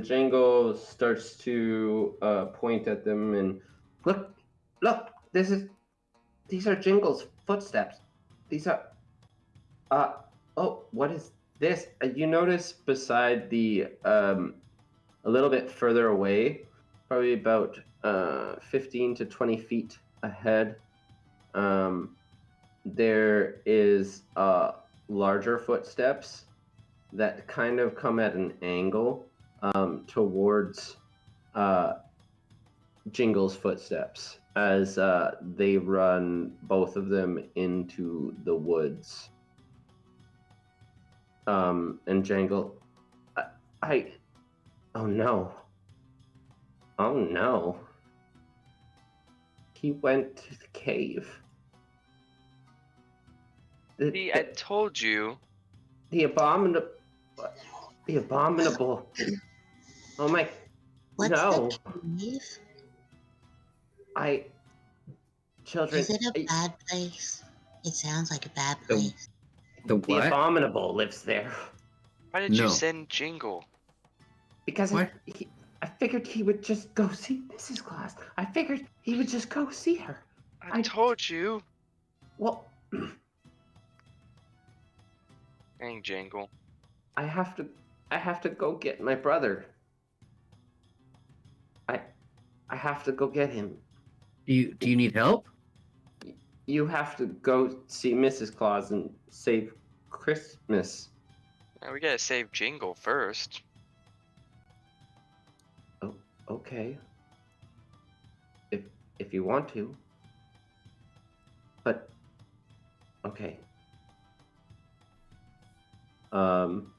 Jangle starts to point at them and look, these are Jingle's footsteps. These are oh, what is this? You notice beside the a little bit further away, probably about 15 to 20 feet ahead, there is larger footsteps that kind of come at an angle towards Jingle's footsteps as they run, both of them, into the woods. And Jangle, oh no. He went to the cave. See, I told you. The abominable. Oh my. What's no. the cave? Children. Is it a bad place? It sounds like a bad place. The The what? abominable lives there. Why did you send Jingle? Because I figured he would just go see Mrs. Claus. I figured he would just go see her. I told you. Well, Dang, Jangle. I have to go get my brother. I have to go get him. Do you need help? You have to go see Mrs. Claus and save Christmas. Yeah, we gotta save Jingle first. Oh, okay. If you want to. But okay.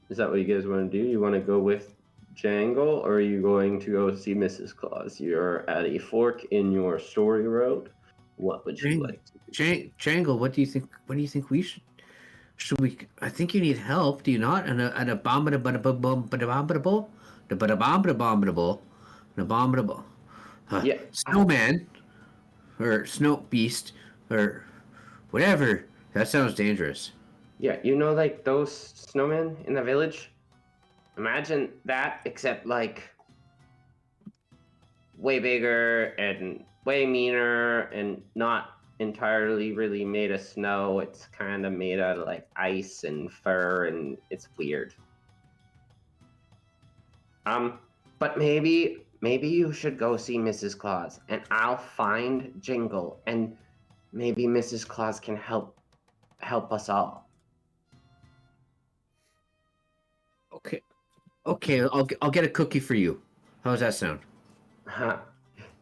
Is that what you guys want to do? You want to go with Jangle, or are you going to go see Mrs. Claus? You're at a fork in your story road. What would you like to do? Jangle, what do you think? What do you think we should? Should we? I think you need help. Do you not? And a bomb and a abominable, the abominable, an abominable, Yeah. snowman, or snow beast, or whatever. That sounds dangerous. Yeah, you know, like those snowmen in the village? Imagine that, except like way bigger and way meaner and not entirely really made of snow. It's kind of made out of like ice and fur, and it's weird. But maybe you should go see Mrs. Claus, and I'll find Jingle, and maybe Mrs. Claus can help us all. Okay, okay. I'll get a cookie for you. How does that sound? Huh.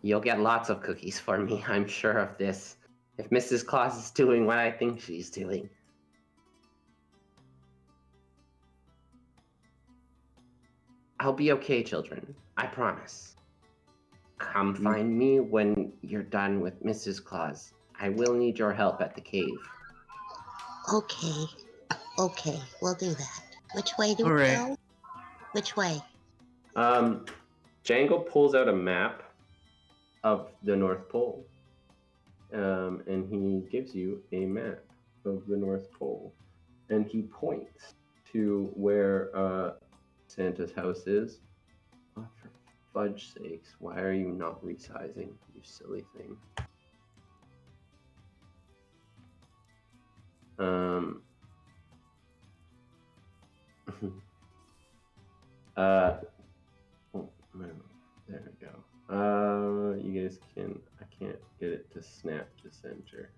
You'll get lots of cookies for me, I'm sure of this. If Mrs. Claus is doing what I think she's doing. I'll be okay, children. I promise. Come find me when you're done with Mrs. Claus. I will need your help at the cave. Okay. Okay, we'll do that. Which way do All we right. go? Which way? Jangle pulls out a map of the North Pole. And he gives you a map of the North Pole. And he points to where Santa's house is. Oh, for fudge sakes, why are you not resizing, you silly thing? Oh, no, there we go. You guys I can't get it to snap to center.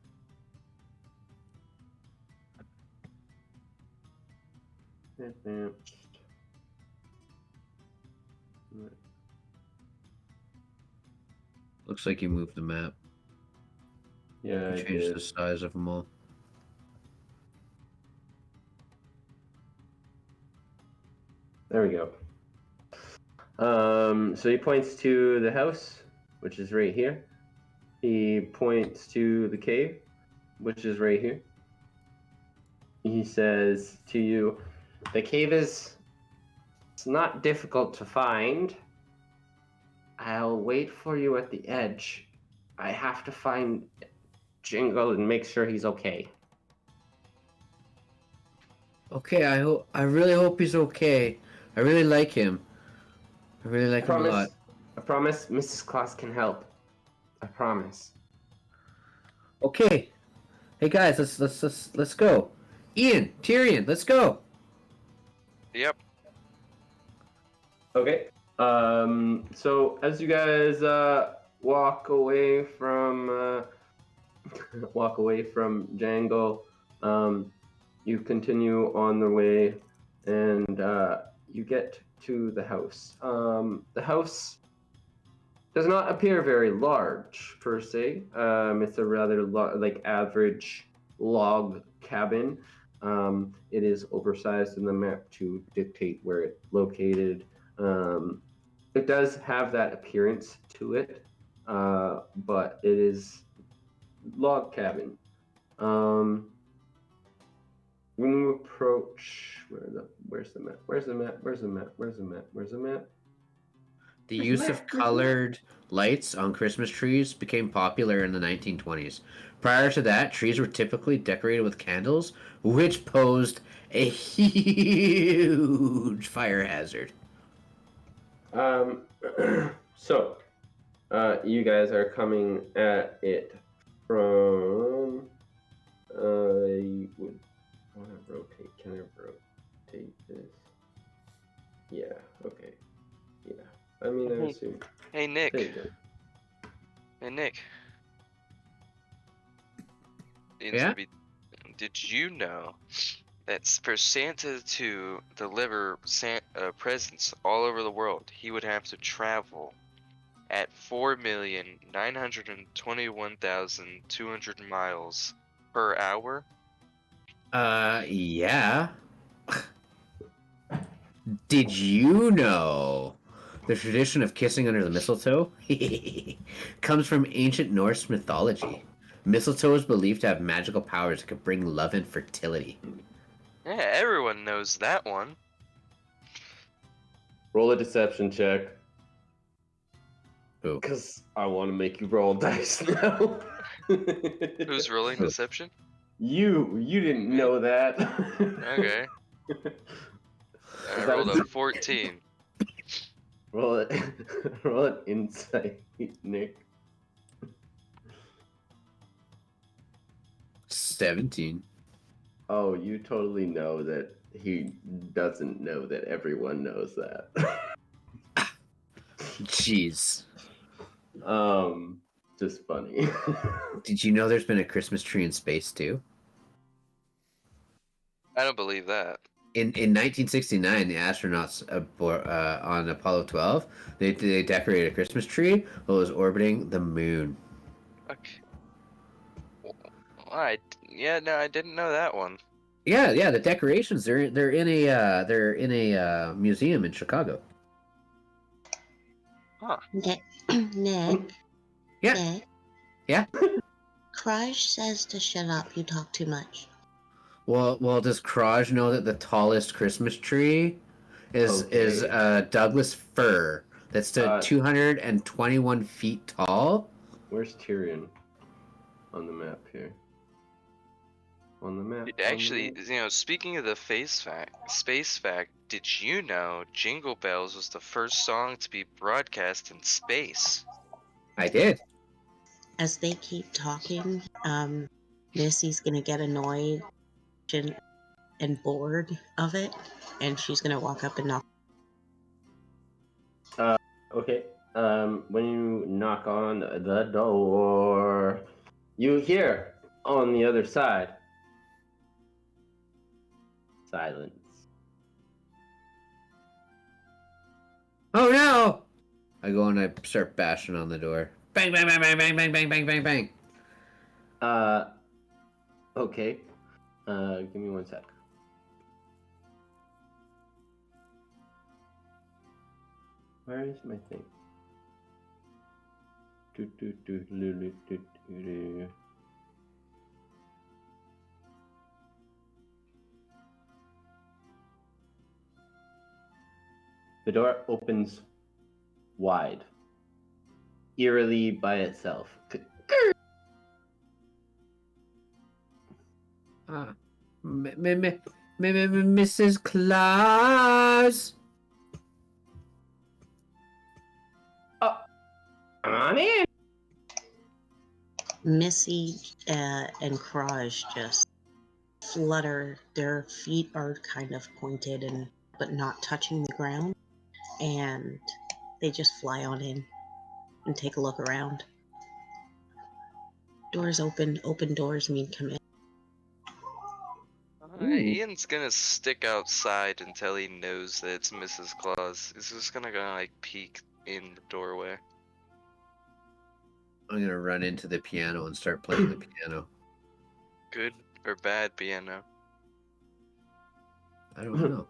Looks like you moved the map. Yeah, I Changed did. the size of them all. There we go. So he points to the house, which is right here. He points to the cave, which is right here. He says to you, the cave it's not difficult to find. I'll wait for you at the edge. I have to find Jingle and make sure he's okay. Okay, I really hope he's okay. I really like him. I really like him a lot. I promise Mrs. Claus can help. I promise. Okay. Hey guys, let's go. Ian, Tyrion, let's go. Yep. Okay. So as you guys walk away from Django, you continue on the way, and you get to the house. The house does not appear very large per se. It's a rather average log cabin. It is oversized in the map to dictate where it's located. It does have that appearance to it, but it is log cabin. When you approach, where's the map? The use of colored lights on Christmas trees became popular in the 1920s. Prior to that, trees were typically decorated with candles, which posed a huge fire hazard. So, you guys are coming at it from. I would want to rotate. Can I rotate this? Yeah. Okay. Yeah. I mean, I assume. Hey Nick. There you go. Hey Nick. Yeah? Did you know that for Santa to deliver presents all over the world, he would have to travel at 4,921,200 miles per hour? Yeah. Did you know the tradition of kissing under the mistletoe comes from ancient Norse mythology? Mistletoe is believed to have magical powers that could bring love and fertility. Yeah, everyone knows that one. Roll a deception check. Who? Because I want to make you roll dice now. Who's rolling Who? deception? You didn't Me? know that. Okay. I that rolled a- a 14. Roll it. Roll an insight, Nick. 17. Oh, you totally know that he doesn't know that everyone knows that. Jeez. Just funny. Did you know there's been a Christmas tree in space too? I don't believe that. In 1969, the astronauts on Apollo 12, they decorated a Christmas tree while it was orbiting the moon. Okay. I didn't know that one. Yeah, the decorations they're in a museum in Chicago. Huh. Nick, Nick, Yeah. Nick. Yeah. Crush says to shut up. You talk too much. Well, does Kraj know that the tallest Christmas tree is Douglas fir that stood 221 feet tall? Where's Tyrion on the map here? On the map. Actually, speaking of the space fact, did you know Jingle Bells was the first song to be broadcast in space? I did. As they keep talking, Missy's gonna get annoyed and bored of it, and she's gonna walk up and knock. Okay. When you knock on the door, you hear on the other side silence. Oh no! I go and I start bashing on the door. Bang, bang, bang, bang, bang, bang, bang, bang, bang, bang. Okay. Give me one sec. Where is my thing? The door opens wide, eerily by itself. Mrs. Claus. Oh, come on in. Missy and Kraj just flutter. Their feet are kind of pointed but not touching the ground, and they just fly on in and take a look around. Doors open. Open doors mean come in. Ian's gonna stick outside until he knows that it's Mrs. Claus. He's just gonna go peek in the doorway. I'm gonna run into the piano and start playing the piano. Good or bad piano? I don't know.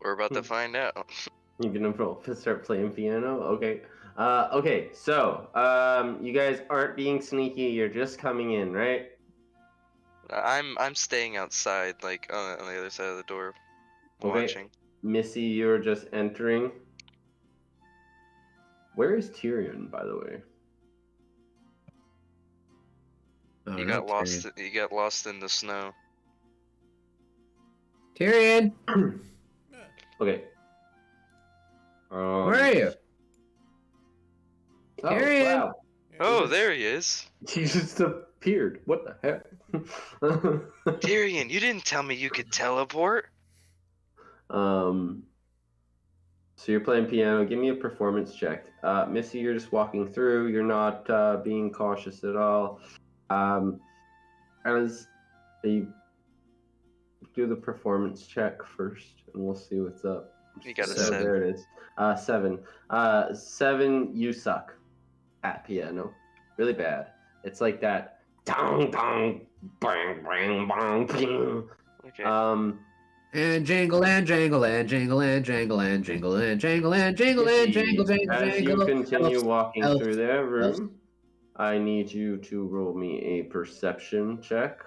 We're about to find out. You're gonna start playing piano? Okay. Okay, so, you guys aren't being sneaky, you're just coming in, right? I'm staying outside, on the other side of the door, watching. Missy, you're just entering. Where is Tyrion, by the way? You got lost. You got lost in the snow. Tyrion, Okay. where are you? Oh, Tyrion! wow. Oh, there he is. He just appeared. What the heck? Tyrion, you didn't tell me you could teleport. So you're playing piano. Give me a performance check. Missy, you're just walking through. You're not being cautious at all. As you do the performance check first, and we'll see what's up. You got a So 7. there it is. 7. 7, you suck at piano. Really bad. It's like that. Dong, dong, bang, bang, bang, bing. Okay. And jingle and jingle and jingle and jingle and jingle and jingle and jingle and jingle, Missy, jingle, as you jingle. continue Elves, walking elves, through their elves. room, I need you to roll me a perception check.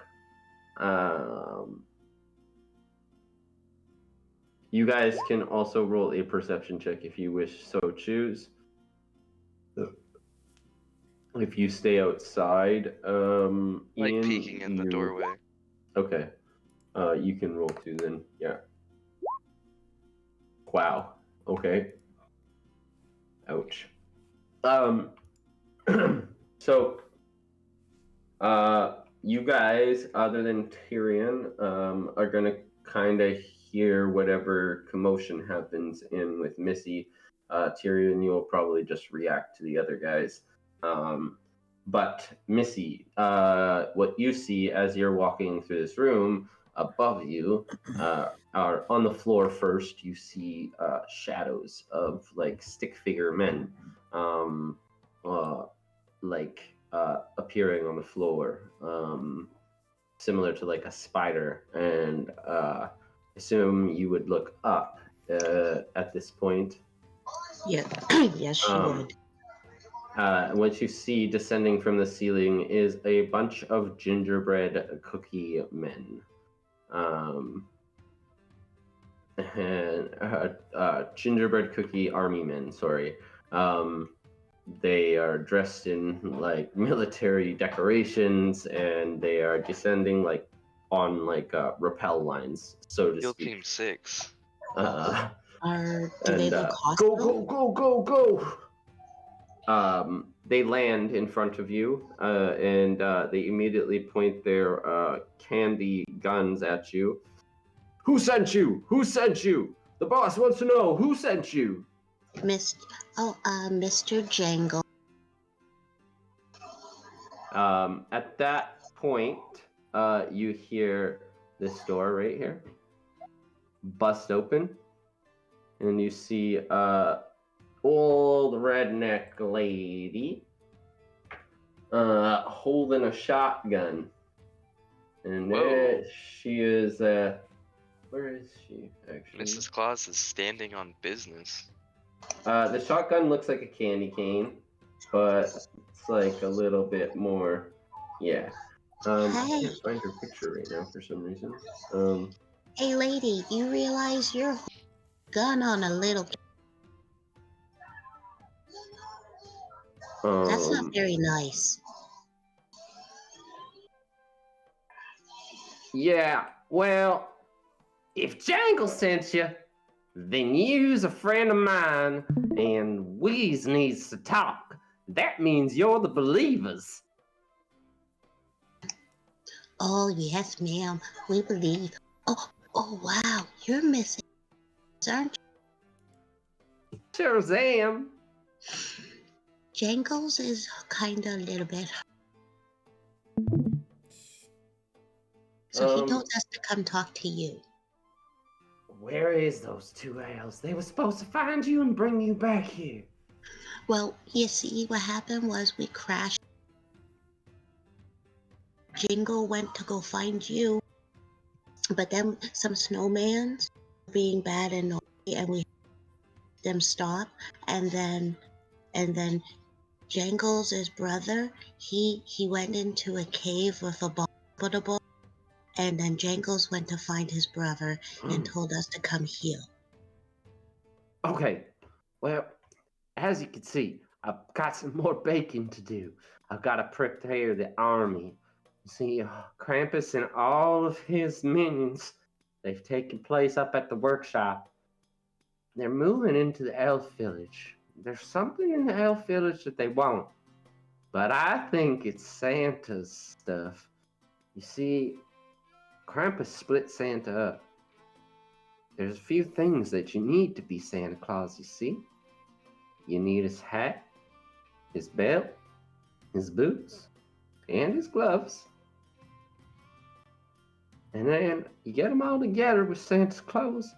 You guys can also roll a perception check if you wish so choose. If you stay outside, Like Ian, peeking in the doorway. Okay. You can roll too then. Yeah. Wow. Okay. Ouch. So, you guys, other than Tyrion, are gonna kind of hear whatever commotion happens in with Missy. Tyrion, you'll probably just react to the other guys. But Missy, what you see as you're walking through this room above you are on the floor first. You see shadows of like stick figure men, appearing on the floor, similar to like a spider. And assume you would look up at this point. Yeah. Yes, she would. What you see descending from the ceiling is a bunch of gingerbread cookie men. Gingerbread cookie army men, sorry. They are dressed in like military decorations, and they are descending like on like rappel lines, so to Kill speak. Team 6. Do they look hostile? Go! They land in front of you, and they immediately point their candy guns at you. Who sent you? Who sent you? The boss wants to know who sent you. Mr. Jangle. At that point, you hear this door right here bust open, and you see old redneck lady holding a shotgun, and there she is. Where is she actually? Mrs. Claus is standing on business. The shotgun looks like a candy cane, but it's like a little bit more. Yeah. I can't find her picture right now for some reason. Hey, lady, you realize you're holding a gun on a little kid? That's not very nice. Yeah, well, if Jangle sent you, then you's a friend of mine, and we's needs to talk. That means you're the believers. Oh, yes, ma'am. We believe. Oh, wow. You're missing, aren't you? Sure as am. Jangles is kind of a little bit. So he told us to come talk to you. Where is those two owls? They were supposed to find you and bring you back here. Well, you see, what happened was we crashed. Jingle went to go find you, but then some snowmans being bad and naughty, and we them stop, and then Jangles, his brother, he went into a cave with a bottle, and then Jangles went to find his brother and told us to come here. Okay, well, as you can see, I've got some more baking to do. I've got to prepare the army. You see, Krampus and all of his minions, they've taken place up at the workshop. They're moving into the elf village. There's something in the elf village that they want, but I think it's Santa's stuff. You see, Krampus split Santa up. There's a few things that you need to be Santa Claus, you see. You need his hat, his belt, his boots, and his gloves. And then you get them all together with Santa's clothes,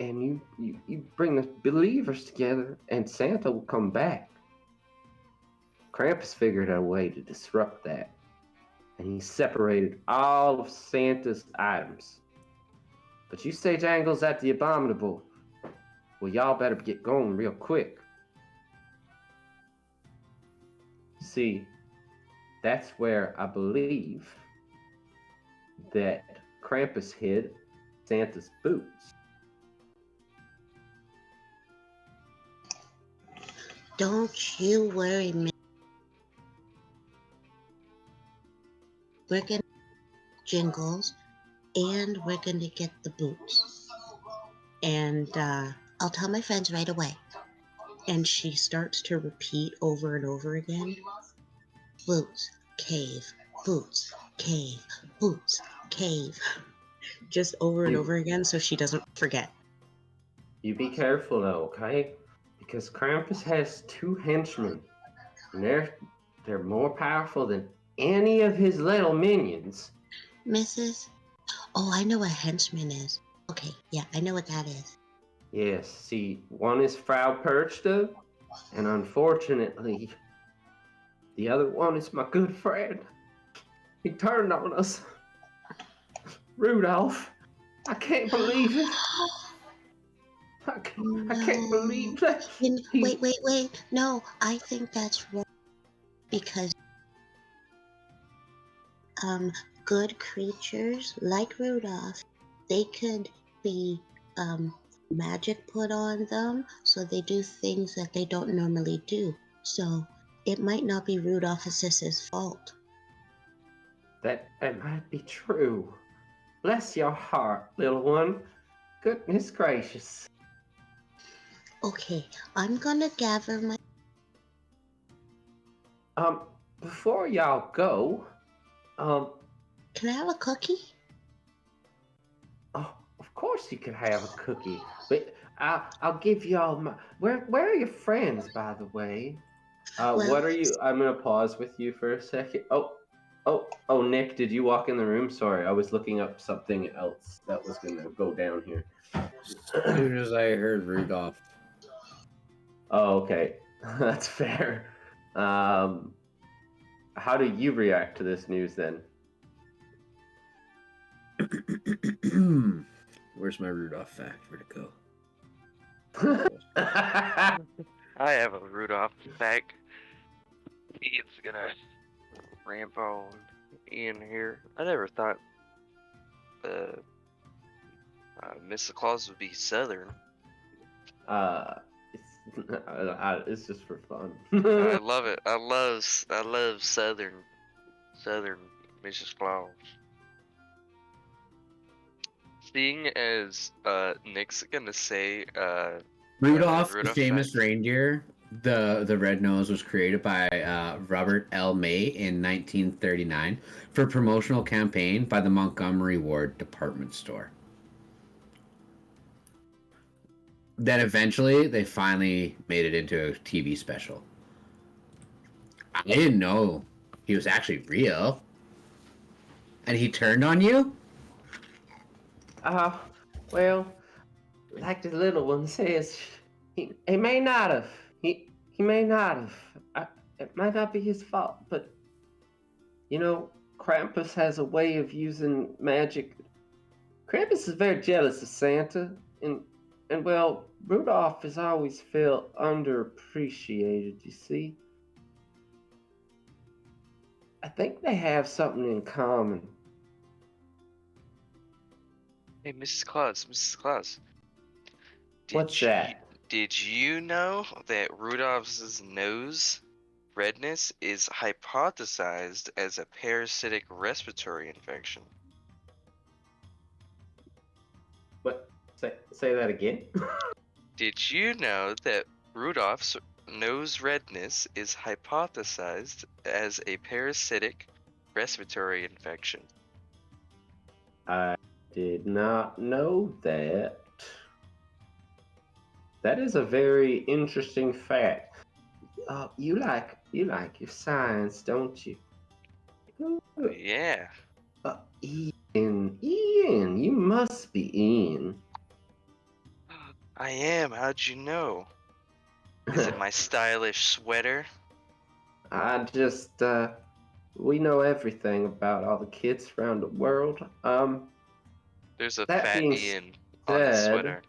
and you bring the believers together, and Santa will come back. Krampus figured out a way to disrupt that, and he separated all of Santa's items. But you say Jangle's at the Abominable. Well, y'all better get going real quick. See, that's where I believe that Krampus hid Santa's boots. Don't you worry, man. We're gonna Jingles, and we're gonna get the boots. And I'll tell my friends right away. And she starts to repeat over and over again. Boots, cave, boots, cave, boots, cave. Just over and over again so she doesn't forget. You be careful though, okay? Because Krampus has 2 henchmen, and they're more powerful than any of his little minions. Mrs. Oh, I know what henchman is. Okay, yeah, I know what that is. Yes, see, one is Frau Perchta, and unfortunately, the other one is my good friend. He turned on us. Rudolph, I can't believe it. I can't believe that. Wait. No, I think that's wrong. Because good creatures like Rudolph, they could be magic put on them, so they do things that they don't normally do. So it might not be Rudolph's fault. That might be true. Bless your heart, little one. Goodness gracious. Okay, I'm gonna gather my. Before y'all go, Can I have a cookie? oh, of course you can have a cookie. But I'll give y'all my. Where are your friends, by the way? What are you? I'm gonna pause with you for a second. Oh, Nick, did you walk in the room? Sorry, I was looking up something else that was gonna go down here. As soon as I heard Rudolph. Oh, okay, that's fair. How do you react to this news then? Where's my Rudolph fact? Where'd it go? I have a Rudolph fact. Ian's gonna ramp on Ian here. I never thought Mr. Claus would be Southern. It's just for fun. I love it. I love Southern Mrs. Claus. Seeing as Nick's gonna say Rudolph, the Rudolph famous fact. reindeer, the red nose was created by Robert L. May in 1939 for a promotional campaign by the Montgomery Ward department store. Then eventually, they finally made it into a TV special. I didn't know he was actually real. And he turned on you? Well, like the little one says, he may not have. He may not have. It might not be his fault, but you know, Krampus has a way of using magic. Krampus is very jealous of Santa, and well, Rudolph has always felt underappreciated. You see, I think they have something in common. Hey, Mrs. Claus. What's that? Did you know that Rudolph's nose redness is hypothesized as a parasitic respiratory infection? What? Say that again? Did you know that Rudolph's nose redness is hypothesized as a parasitic respiratory infection? I did not know that. That is a very interesting fact. You like your science, don't you? Yeah. Ian, you must be Ian. I am. How'd you know? Is it my stylish sweater? I just, we know everything about all the kids around the world. There's a That fat being Ian on the said, sweater.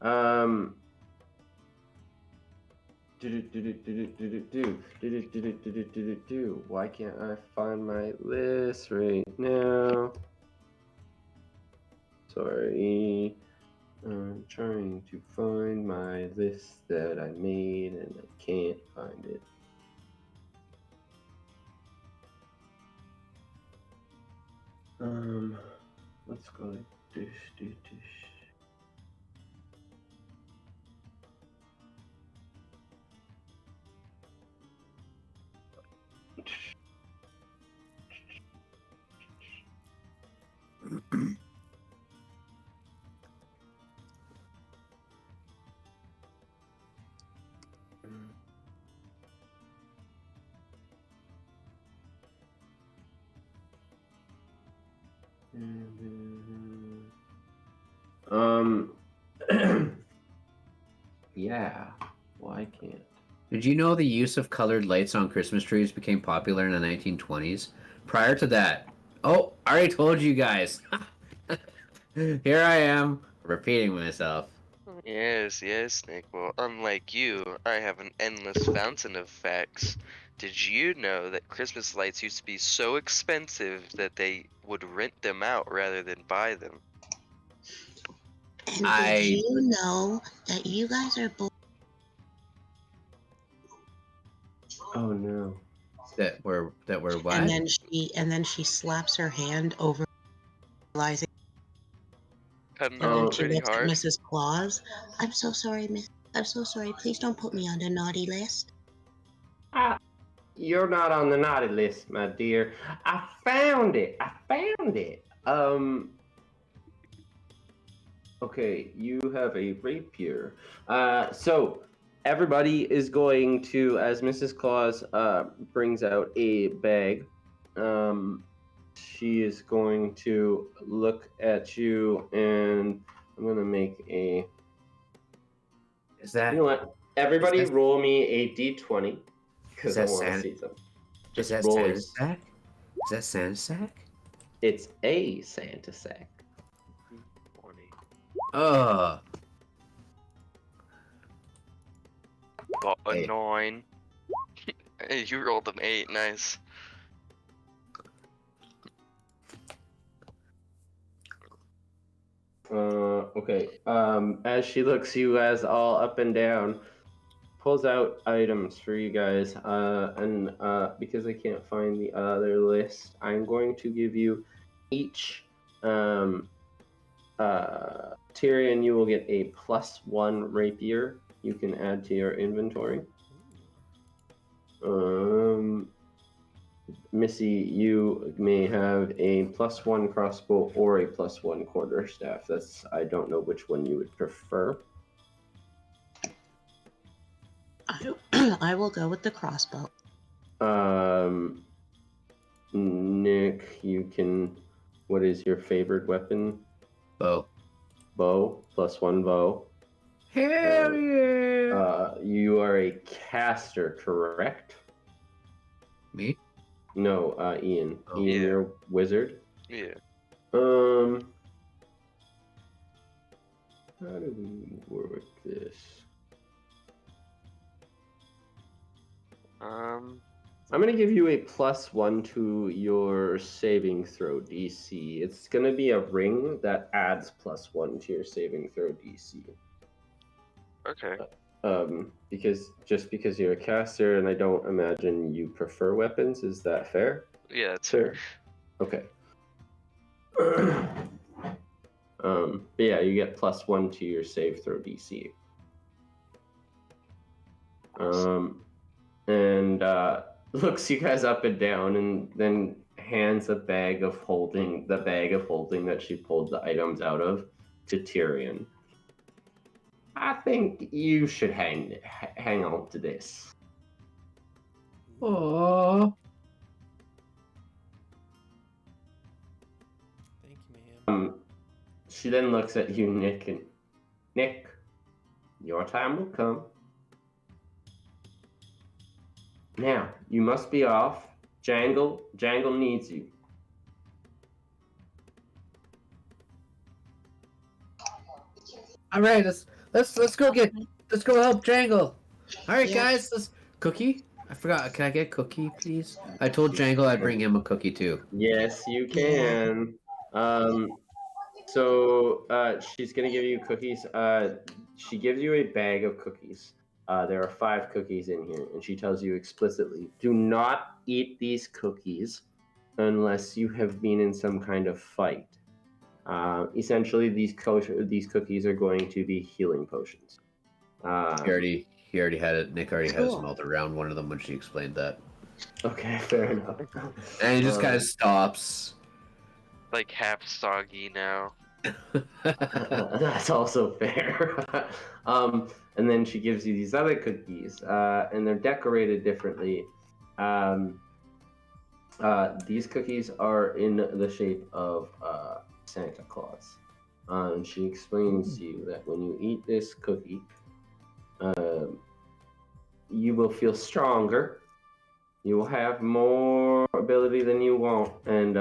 Um. Why can't I find my list right now? Sorry. I'm trying to find my list that I made and I can't find it. Let's go like this. Um, yeah, why can't? Did you know the use of colored lights on Christmas trees became popular in the 1920s? Prior to that, oh, I already told you guys. Here I am, repeating myself. Yes, yes, Nick. Well, unlike you, I have an endless fountain of facts. Did you know that Christmas lights used to be so expensive that they would rent them out rather than buy them? And I- did you know that you guys are both Oh no. That were what? and then she slaps her hand over realizing Cutting and off then she pretty looks at hard. Mrs. Claus. I'm so sorry, Miss. I'm so sorry. Please don't put me on the naughty list. You're not on the naughty list, my dear. I found it. Okay, you have a rapier. So everybody is going to, as Mrs. Claus brings out a bag, she is going to look at you, and I'm gonna make a. Is that You know what? Everybody, Is that- roll me a d20 because I that want to Santa- see them. is Just that roll Santa it. sack? Is that Santa sack? It's a Santa sack. 20. Ugh. Got a Hey. 9. Hey, you rolled an 8. Nice. Okay. As she looks you guys all up and down, pulls out items for you guys. And because I can't find the other list, I'm going to give you each. Tyrion, you will get a +1 rapier. You can add to your inventory. Missy, you may have a +1 crossbow or a +1 quarterstaff. I don't know which one you would prefer. I will go with the crossbow. Nick, you can. What is your favorite weapon? Bow. Bow, +1 bow. Hell yeah. You are a caster, correct? Me? No, Ian. Oh. Ian, Yeah. you're a wizard. Yeah. How do we work this? I'm gonna give you a +1 to your saving throw DC. It's gonna be a ring that adds +1 to your saving throw DC. Okay. Because you're a caster, and I don't imagine you prefer weapons. Is that fair? Yeah, that's Sure. fair. Okay. But yeah, you get +1 to your save throw DC. And looks you guys up and down, and then hands the bag of holding that she pulled the items out of to Tyrion. I think you should hang on to this. Aww. Thank you, ma'am. She then looks at you, Nick, and Nick, your time will come. Now, you must be off. Jangle needs you. All right, let's go help Jangle. All right, Yep. guys, let's cookie. I forgot. Can I get cookie, please? I told Jangle I'd bring him a cookie too. Yes, you can. So she's gonna give you cookies. She gives you a bag of cookies. There are 5 cookies in here, and she tells you explicitly, do not eat these cookies unless you have been in some kind of fight. Essentially, these cookies are going to be healing potions. He already had it. Nick already had his Cool. mouth around one of them when she explained that, Okay, fair enough. and he just kind Um, of stops. Like half soggy now. That's also fair. And then she gives you these other cookies, and they're decorated differently. These cookies are in the shape of Santa Claus. And she explains to you that when you eat this cookie, you will feel stronger. You will have more ability than you want. And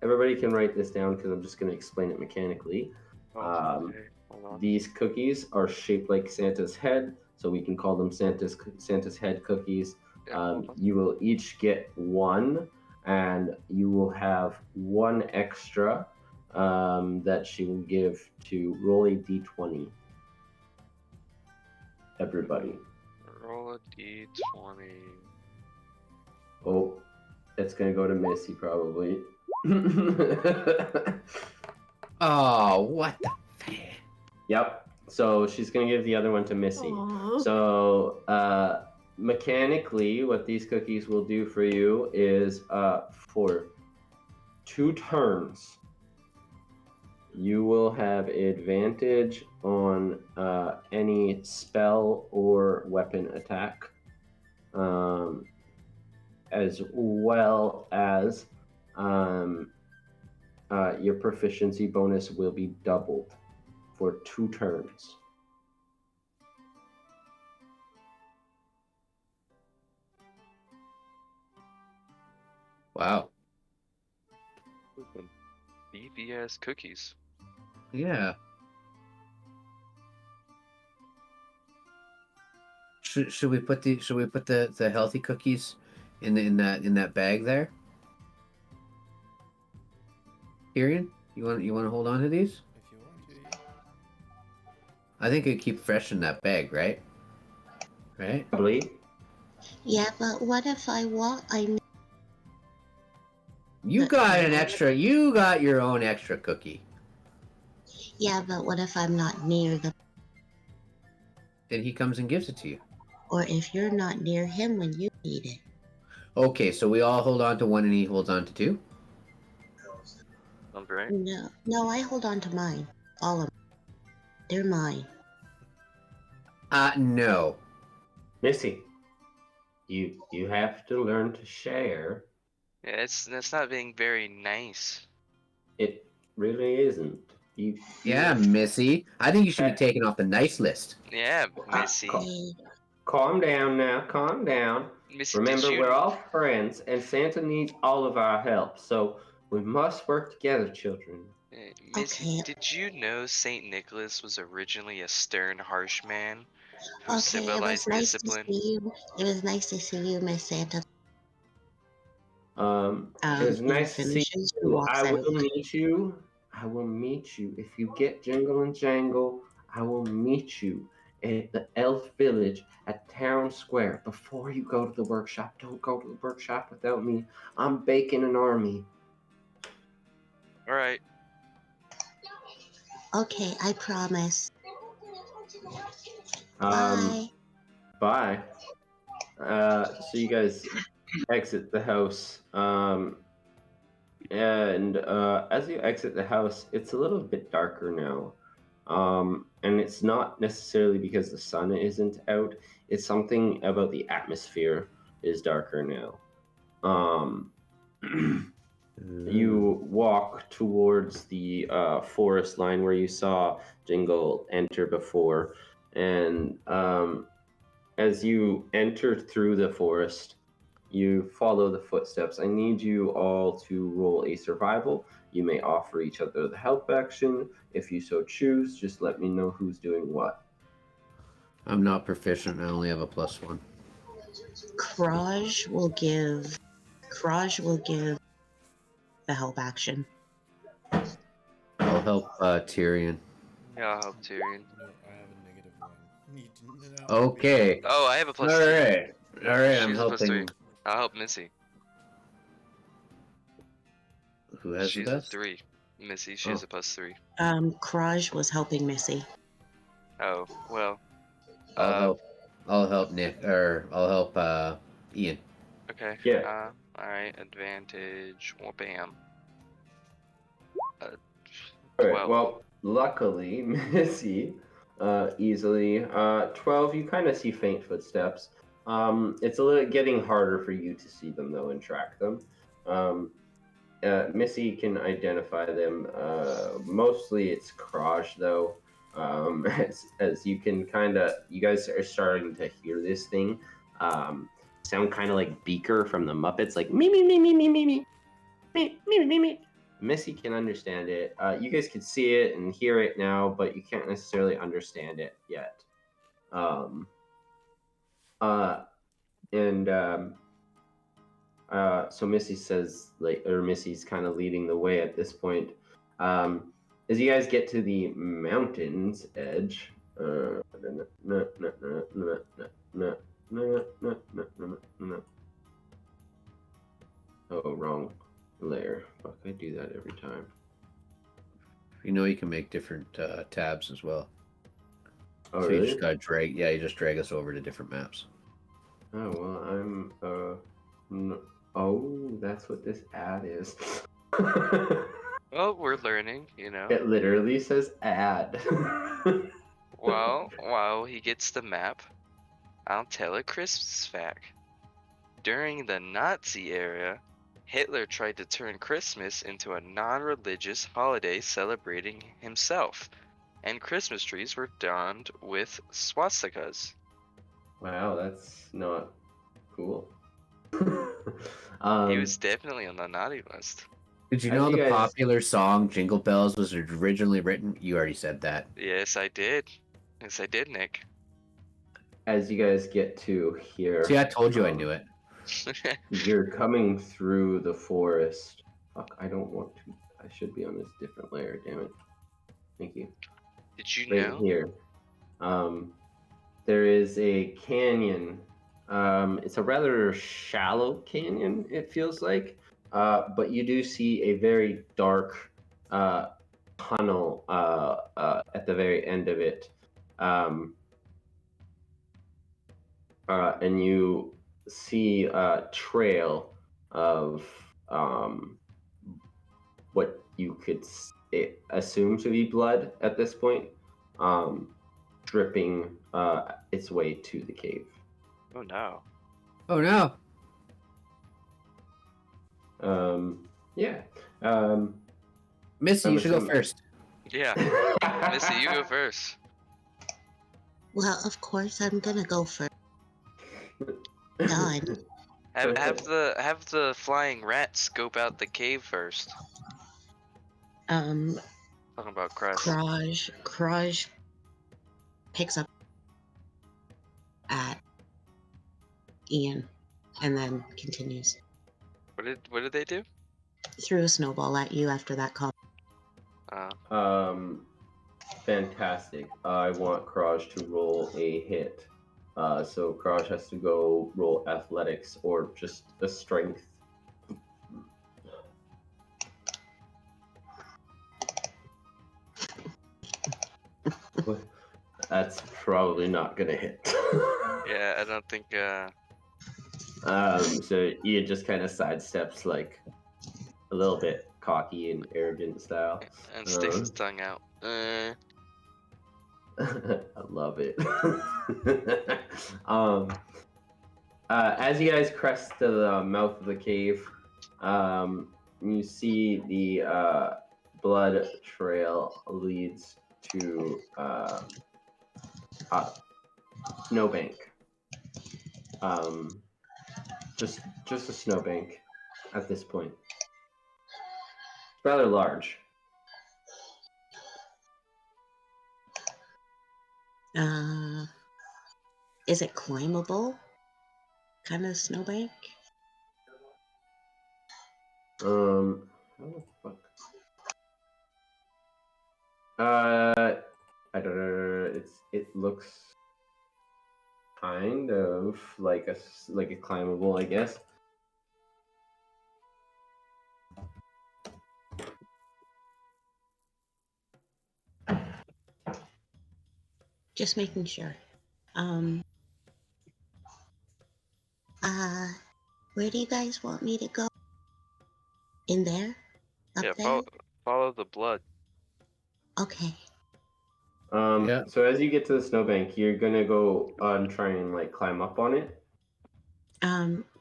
everybody can write this down because I'm just going to explain it mechanically. Okay, hold on. These cookies are shaped like Santa's head, so we can call them Santa's head cookies. Yeah, hold on. You will each get 1, and you will have 1 extra that she will give to roll a d20. Everybody. Roll a d20. Oh, it's gonna go to Missy probably. Oh, what the? Yep. So she's gonna give the other one to Missy. So mechanically, what these cookies will do for you is for 2 turns, you will have advantage on any spell or weapon attack, as well as your proficiency bonus will be doubled for 2 turns. Wow. Beefy ass cookies. Yeah. Should we put the healthy cookies in that bag there? Tyrion, you want to hold on to these? If you want to, yeah. I think it'd keep fresh in that bag, right? Right? Probably. Yeah, but what if I want? You got your own extra cookie. Yeah, but what if I'm not near the? Then he comes and gives it to you. Or if you're not near him when you eat it? Okay, so we all hold on to 1 and he holds on to 2? Sounds right. No, I hold on to mine. All of them. They're mine. No. Missy, you have to learn to share. Yeah, that's not being very nice. It really isn't. Yeah, Missy. I think you should be taken off the nice list. Yeah, Missy. Calm down now, calm down. Missy, Remember, did you... we're all friends, and Santa needs all of our help, so we must work together, children. Missy, Okay. did you know Saint Nicholas was originally a stern, harsh man who Okay, it was symbolized nice discipline? to see you. It was nice to see you, Miss Santa. It was He nice to see finishes, he you. walks I out. will meet you. I will meet you. If you get Jingle and Jangle, I will meet you at the Elf Village at Town Square before you go to the workshop. Don't go to the workshop without me. I'm baking an army. Alright. Okay, I promise. Um, Bye. Bye. So you guys exit the house. And as you exit the house, it's a little bit darker now. And it's not necessarily because the sun isn't out. It's something about the atmosphere is darker now. You walk towards the forest line where you saw Jingle enter before, and as you enter through the forest, you follow the footsteps. I need you all to roll a survival. You may offer each other the help action. If you so choose, just let me know who's doing what. I'm not proficient. I only have a +1. Kraj will give the help action. I'll help Tyrion. Yeah, I'll help Tyrion. No, I have a -1. You didn't help me. Okay. Oh, I have a All +3. right. All right. I'm She's a +3. helping. I'll help Missy. Who has She's the a best? 3. Missy, she has a +3. Kraj was helping Missy. Oh, well. I'll help Nick, or I'll help Ian. Okay. Yeah. Alright, advantage. Well, bam. All right. 12. Well, luckily, Missy, easily 12. You kind of see faint footsteps. It's a little getting harder for you to see them though and track them. Missy can identify them. Mostly it's Kraj though. As you can you guys are starting to hear this thing sound kind of like Beaker from the Muppets, like me me me me me me me me me me me. Missy can understand it. You guys can see it and hear it now, but you can't necessarily understand it yet. So Missy says, Missy's kind of leading the way at this point. As you guys get to the mountain's edge, oh, wrong layer. Fuck, I do that every time. You know, you can make different tabs as well. Oh, so really? you just gotta drag. Yeah, you just drag us over to different maps. Oh well, oh, that's what this ad is. Well, we're learning, you know. It literally says ad. Well, while he gets the map, I'll tell a Christmas fact. During the Nazi era, Hitler tried to turn Christmas into a non-religious holiday celebrating himself, and Christmas trees were donned with swastikas. Wow, that's not cool. He was definitely on the naughty list. Did you As know you the guys- popular song "Jingle Bells" was originally written? You already said that. Yes, I did. Yes, I did, Nick. As you guys get to here, See, I told you I knew it. you're coming through the forest. Fuck, I don't want to. I should be on this different layer. Damn it. Thank you. Did you Right know? here. There is a canyon. It's a rather shallow canyon, it feels like. But you do see a very dark tunnel at the very end of it. And you see a trail of what you could assume to be blood at this point, dripping its way to the cave. Oh no. Oh no! Yeah. Missy, I'm you should go assuming- first. Yeah. Missy, you go first. Well, of course I'm gonna go first. Done. Have the flying rat scope out the cave first. Talking about crust. Kraj picks up at Ian and then continues. What did they do? Threw a snowball at you after that comment. Fantastic. I want Kraj to roll a hit. So Kraj has to go roll athletics or just a strength. That's probably not gonna hit. Yeah, I don't think. So Ian just kind of sidesteps, like a little bit cocky and arrogant style. And sticks his tongue out. I love it. As you guys crest to the mouth of the cave, you see the blood trail leads to snowbank. Just a snowbank at this point. rather large. Is it climbable? Kind of snowbank? How the fuck? I don't know. It looks kind of like a climbable, I guess. Just making sure. Where do you guys want me to go? In there? Up Yeah, there? follow the blood. Okay. Yeah. So as you get to the snowbank, you're gonna go and try and like climb up on it.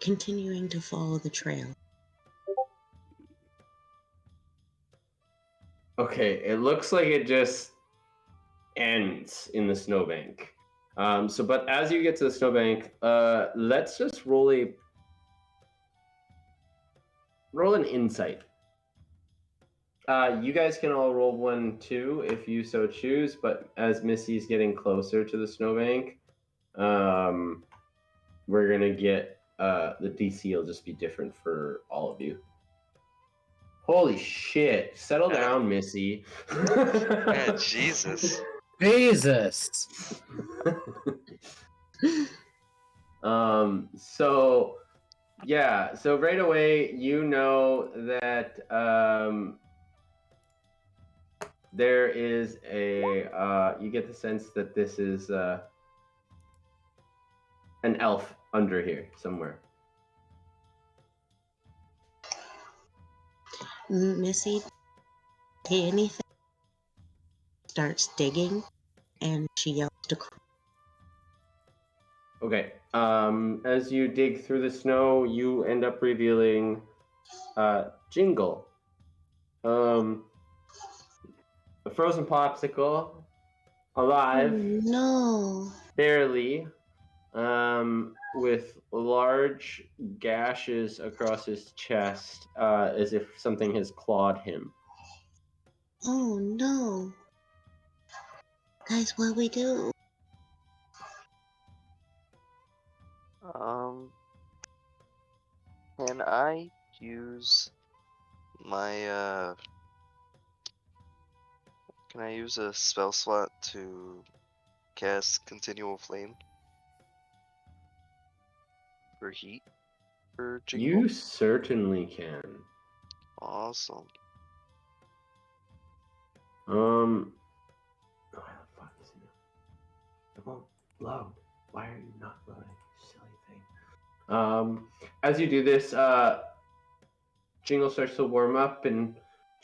Continuing to follow the trail. Okay, it looks like it just ends in the snowbank. But as you get to the snowbank, let's just roll an insight. You guys can all roll one too if you so choose, but as Missy's getting closer to the snowbank, we're gonna get the DC will just be different for all of you. Holy shit! Settle down, Missy. Yeah, Jesus. Jesus. So yeah, so right away you know that there is you get the sense that this is an elf under here somewhere. Missy, hey, anything? Starts digging, and she yells to. Okay. As you dig through the snow, you end up revealing Jingle. A frozen popsicle, alive, No. barely, with large gashes across his chest, as if something has clawed him. Oh no. Guys, what we do? Can I use my Can I use a spell slot to cast Continual Flame for heat for Jingle? You certainly can. Awesome. Why the fuck is it? It won't load. Why are you not loading, you silly thing? As you do this, Jingle starts to warm up and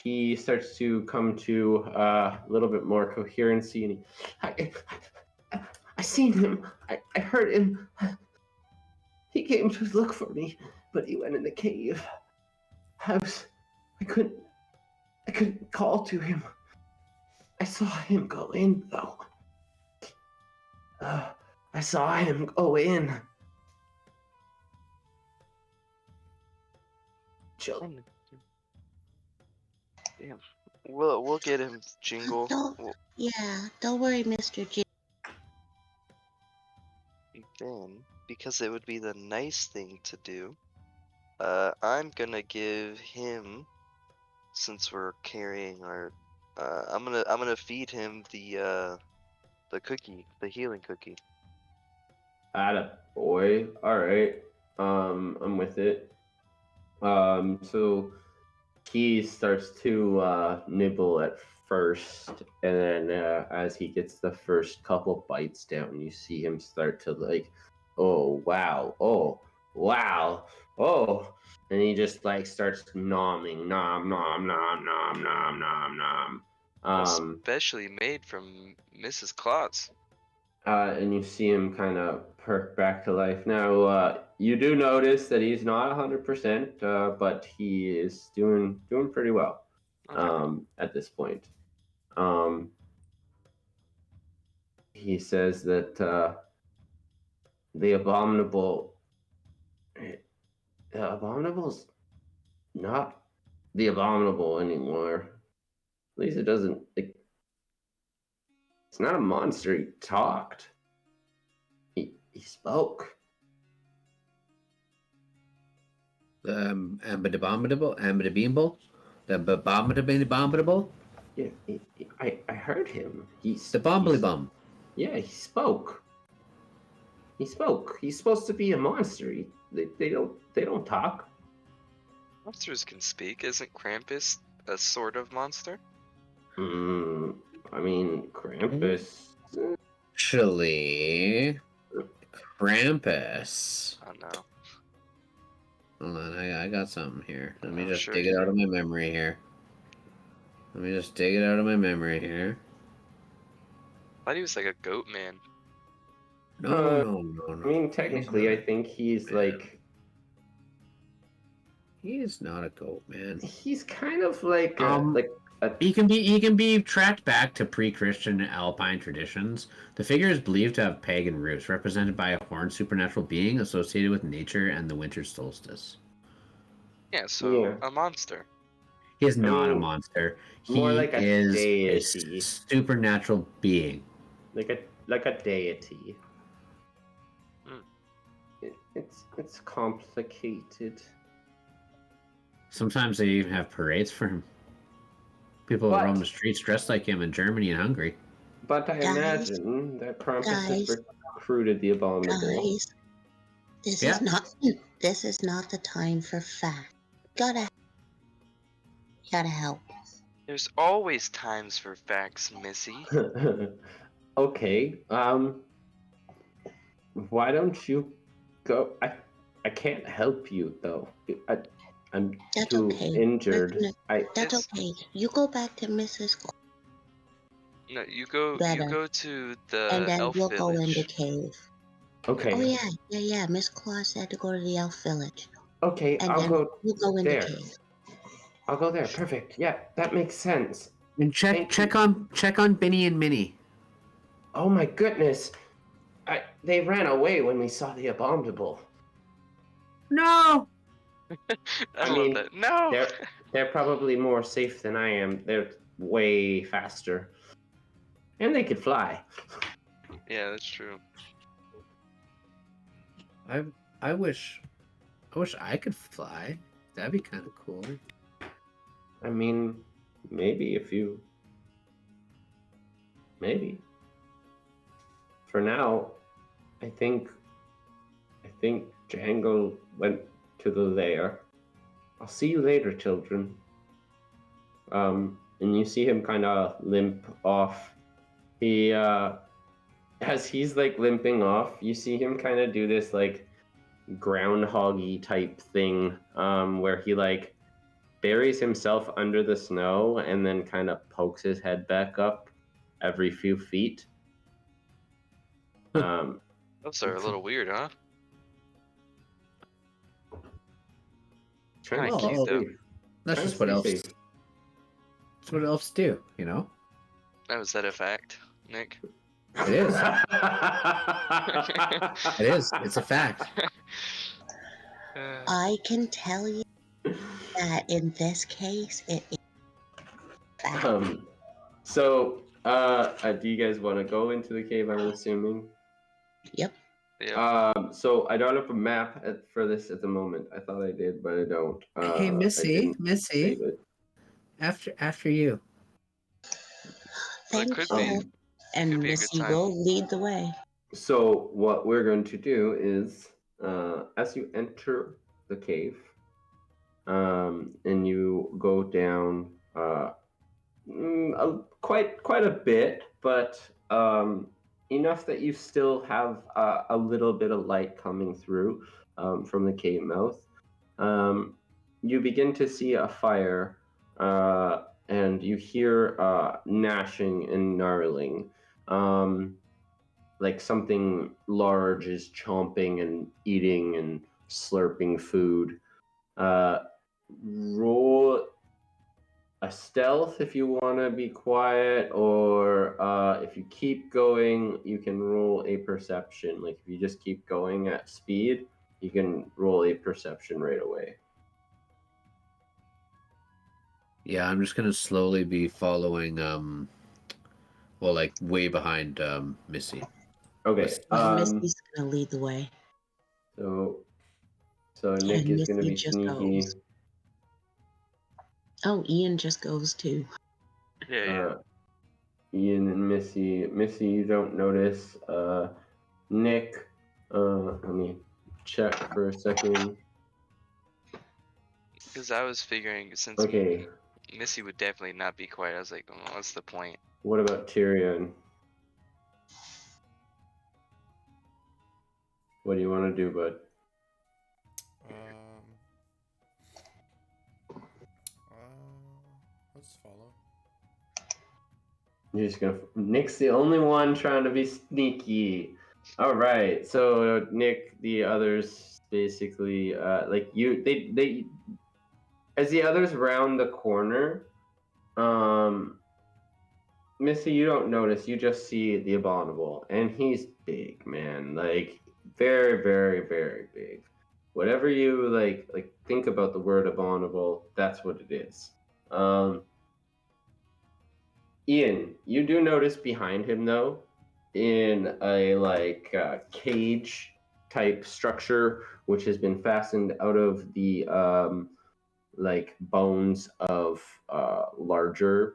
he starts to come to a little bit more coherency. And I seen him. I heard him. He came to look for me, but he went in the cave. I couldn't call to him. I saw him go in, though. I saw him go in. Chill. Damn. We'll get him, Jingle. Don't worry, Mr. J. Then, because it would be the nice thing to do, I'm gonna give him, since we're carrying our, I'm gonna feed him the cookie, the healing cookie. Atta boy. All right. I'm with it. So he starts to nibble at first, and then as he gets the first couple bites down, you see him start to like, oh wow, and he just like starts nomming, nom nom nom nom nom nom nom. Especially made from Mrs. Claus. And you see him kind of perk back to life. Now, you do notice that he's not 100%, but he is doing pretty well at this point. He says that the abominable's not the abominable anymore. At least it doesn't. It's not a monster. He talked. He spoke. Abominable, the abominable, Yeah, I heard him. the bomblybum. Yeah, he spoke. He spoke. He's supposed to be a monster. They don't talk. Monsters can speak. Isn't Krampus a sort of monster? I mean, Krampus. Actually, Krampus. I don't know. Hold on, I got something here. Let me Oh, just sure dig you it out do. of my memory here. Let me just dig it out of my memory here. I thought he was like a goat man. No. I mean, He's technically, not I a think he's man. like. He is not a goat, man. He's kind of like a He can be tracked back to pre-Christian Alpine traditions. The figure is believed to have pagan roots, represented by a horned supernatural being associated with nature and the winter solstice. Yeah, so Yeah. a monster. He is not a mean, monster. more He like a is deity. a supernatural being. like a deity. Hmm. It's complicated. Sometimes they even have parades for him. People But- roam the streets dressed like him in Germany and Hungary. But I Guys, imagine that Krampus has guys, recruited the abominable. Guys, this Yeah. is not the time for fact. Gotta help. There's always times for facts, Missy. Okay. Why don't you go? I can't help you though. I'm That's too okay. injured. That's It's- okay. You go back to Mrs. No, you go Better. to the and then elf we'll go in the village. cave. Okay. Oh yeah. Miss Claus said to go to the elf village, Okay, and I'll then go we'll go in there. the cave. I'll go there. Perfect. Yeah, that makes sense. And Thank check on Benny and Minnie. Oh my goodness. They ran away when we saw the abominable. No. I love mean, that. No. They're probably more safe than I am. They're way faster. And they could fly. Yeah, that's true. I wish I could fly. That'd be kind of cool. I mean, maybe if you. Maybe. For now, I think Django went to the lair. I'll see you later, children. And you see him kind of limp off. He, as he's like limping off, you see him kind of do this like groundhoggy type thing, where he like buries himself under the snow and then kind of pokes his head back up every few feet. Those are a little weird, huh? Trying Kinda to cute, stay though. safe. That's Trying just to what stay elves. safe. That's what elves do, you know. Now, is that a fact, Nick? It is. It is. It's a fact. I can tell you that in this case, it is fact. So, do you guys want to go into the cave? I'm assuming. Yep. Yeah. So I don't have a map for this at the moment. I thought I did, but I don't. Hey, I Missy, didn't Missy. save it. After you. Well, it Thank could you. be. And could be a good Missy time. will lead the way. So what we're going to do is, as you enter the cave, and you go down quite a bit, but enough that you still have a little bit of light coming through from the cave mouth. You begin to see a fire, and you hear gnashing and gnarling. Like something large is chomping and eating and slurping food. Roll a stealth if you want to be quiet, or if you keep going, you can roll a perception. Like if you just keep going at speed, you can roll a perception right away. Yeah, I'm just gonna slowly be following. Well, like way behind Missy. Okay. Missy's gonna lead the way, So Nick and is gonna Missy be just sneaky. goes. Oh, Ian just goes too. Yeah. Ian and Missy. Missy, you don't notice. Nick. Let me check for a second. Because I was figuring since Okay. Missy would definitely not be quiet, I was like, oh, what's the point? What about Tyrion? What do you want to do, bud? Let's follow. You're just gonna. Nick's the only one trying to be sneaky. All right. So Nick, the others basically, like you, they, as the others round the corner, Missy, you don't notice. You just see the abominable, and he's big, man. Like very, very, very big. Whatever you like think about the word abominable, that's what it is. Ian, you do notice behind him though, in a cage type structure, which has been fastened out of the like bones of larger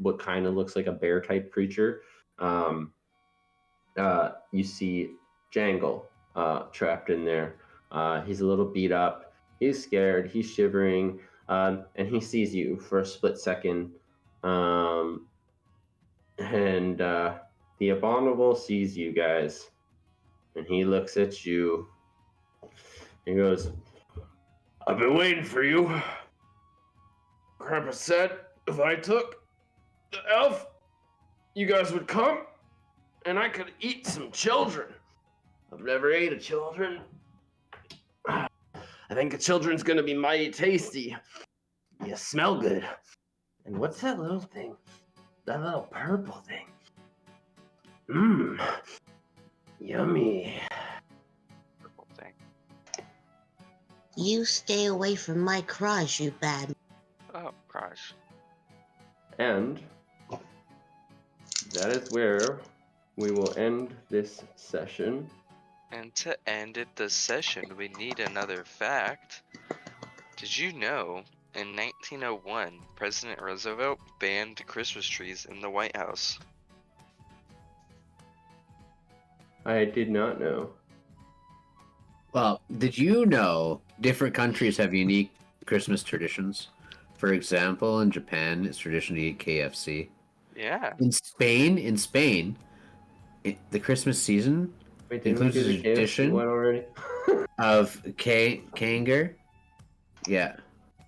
what kind of looks like a bear type creature. You see Jangle trapped in there. He's a little beat up. He's scared. He's shivering, and he sees you for a split second. And the abominable sees you guys, and he looks at you. He goes, "I've been waiting for you. Grandpa said if I took the elf, you guys would come, and I could eat some children. I've never ate a children. I think a children's gonna be mighty tasty. You smell good. And what's that little thing? That little purple thing? Mmm, yummy." Purple thing. You stay away from my crotch, you bad. Oh, gosh. And that is where we will end this session. And to end it this session, we need another fact. Did you know in 1901, President Roosevelt banned Christmas trees in the White House? I did not know. Well, did you know different countries have unique Christmas traditions? For example, in Japan, it's tradition to eat KFC. Yeah. In Spain, the Christmas season Wait, didn't we includes do a the KFC tradition one already? of Kanger. Yeah.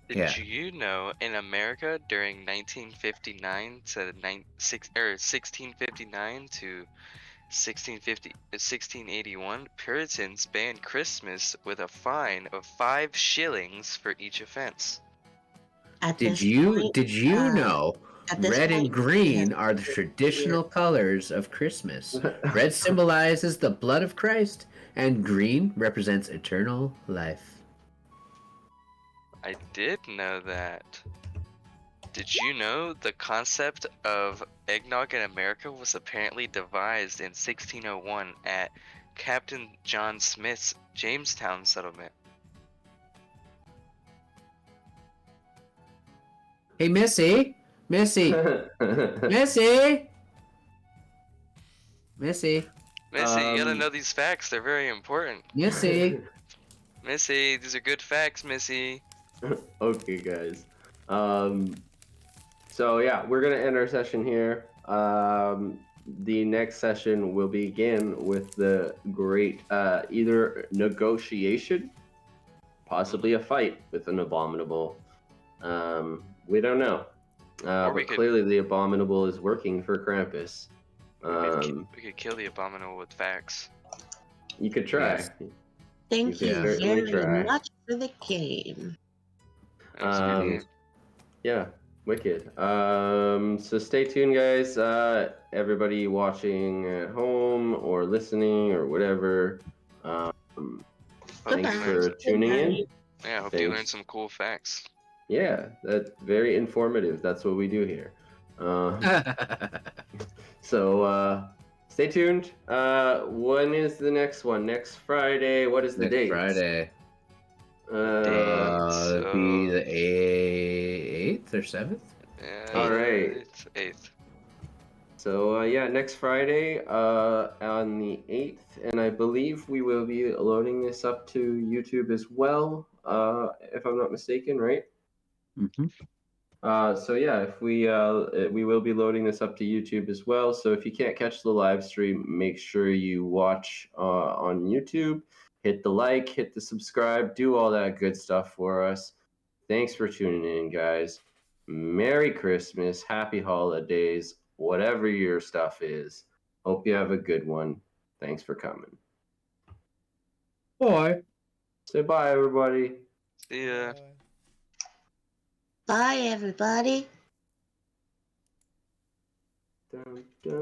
Did Yeah. you know in America during 1959 to 1659 to 1681, Puritans banned Christmas with a fine of 5 shillings for each offense. At Did this you point, know at this red and point, green yes. are the traditional colors of Christmas? Red symbolizes the blood of Christ, and green represents eternal life. I did know that. Did you know the concept of eggnog in America was apparently devised in 1601 at Captain John Smith's Jamestown settlement? Hey, Missy! Missy! Missy! Missy! Missy, you gotta know these facts, they're very important. Missy! Missy, these are good facts, Missy. Okay, guys. So yeah, we're gonna end our session here. The next session will begin with the great either negotiation, possibly a fight with an abominable. We don't know. But clearly the abominable is working for Krampus. We could kill the abominable with facts. You could try. Yes. Thank You you can certainly very try. much for the game. That was a good game. Yeah, wicked. So stay tuned, guys. Everybody watching at home or listening or whatever. Thanks Goodbye. for tuning in. Yeah, I hope you Thanks. learned some cool facts. Yeah, that's very informative. That's what we do here. So stay tuned. When is the next one? Next Friday. What is the Next date? Friday. Dates It'd be of the 8th or 7th? All right. It's 8th. So yeah, next Friday on the 8th, and I believe we will be loading this up to YouTube as well, if I'm not mistaken, right? Mm-hmm. So yeah, if we will be loading this up to YouTube as well. So if you can't catch the live stream, make sure you watch on YouTube. Hit the like, hit the subscribe, do all that good stuff for us. Thanks for tuning in, guys. Merry Christmas, happy holidays, whatever your stuff is. Hope you have a good one. Thanks for coming. Bye. Say bye, everybody. See ya. Bye, everybody. Dun, dun.